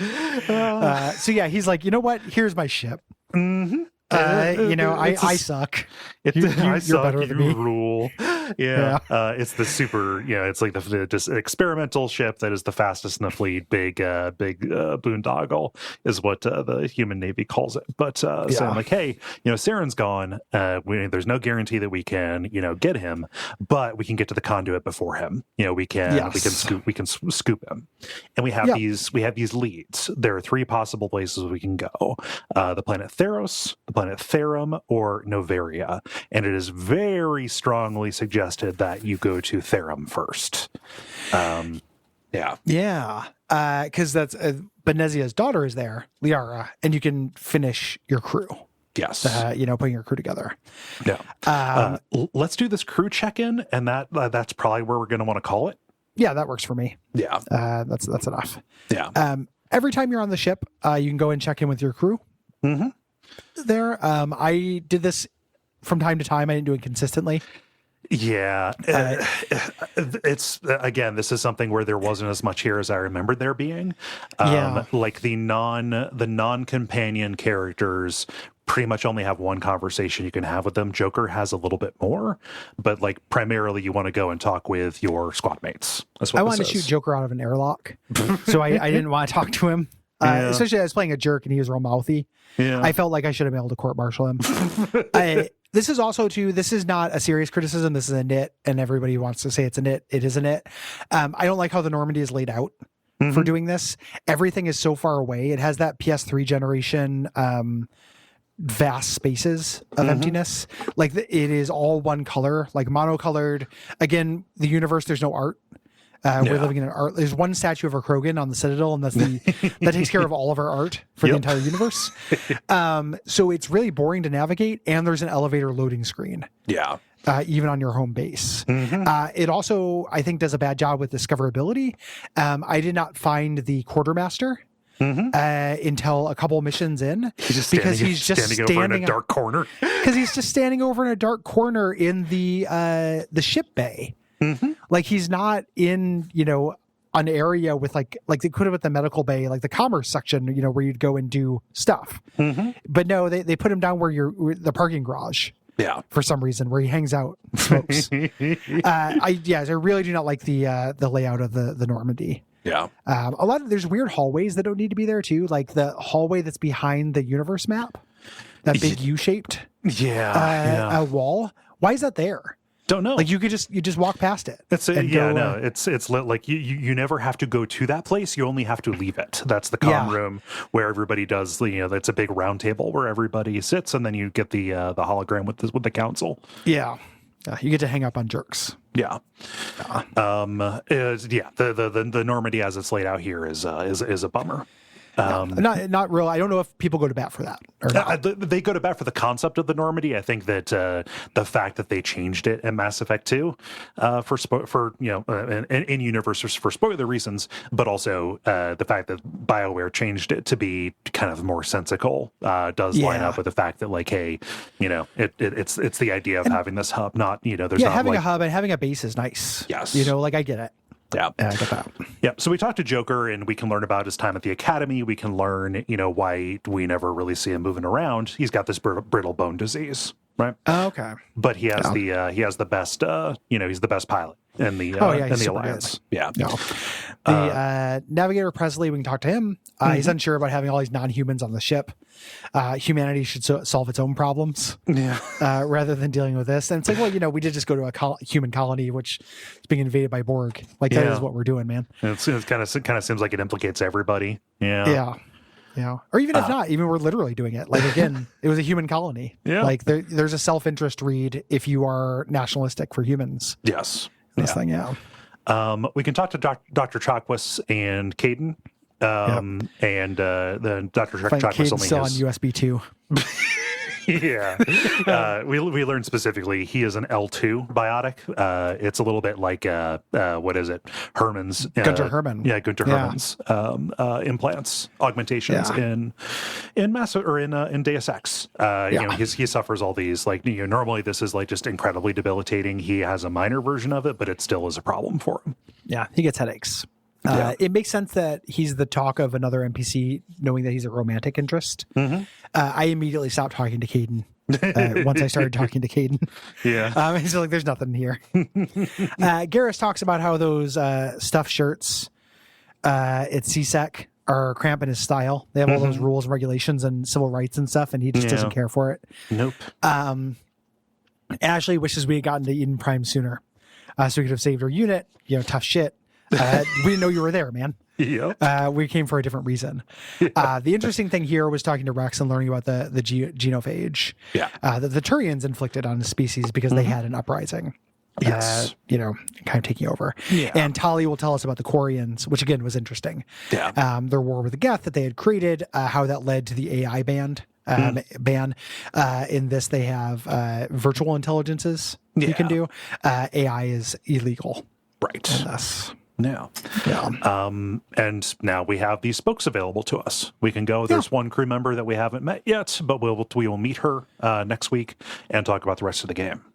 So yeah, he's like, you know what? Here's my ship. Mm-hmm. You know, I suck. You're better than me. Rule. Yeah. It's the super, it's like the just experimental ship that is the fastest in the fleet. Big boondoggle is what the human Navy calls it. But so I'm like, hey, Saren's gone. There's no guarantee that we can, get him, but we can get to the conduit before him. We can scoop him. And we have these leads. There are 3 possible places we can go. The planet Theros, the planet Therum, or Noveria. And it is very strongly suggested that you go to Therum first. Because that's Benezia's daughter is there, Liara, and you can finish your crew. Yes. Putting your crew together. Yeah. Let's do this crew check-in, and that's probably where we're going to want to call it. Yeah, that works for me. Yeah. That's enough. Yeah. Every time you're on the ship, you can go and check in with your crew. Mm-hmm. There. I did this from time to time. I didn't do it consistently. Yeah. It's again, this is something where there wasn't as much here as I remembered there being. Like the non-companion characters pretty much only have one conversation you can have with them. Joker has a little bit more, but like primarily you want to go and talk with your squad mates. That's what I wanted to shoot Joker out of an airlock, so I didn't want to talk to him. Especially I was playing a jerk and he was real mouthy. Yeah. I felt like I should have been able to court-martial him. This is also this is not a serious criticism. This is a nit, and everybody wants to say it's a nit. It is a nit. I don't like how the Normandy is laid out for doing this. Everything is so far away. It has that PS3 generation vast spaces of emptiness. Like it is all one color, like monocolored. Again, the universe, there's no art. We're living in an art. There's one statue of a Krogan on the Citadel, and that takes care of all of our art for the entire universe. So it's really boring to navigate, and there's an elevator loading screen. Yeah. Even on your home base. It also, I think, does a bad job with discoverability. I did not find the quartermaster until a couple missions in, he's just standing over in a dark corner. Because he's just standing over in a dark corner in the ship bay. Like he's not in, an area with like they could have at the medical bay, like the commerce section, where you'd go and do stuff. But no, they put him down where the parking garage. Yeah. For some reason, where he hangs out and smokes. I really do not like the layout of the Normandy. Yeah. There's weird hallways that don't need to be there too. Like the hallway that's behind the universe map, that big U-shaped wall. Why is that there? Don't know. Like you just walk past it. It's like you never have to go to that place. You only have to leave it. That's the comm room where everybody does. It's a big round table where everybody sits, and then you get the hologram with the council. Yeah, you get to hang up on jerks. Yeah. The Normandy as it's laid out here is a bummer. Not real. I don't know if people go to bat for that or not. They go to bat for the concept of the Normandy. I think that the fact that they changed it in Mass Effect 2 in universe for spoiler reasons, but also the fact that BioWare changed it to be kind of more sensical does line up with the fact that it's the idea of having this hub, not there's not having a hub and having a base is nice. Yes, I get it. Yeah. I get that. Yeah. So we talked to Joker and we can learn about his time at the academy. We can learn, why we never really see him moving around. He's got this brittle bone disease. right? Oh, okay. But he has he has the best he's the best pilot in the in the Alliance. Yeah. No. The Navigator Presley, we can talk to him. He's unsure about having all these non-humans on the ship. Humanity should solve its own problems rather than dealing with this. And it's like, well, we did just go to a human colony, which is being invaded by Borg. Like, that is what we're doing, man. It kind of seems like it implicates everybody. Yeah. Yeah. Or even if not, even we're literally doing it. Like, again, it was a human colony. Yeah. Like, there's a self-interest read if you are nationalistic for humans. Yes. This thing, we can talk to Dr. Chakwas and Caden. And then Dr. Chakwas only still on has... USB 2. Yeah. We learned specifically he is an L2 biotic. It's a little bit like what is it? Herman's Gunter Herman. Yeah, Gunter Herman's implants, augmentations in Deus Ex. He suffers all these, like, normally this is like just incredibly debilitating. He has a minor version of it, but it still is a problem for him. Yeah, he gets headaches. It makes sense that he's the talk of another NPC, knowing that he's a romantic interest. I immediately stopped talking to Caden once I started talking to Caden. Yeah. He's like, there's nothing here. Garrus talks about how those stuffed shirts at CSEC are cramping his style. They have all those rules and regulations and civil rights and stuff, and he just doesn't care for it. Nope. Ashley wishes we had gotten to Eden Prime sooner, so we could have saved her unit. Tough shit. We didn't know you were there, man. Yep. We came for a different reason. The interesting thing here was talking to Rex and learning about the genophage that the Turians inflicted on the species because they had an uprising. Yes. Kind of taking over. Yeah. And Tali will tell us about the Quarians, which again was interesting. Yeah. Their war with the Geth that they had created, how that led to the AI ban. In this, they have virtual intelligences you can do. AI is illegal. Right. In this. Yeah. And now we have these spokes available to us. We can go. There's one crew member that we haven't met yet, but we will meet her next week and talk about the rest of the game.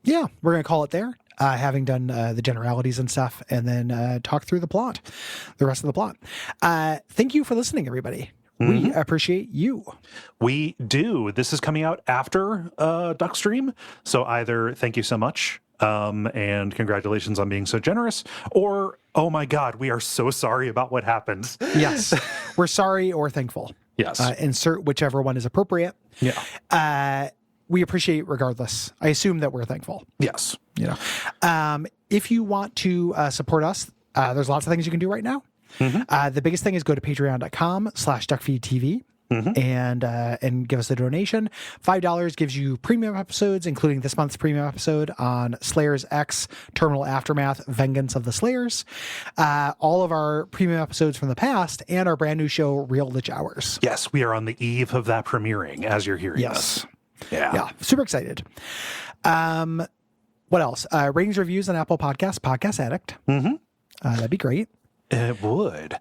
Yeah, we're going to call it there, having done the generalities and stuff, and then talk through the rest of the plot. Thank you for listening, everybody. We appreciate you. We do. This is coming out after Duckstream, so either thank you so much, and congratulations on being so generous, or, oh my God, we are so sorry about what happened. Yes. We're sorry or thankful. Yes. Insert whichever one is appropriate. Yeah. We appreciate regardless. I assume that we're thankful. Yes. If you want to support us, there's lots of things you can do right now. The biggest thing is go to patreon.com/Duckfeed.tv. And give us a donation. $5 gives you premium episodes, including this month's premium episode on Slayers X, Terminal Aftermath, Vengeance of the Slayers. All of our premium episodes from the past and our brand new show, Real Lich Hours. Yes, we are on the eve of that premiering as you're hearing this. Yeah. Super excited. What else? Ratings, reviews on Apple Podcasts, Podcast Addict. That'd be great. It would.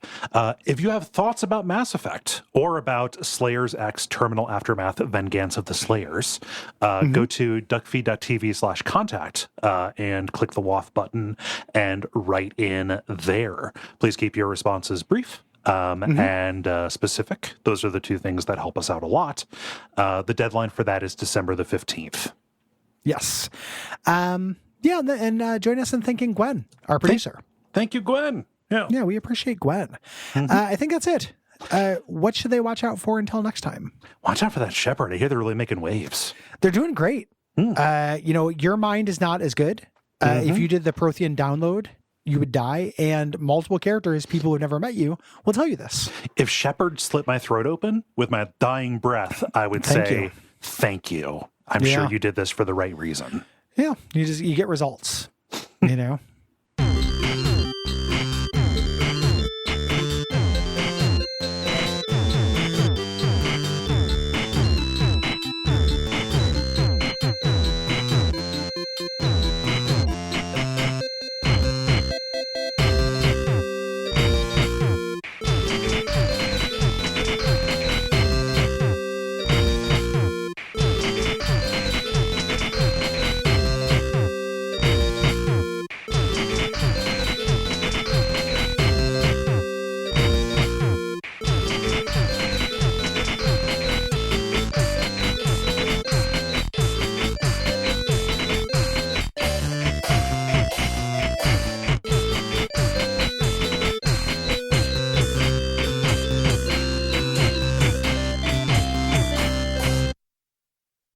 If you have thoughts about Mass Effect or about Slayers X Terminal Aftermath Vengeance of the Slayers, go to duckfeed.tv/contact and click the WAF button and write in there. Please keep your responses brief and specific. Those are the two things that help us out a lot. The deadline for that is December the 15th. Yes. And join us in thanking Gwen, our producer. Thank you, Gwen. Yeah, we appreciate Gwen. I think that's it. What should they watch out for until next time? Watch out for that Shepherd. I hear they're really making waves. They're doing great. Your mind is not as good. If you did the Prothean download, you would die. And multiple characters, people who have never met you, will tell you this. If Shepherd slit my throat open with my dying breath, I would say, thank you. I'm sure you did this for the right reason. Yeah, you get results,